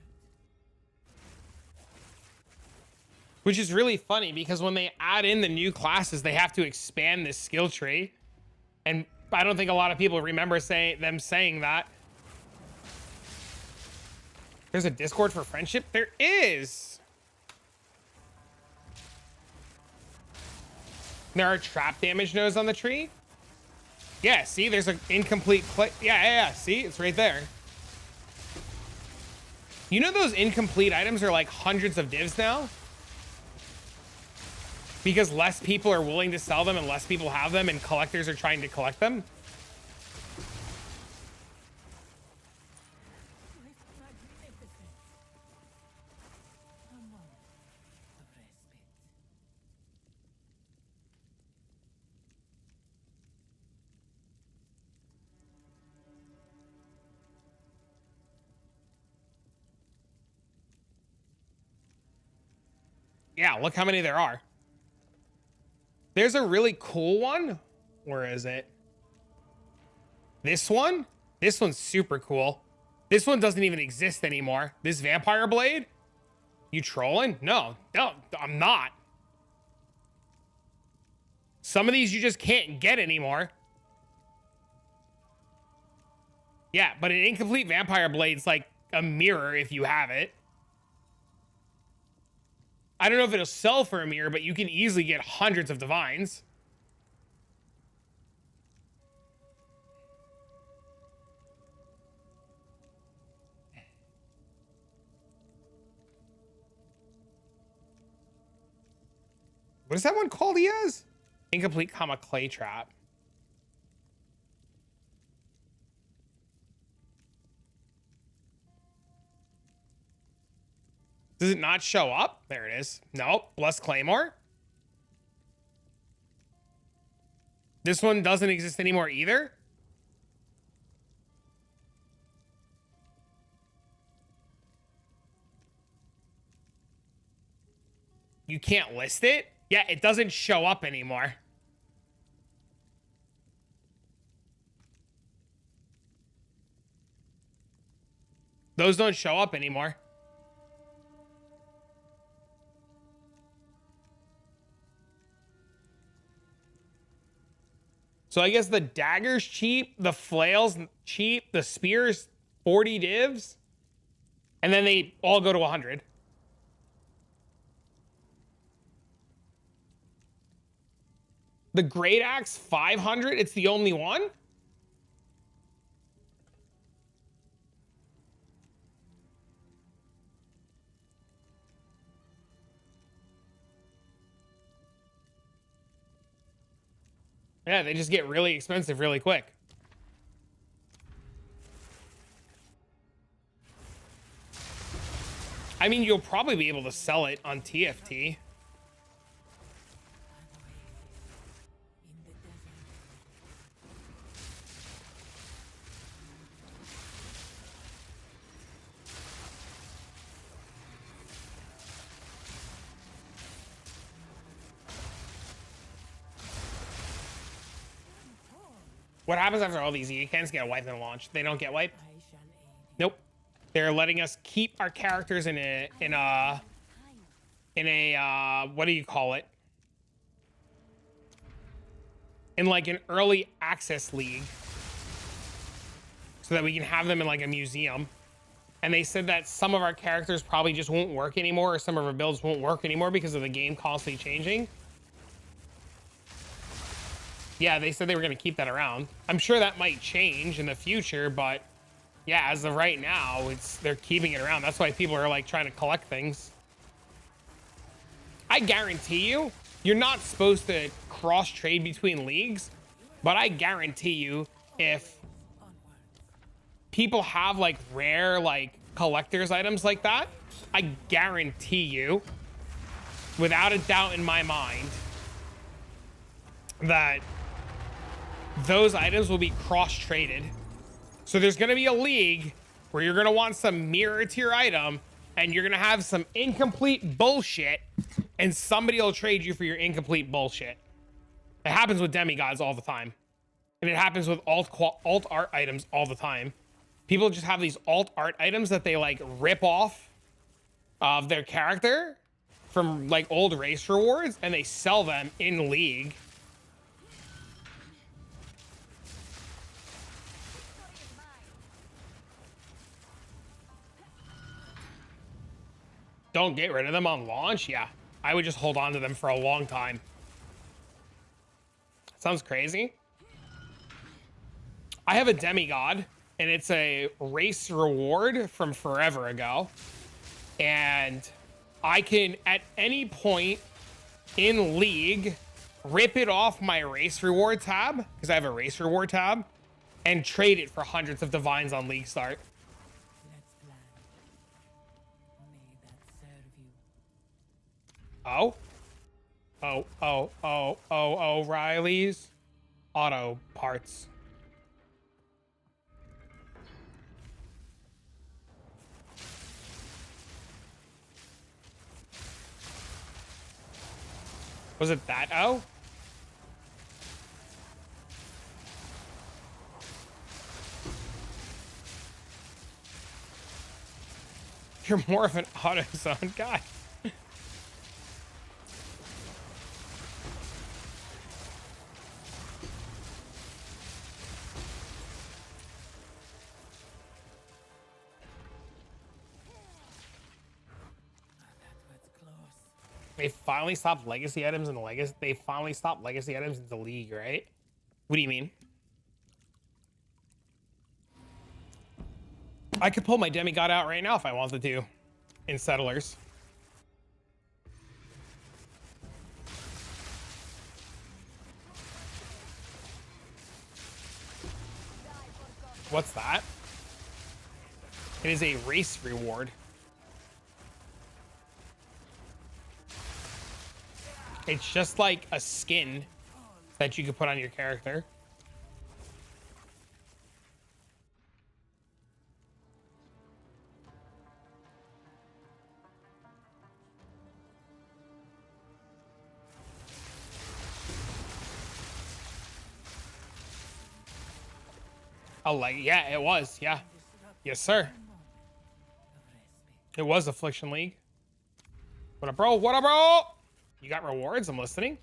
Which is really funny because when they add in the new classes, they have to expand this skill tree. And I don't think a lot of people remember them saying that. There's a Discord for friendship? There is! There are trap damage nodes on the tree? Yeah, see, there's an incomplete yeah, see, it's right there. You know those incomplete items are like hundreds of divs now? Because less people are willing to sell them and less people have them and collectors are trying to collect them? Magnificent. A moment of respite. Yeah, look how many there are. There's a really cool one. Where is it? This one? This one's super cool. This one doesn't even exist anymore. This vampire blade? You trolling? No, I'm not. Some of these you just can't get anymore. Yeah, but an incomplete vampire blade's like a mirror if you have it. I don't know if it'll sell for a mirror, but you can easily get hundreds of divines. What is that one called he has? Incomplete comma clay trap. Does it not show up? There it is. Nope. Blessed Claymore. This one doesn't exist anymore either. You can't list it? Yeah, it doesn't show up anymore. Those don't show up anymore. So I guess the dagger's cheap, the flail's cheap, the spear's 40 divs, and then they all go to 100. The great axe 500, it's the only one? Yeah, they just get really expensive really quick. I mean, you'll probably be able to sell it on TFT. In the desert. What happens after all these? You can't get wiped and launch. They don't get wiped. I shall aid you. Nope. They're letting us keep our characters in a what do you call it? In like an early access league, so that we can have them in like a museum. And they said that some of our characters probably just won't work anymore, or some of our builds won't work anymore because of the game constantly changing. Yeah, they said they were going to keep that around. I'm sure that might change in the future, but yeah, as of right now, they're keeping it around. That's why people are like trying to collect things. I guarantee you, you're not supposed to cross trade between leagues, but I guarantee you, if people have like rare like collector's items like that, I guarantee you, without a doubt in my mind, that those items will be cross traded. So there's going to be a league where you're going to want some mirror tier item and you're going to have some incomplete bullshit and somebody will trade you for your incomplete bullshit. It happens with demigods all the time. And it happens with alt art items all the time. People just have these alt art items that they like rip off of their character from like old race rewards and they sell them in league. Don't get rid of them on launch? Yeah, I would just hold on to them for a long time. Sounds crazy. I have a demigod, and it's a race reward from forever ago. And I can, at any point in League, rip it off my race reward tab, because I have a race reward tab, and trade it for hundreds of divines on League start. Let's plan. May that serve you. Oh, Riley's auto parts. Was it that O? You're more of an auto zone guy. They finally stopped legacy items in the legacy. They finally stopped legacy items in the league, right? What do you mean? I could pull my demigod out right now if I wanted to, in settlers. What's that? It is a race reward. It's just like a skin that you could put on your character. Oh, like, yeah, it was. Yeah. Yes, sir. It was Affliction League. What up, bro? What up, bro? You got rewards? I'm listening.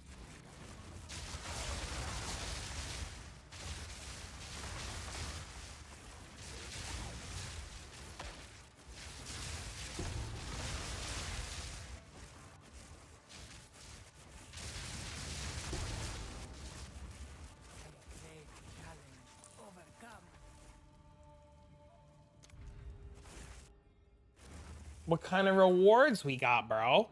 What kind of rewards we got, bro?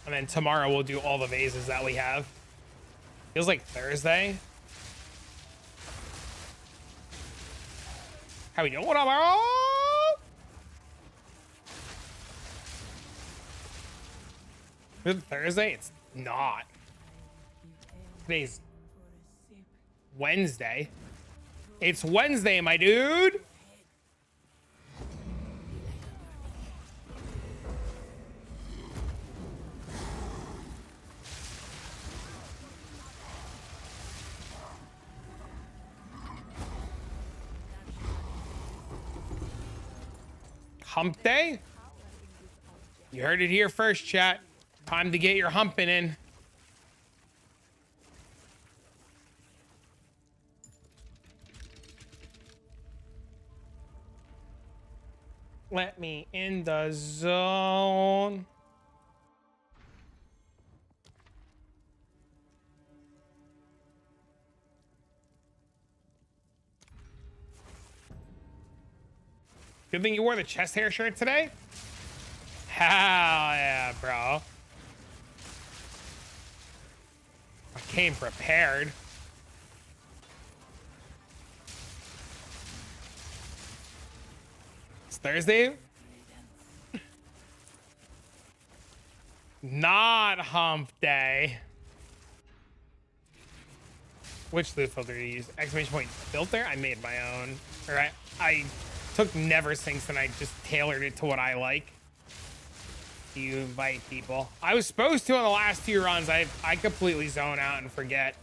And then tomorrow we'll do all the vases that we have. Feels like Thursday. How we doing? What up, bro? Is it Thursday? It's not. Today's Wednesday. It's Wednesday, my dude. Hump day? You heard it here first, chat. Time to get your humping in. Let me in the zone. Good thing you wore the chest hair shirt today. Hell yeah, bro. I came prepared. It's Thursday. Not hump day. Which loot filter do you use? Exclamation point filter? I made my own. All right. I took never sinks and I just tailored it to what I like. You invite people. I was supposed to on the last 2 runs. I completely zone out and forget.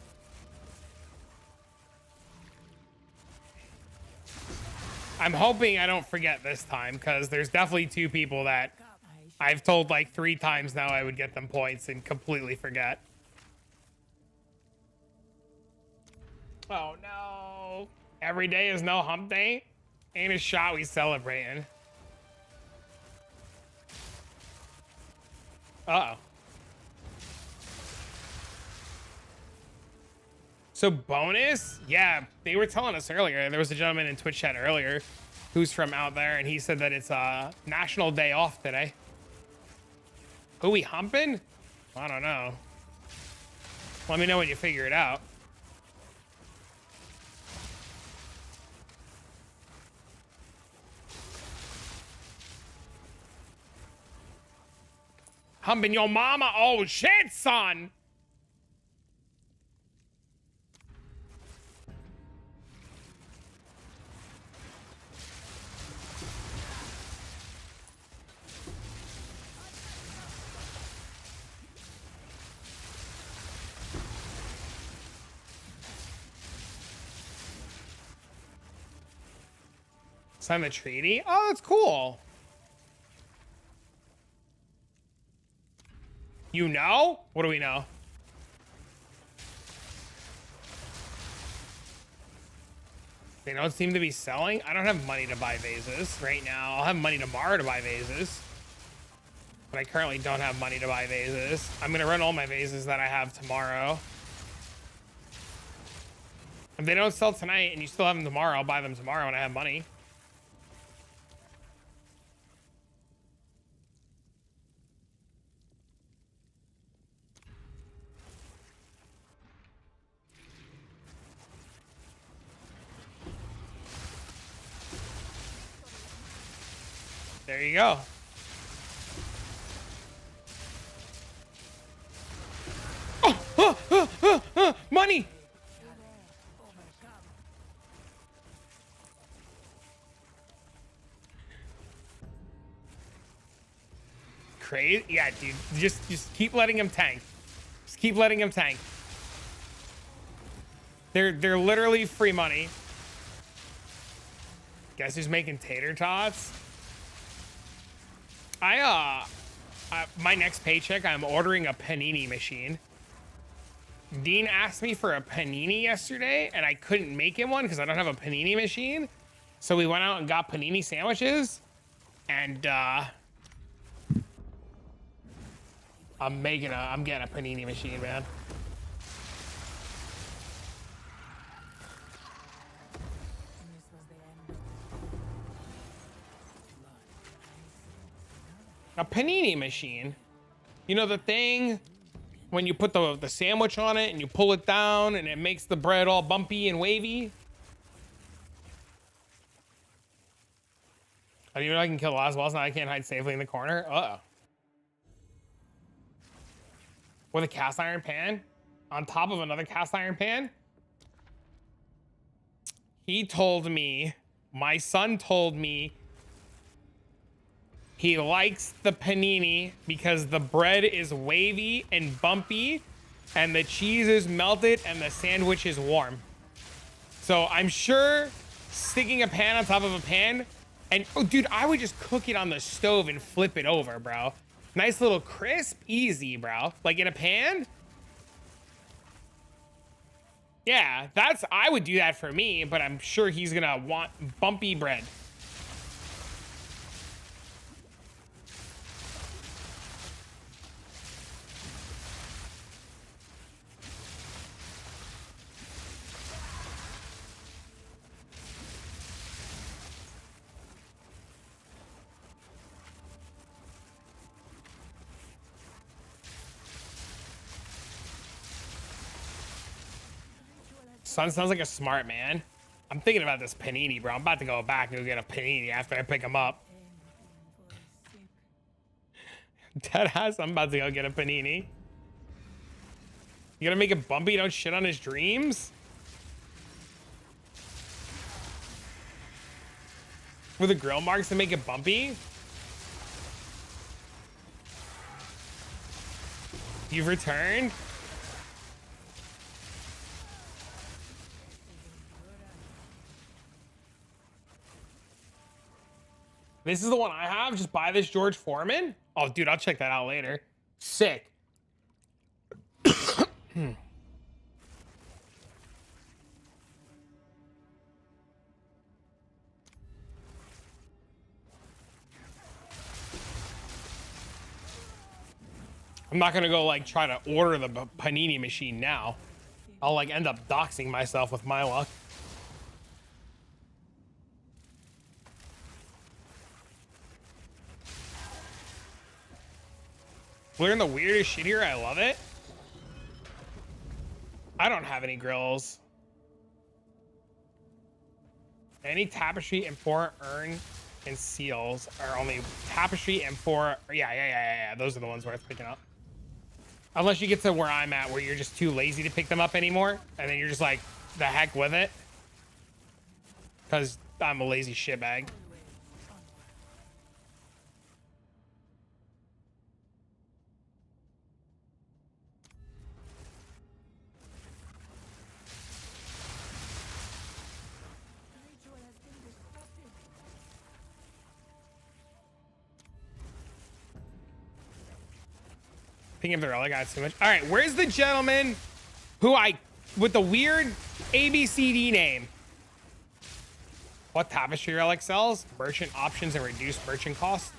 I'm hoping I don't forget this time because there's definitely 2 people that I've told like 3 times now I would get them points and completely forget. Oh no. Every day is no hump day. Ain't a shot we celebrating. Uh-oh. So bonus? Yeah, they were telling us earlier. There was a gentleman in Twitch chat earlier who's from out there, and he said that it's a national day off today. Who we humping? I don't know. Let me know when you figure it out. Humping your mama? Oh shit, son! Sign the treaty? Oh, that's cool. You know? What do we know? They don't seem to be selling. I don't have money to buy vases right now. I'll have money tomorrow to buy vases. But I currently don't have money to buy vases. I'm gonna run all my vases that I have tomorrow. If they don't sell tonight and you still have them tomorrow, I'll buy them tomorrow when I have money. There you go. Money! Crazy? Yeah, dude. Just keep letting him tank. Just keep letting him tank. They're literally free money. Guess who's making tater tots? My next paycheck, I'm ordering a panini machine. Dean asked me for a panini yesterday, and I couldn't make him one because I don't have a panini machine. So we went out and got panini sandwiches, and I'm getting a panini machine, man. A panini machine. You know the thing when you put the sandwich on it and you pull it down and it makes the bread all bumpy and wavy? I don't even know I can kill Oswald, now I can't hide safely in the corner. Uh-oh. With a cast iron pan on top of another cast iron pan? He told me, my son told me, he likes the panini because the bread is wavy and bumpy and the cheese is melted and the sandwich is warm. So I'm sure sticking a pan on top of a pan And oh, dude, I would just cook it on the stove and flip it over, bro. Nice little crisp, easy, bro. Like in a pan. Yeah, I would do that for me, but I'm sure he's gonna want bumpy bread. Son sounds like a smart man. I'm thinking about this panini, bro. I'm about to go back and go get a panini after I pick him up. Deadass, I'm about to go get a panini. You gonna make it bumpy? Don't shit on his dreams? With the grill marks to make it bumpy? You've returned? This is the one I have. Just buy this George Foreman. Oh, dude, I'll check that out later. Sick. I'm not gonna go like try to order the panini machine now. I'll like end up doxing myself with my luck. Learn the weirdest shit here. I love it. I don't have any grills. Any tapestry and 4 urn and seals are only tapestry and 4. Yeah. Those are the ones worth picking up. Unless you get to where I'm at, where you're just too lazy to pick them up anymore, and then you're just like, the heck with it. Because I'm a lazy shitbag. Picking up the relic, got too much. All right, where's the gentleman who with the weird ABCD name? What tapestry relic sells? Merchant options and reduced merchant costs.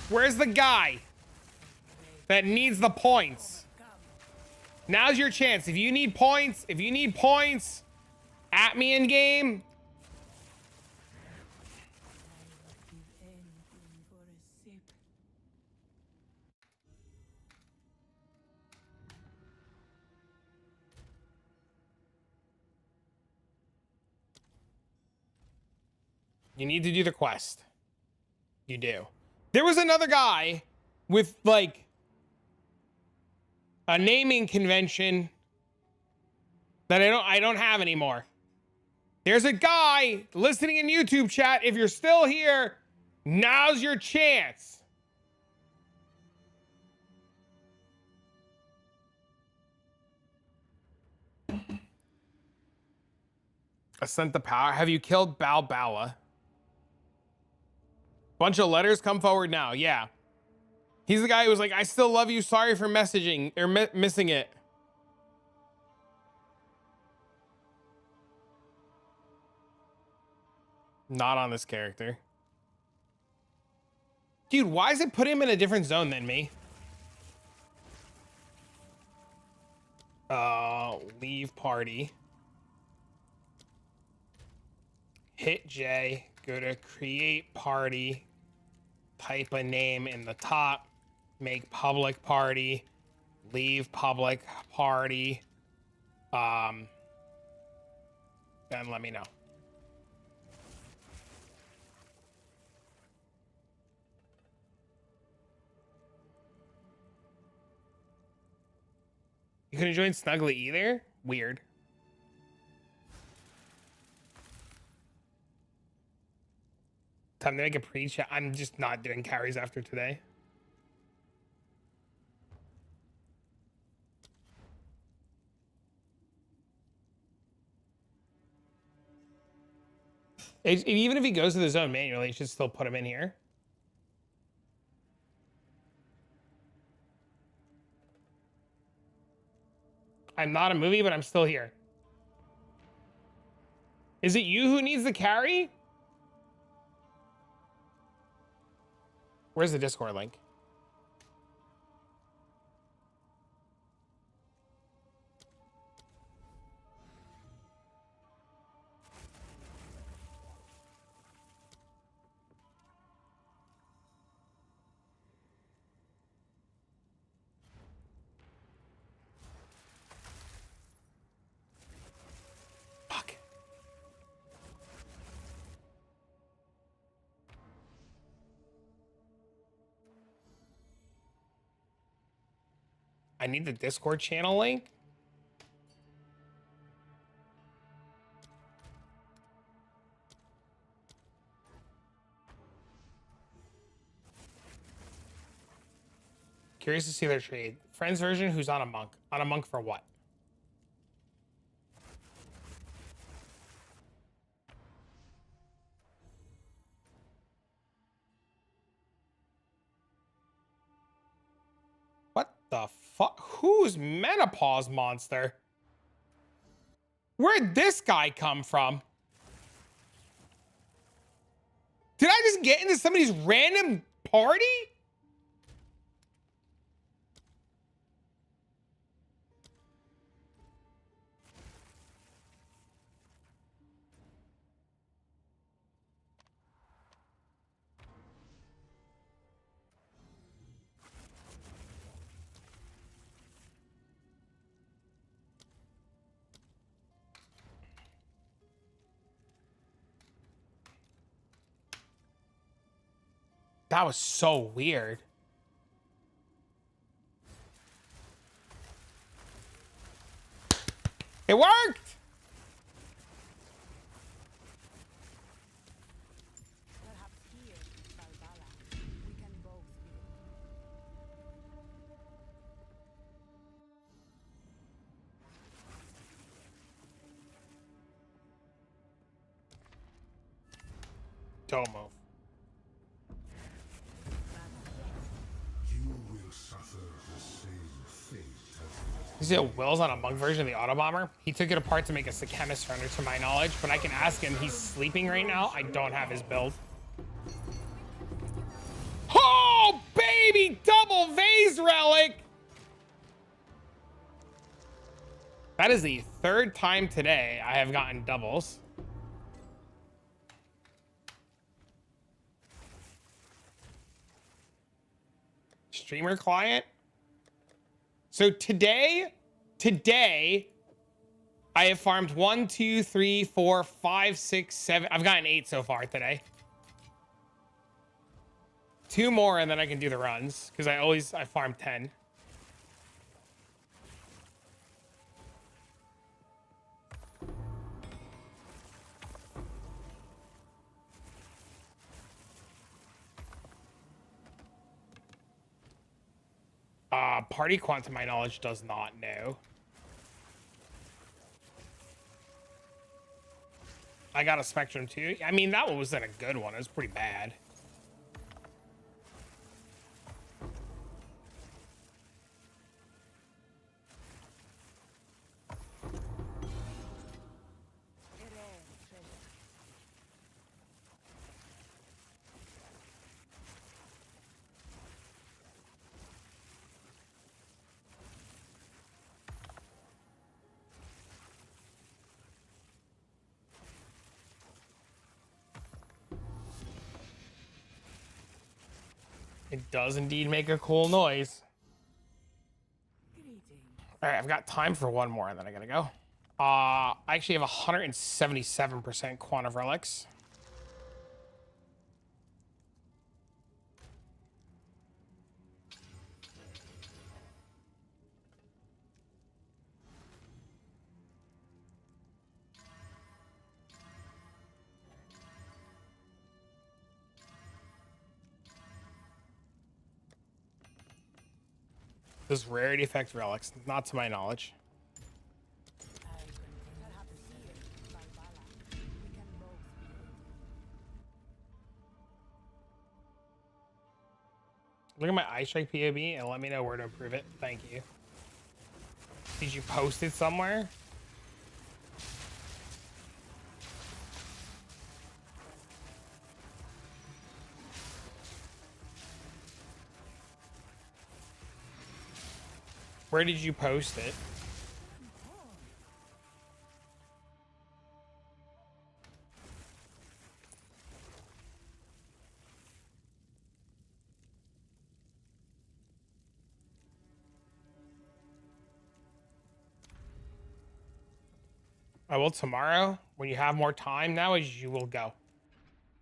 Where's the guy that needs the points? Now's your chance. If you need points, at me in game. You need to do the quest. You do. There was another guy with like a naming convention that I don't have anymore. There's a guy listening in YouTube chat. If you're still here, now's your chance. Ascent the power. Have you killed Balbala? Bunch of letters, come forward now. Yeah. He's the guy who was like, I still love you. Sorry for messaging or missing it. Not on this character. Dude, why does it put him in a different zone than me? Leave party. Hit J, go to create party. Type a name in the top, make public party, leave public party, then let me know. You couldn't join Snuggly either? Weird. Time to make a pre-chat. I'm just not doing carries after today. Even if he goes to the zone manually, you should still put him in here. I'm not a movie, but I'm still here. Is it you who needs the carry? Where's the Discord link? Fuck. I need the Discord channel link. Curious to see their trade. Friends version, who's on a monk? On a monk for what? What the fuck? Who's menopause monster? Where'd this guy come from? Did I just get into somebody's random party? That was so weird. It worked! Perhaps here, Valhalla, we can both be. Don't move. You will suffer the same fate as You see Will's on a monk version of the auto bomber? He took it apart to make us a chemist runner to my knowledge, but I can ask him. He's sleeping right now. I don't have his build. Oh, baby! Double vase relic! That is the third time today I have gotten doubles. Streamer client. So today, I have farmed 1, 2, 3, 4, 5, 6, 7. I've gotten 8 so far today. 2 more and then I can do the runs because I farm 10. Party quant to my knowledge does not know. I got a Spectrum too. I mean, that one wasn't a good one. It was pretty bad. It does indeed make a cool noise. All right, I've got time for one more and then I gotta go. I actually have 177% quant of relics. Does rarity affect relics? Not to my knowledge. Look at my eye strike POB and let me know where to improve it. Thank you. Did you post it somewhere? Where did you post it? I will tomorrow, when you have more time now, as you will go.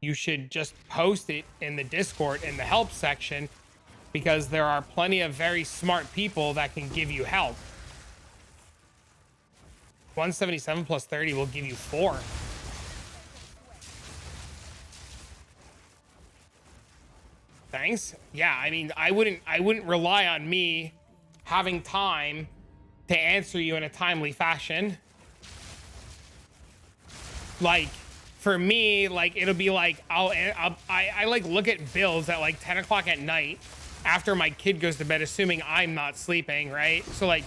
You should just post it in the Discord in the help section, because there are plenty of very smart people that can give you help. 177 plus 30 will give you 4. Thanks. Yeah, I mean, I wouldn't rely on me having time to answer you in a timely fashion. Like, for me, like, it'll be like, I like look at bills at like 10 o'clock at night after my kid goes to bed, assuming I'm not sleeping, right? So like,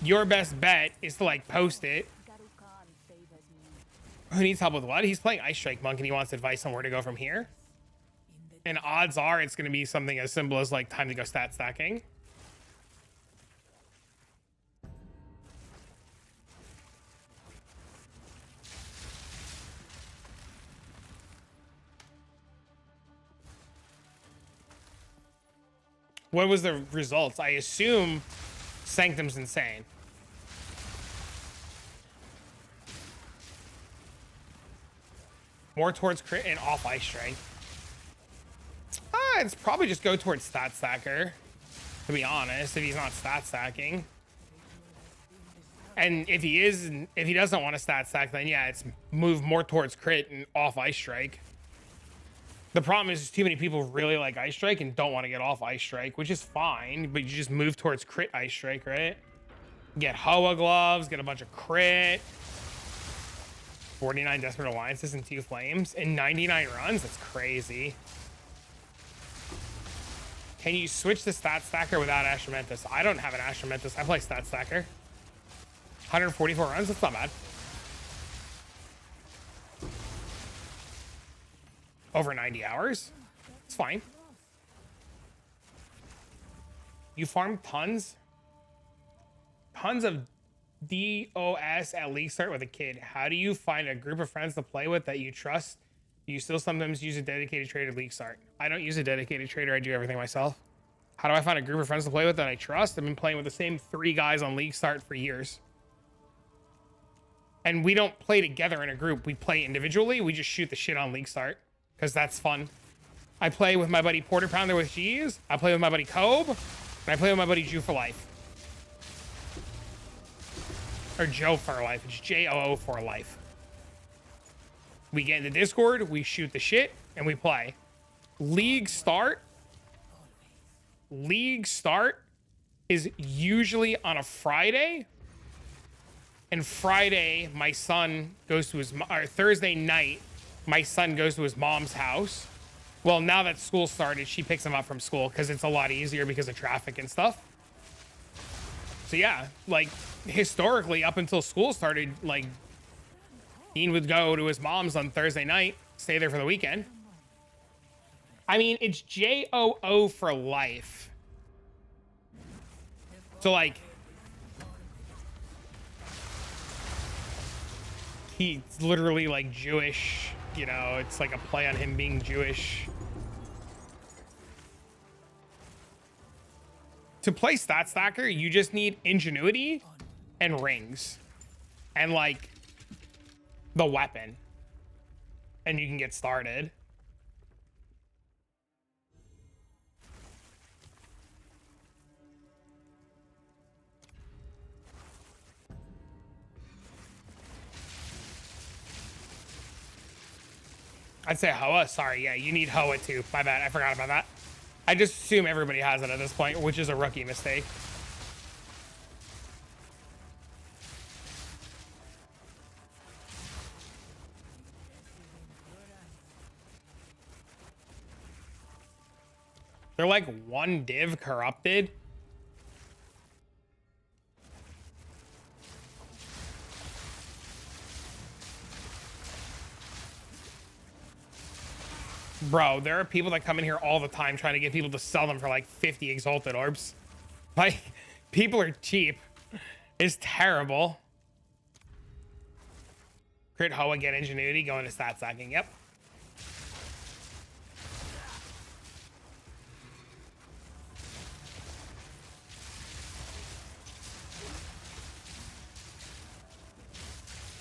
your best bet is to like post it. Garukan favors me. Who needs help with what? He's playing Ice Strike Monk and he wants advice on where to go from here. And odds are it's going to be something as simple as like time to go stat stacking. What was the results? I assume Sanctum's insane. More towards crit and off Ice Strike. It's probably just go towards stat stacker, to be honest, if he's not stat stacking. And if he doesn't want to stat stack, then yeah, it's move more towards crit and off Ice Strike. The problem is too many people really like Ice Strike and don't want to get off Ice Strike, which is fine, but you just move towards crit Ice Strike, right? Get Hoa gloves, get a bunch of crit. 49 Desperate Alliances and 2 Flames and 99 runs? That's crazy. Can you switch to Stat Stacker without Astromentus? I don't have an Astromentus. I play Stat Stacker. 144 runs? That's not bad. Over 90 hours? It's fine. You farm tons of DOS at League Start with a kid. How do you find a group of friends to play with that you trust? You still sometimes use a dedicated trader League Start. I don't use a dedicated trader. I do everything myself. How do I find a group of friends to play with that I trust? I've been playing with the same 3 guys on League Start for years. And we don't play together in a group. We play individually. We just shoot the shit on League Start because that's fun. I play with my buddy Porter Pounder with G's. I play with my buddy Cobe. And I play with my buddy Jew for Life. Or Joe for Life. It's J-O-O for Life. We get in the Discord, we shoot the shit, and we play. League Start is usually on a Friday. And Friday, my son goes to his, or Thursday night, my son goes to his mom's house. Well, now that school started, she picks him up from school because it's a lot easier because of traffic and stuff. So yeah, like historically, up until school started, like Dean would go to his mom's on Thursday night, stay there for the weekend. I mean, it's J-O-O for Life. So like, he's literally like Jewish, you know, it's like a play on him being Jewish. To play Stat Stacker, you just need Ingenuity and Rings. And like, the weapon. And you can get started. I'd say Hoa. Sorry, yeah, you need Hoa too. My bad, I forgot about that. I just assume everybody has it at this point, which is a rookie mistake. They're like 1 div corrupted. Bro, there are people that come in here all the time trying to get people to sell them for like 50 exalted orbs. Like, people are cheap. It's terrible. Crit Hoa, get ingenuity, going to stat stacking. Yep.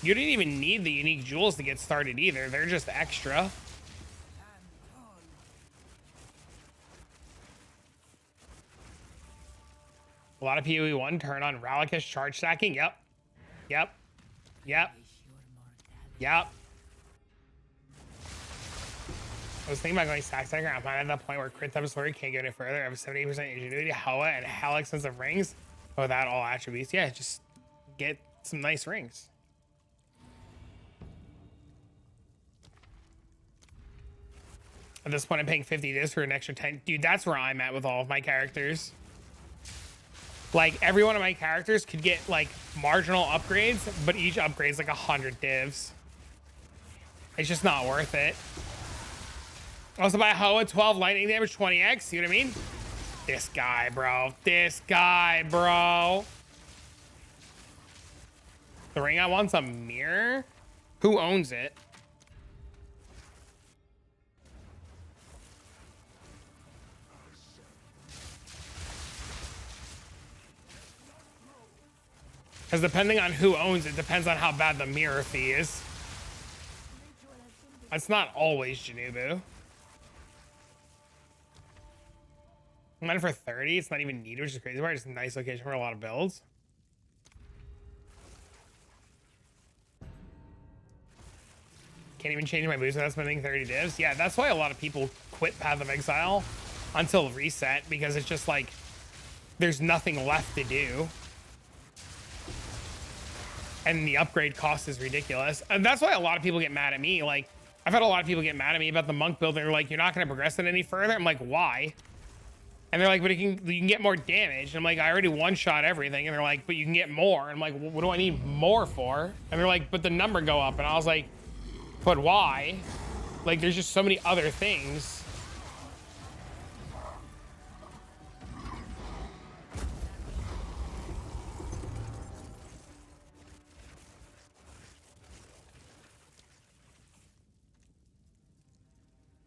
You didn't even need the unique jewels to get started either. They're just extra. A lot of PoE 1 turn on Rallica's charge stacking. Yep. Yep. Yep. Yep. I was thinking about going stack stacker. I'm at that point where crit type story can't go any further. I have 70% ingenuity, Hoa, and Halleck sense of rings without all attributes. Yeah, just get some nice rings. At this point, I'm paying 50 this for an extra 10. Dude, that's where I'm at with all of my characters. Like, every one of my characters could get, like, marginal upgrades, but each upgrade's like 100 divs. It's just not worth it. Also, buy Hoa, 12 lightning damage, 20x. See what I mean? This guy, bro. This guy, bro. The ring I want's a mirror? Who owns it? Because depending on who owns it, depends on how bad the mirror fee is. It's not always Janubu. Mine for 30, it's not even needed, which is crazy. It's a nice location for a lot of builds. Can't even change my moves without spending 30 divs. Yeah, that's why a lot of people quit Path of Exile until reset, because it's just like, there's nothing left to do. And the upgrade cost is ridiculous. And that's why a lot of people get mad at me. Like, I've had a lot of people get mad at me about the monk build. They're like, you're not going to progress it any further. I'm like, why? And they're like, but you can get more damage. And I'm like, I already one-shot everything. And they're like, but you can get more. And I'm like, well, what do I need more for? And they're like, but the number go up. And I was like, but why? Like, there's just so many other things.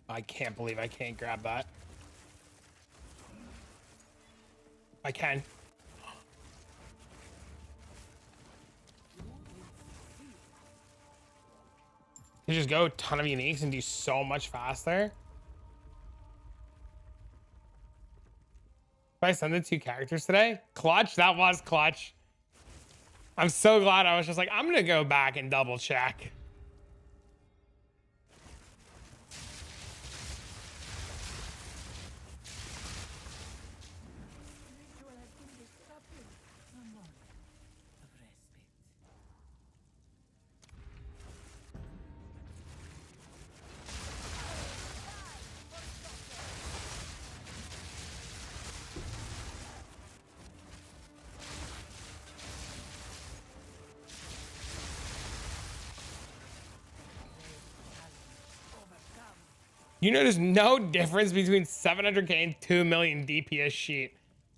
I can't believe I can't grab that. I can. You just go a ton of uniques and do so much faster. Did I send the 2 characters today? Clutch, that was clutch. I'm so glad I was just like, I'm gonna go back and double check. You know, there's no difference between 700k and 2 million DPS sheet,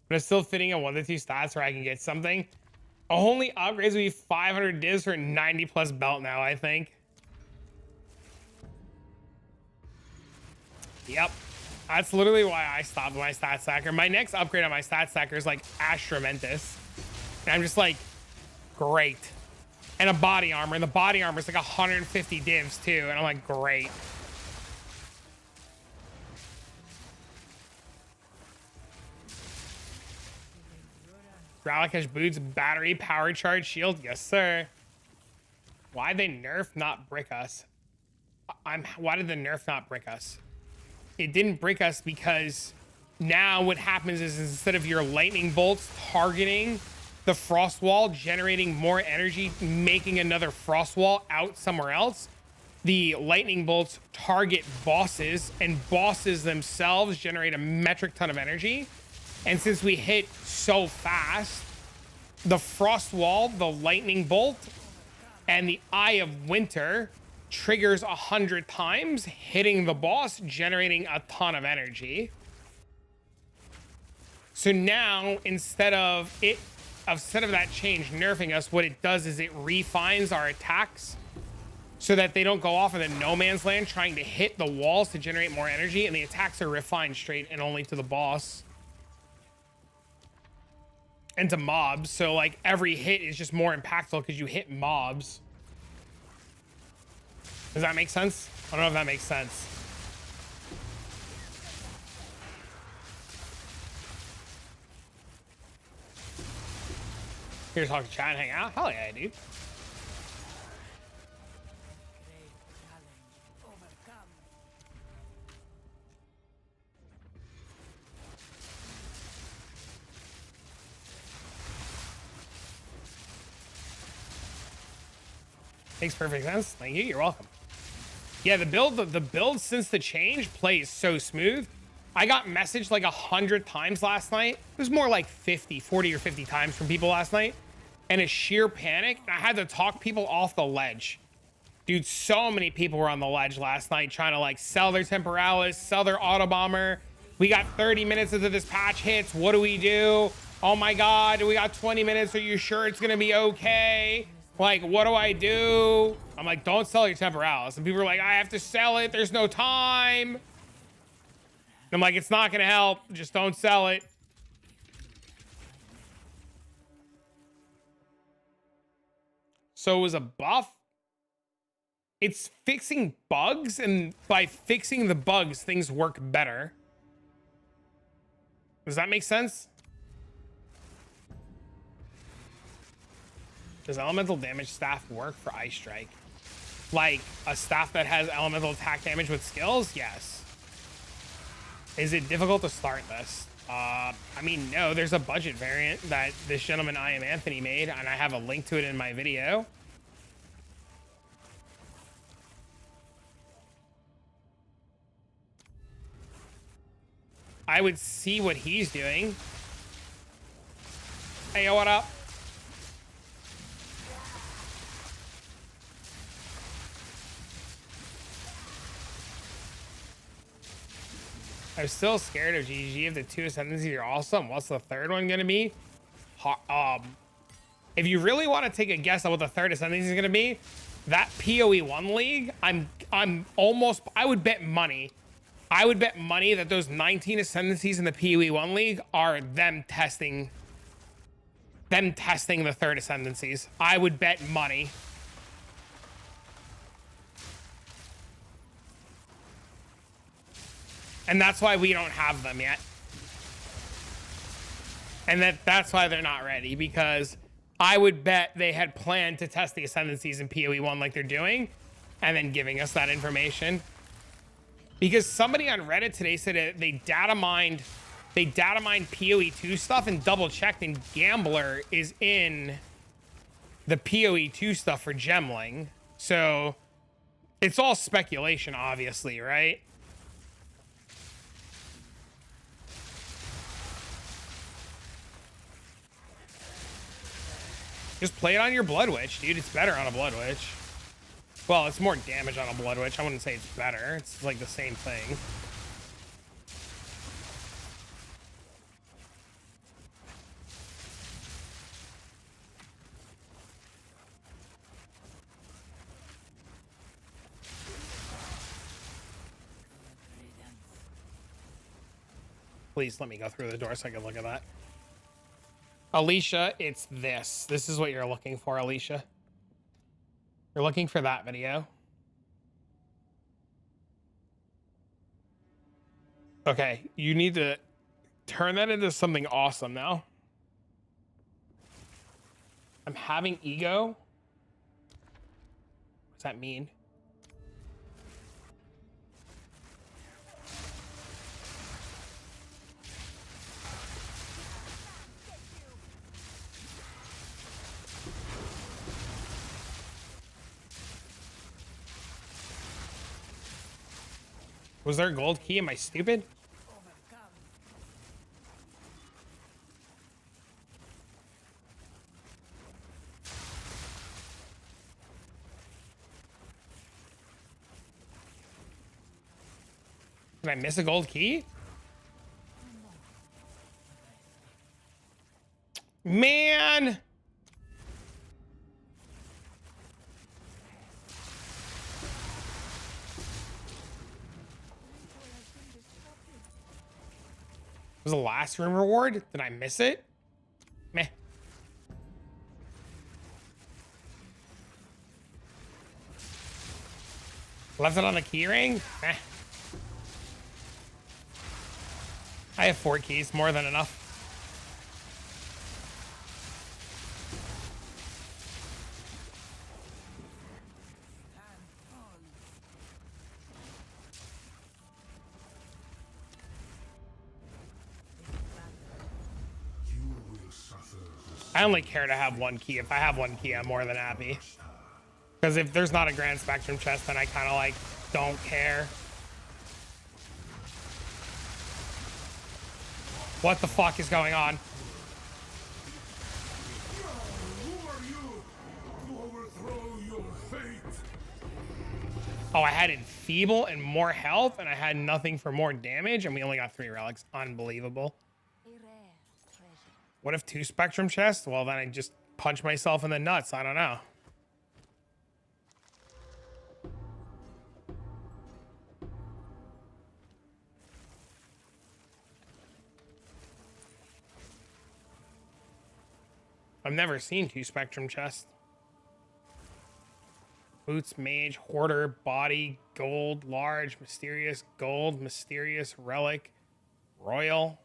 but it's still fitting in 1 to 2 stats where I can get something. Only upgrades would be 500 divs for 90 plus belt now, I think. Yep. That's literally why I stopped my stat stacker. My next upgrade on my stat stacker is like Astromentus. And I'm just like, great. And a body armor. And the body armor is like 150 divs too. And I'm like, great. Rallicash boots, battery, power charge, shield. Yes, sir. Why they nerf not brick us? Why did the nerf not brick us? It didn't brick us because now what happens is instead of your lightning bolts targeting the frost wall, generating more energy, making another frost wall out somewhere else, the lightning bolts target bosses, and bosses themselves generate a metric ton of energy. And since we hit so fast, the frost wall, the lightning bolt, and the eye of winter triggers 100 times, hitting the boss, generating a ton of energy. So now, instead of that change nerfing us, what it does is it refines our attacks so that they don't go off in the no man's land trying to hit the walls to generate more energy, and the attacks are refined straight and only to the boss and to mobs. So like every hit is just more impactful because you hit mobs. Does that make sense? I don't know if that makes sense. Here to talk to chat and hang out? Hell yeah, dude. Makes perfect sense. Thank you. You're welcome. Yeah, the build since the change plays so smooth. I got messaged like 100 times last night. It was more like 40 or 50 times from people last night. And a sheer panic. I had to talk people off the ledge. Dude, so many people were on the ledge last night trying to like sell their Temporalis, sell their auto bomber. We got 30 minutes until this patch hits. What do we do? Oh my God, we got 20 minutes. Are you sure it's gonna be okay? Like, what do I do? I'm like, don't sell your Temporalis. And people are like, I have to sell it. There's no time. And I'm like, it's not gonna help. Just don't sell it. So it was a buff. It's fixing bugs, and by fixing the bugs, things work better. Does that make sense? Does elemental damage staff work for Ice Strike? Like a staff that has elemental attack damage with skills? Yes. Is it difficult to start this? I mean, no, there's a budget variant that this gentleman, I Am Anthony, made, and I have a link to it in my video. I would see what he's doing. Hey, yo, what up? I'm still scared of GG if the 2 ascendancies are awesome. What's the third one gonna be? If you really want to take a guess at what the third ascendancy is gonna be, that PoE 1 league, I would bet money. I would bet money that those 19 ascendancies in the PoE 1 league are them testing the third ascendancies. I would bet money. And that's why we don't have them yet. And that's why they're not ready, because I would bet they had planned to test the ascendancies in PoE 1 like they're doing, and then giving us that information. Because somebody on Reddit today said they data mined PoE 2 stuff and double checked, and Gambler is in the PoE 2 stuff for Gemling. So it's all speculation, obviously, right? Just play it on your Blood Witch, dude. It's better on a Blood Witch. Well, it's more damage on a Blood Witch. I wouldn't say it's better. It's like the same thing. Please let me go through the door so I can look at that. Alicia, it's this. This is what you're looking for, Alicia. You're looking for that video. Okay, you need to turn that into something awesome now. I'm having ego. What does that mean? Was there a gold key? Am I stupid? Did I miss a gold key? Man! Was the last room reward? Did I miss it? Meh. Left it on the key ring? Meh. I have 4 keys, more than enough. I only care to have 1 key. If I have 1 key, I'm more than happy. Because if there's not a Grand Spectrum chest, then I kind of like don't care. What the fuck is going on? Oh, I had Enfeeble and more health, and I had nothing for more damage, and we only got 3 relics. Unbelievable. A rare treasure. What if 2 Spectrum chests? Well, then I just punch myself in the nuts. I don't know. I've never seen 2 Spectrum chests. Boots, mage, hoarder, body, gold, large, mysterious, gold, mysterious, relic, royal.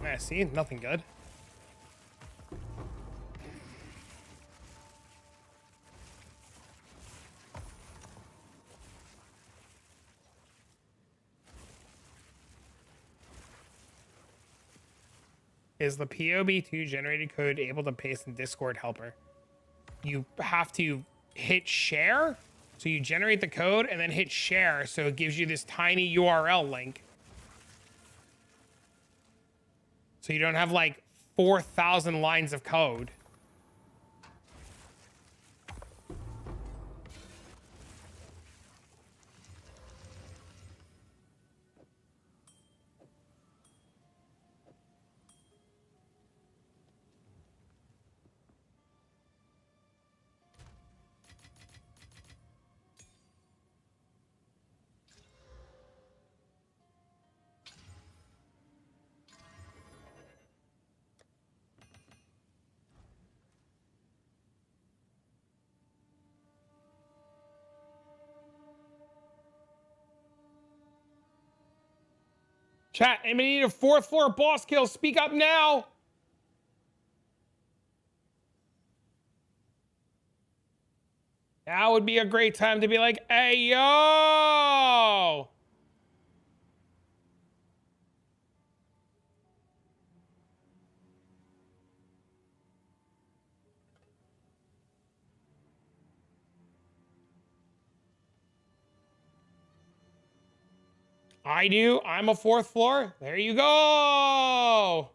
Yeah, see, nothing good. Is the POB2 generated code able to paste in Discord helper? You have to hit share. So you generate the code and then hit share. So it gives you this tiny URL link. So you don't have like 4,000 lines of code. Chat, anybody need a 4th floor boss kill? Speak up now. Now would be a great time to be like, hey, yo. I do. I'm a 4th floor. There you go.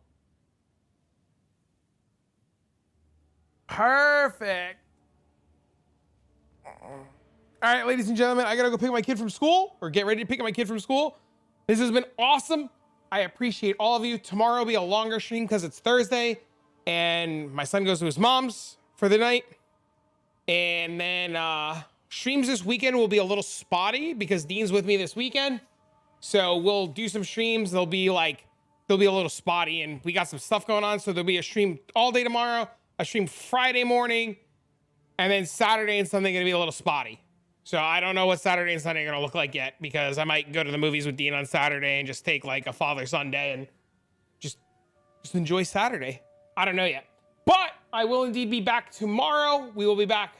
Perfect. All right, ladies and gentlemen, I gotta go pick my kid from school, or get ready to pick up my kid from school. This has been awesome. I appreciate all of you. Tomorrow will be a longer stream because it's Thursday, and my son goes to his mom's for the night. And then streams this weekend will be a little spotty because Dean's with me this weekend. So we'll do some streams. They'll be a little spotty, and we got some stuff going on. So there'll be a stream all day tomorrow, a stream Friday morning, and then Saturday and Sunday gonna be a little spotty. So I don't know what Saturday and Sunday are gonna look like yet, because I might go to the movies with Dean on Saturday and just take like a father-son day and just enjoy Saturday. I don't know yet, but I will indeed be back tomorrow. We will be back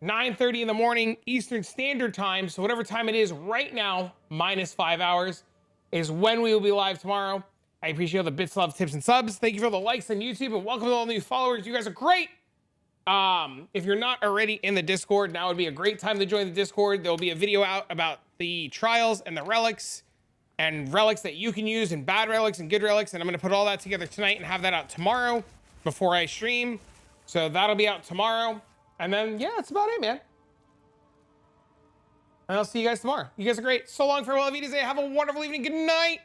9:30 in the morning Eastern Standard Time. So whatever time it is right now, minus 5 hours, is when we will be live tomorrow. I appreciate all the bits, love, tips, and subs. Thank you for the likes on YouTube, and welcome to all the new followers. You guys are great. If you're not already in the Discord, now would be a great time to join the Discord. There'll be a video out about the trials and the relics. and relics that you can use, and bad relics and good relics. And I'm going to put all that together tonight and have that out tomorrow before I stream. So that'll be out tomorrow. And then, yeah, that's about it, man. And I'll see you guys tomorrow. You guys are great. So long, farewell, Avita. Have a wonderful evening. Good night.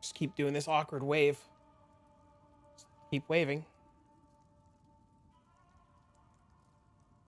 Just keep doing this awkward wave. Just keep waving.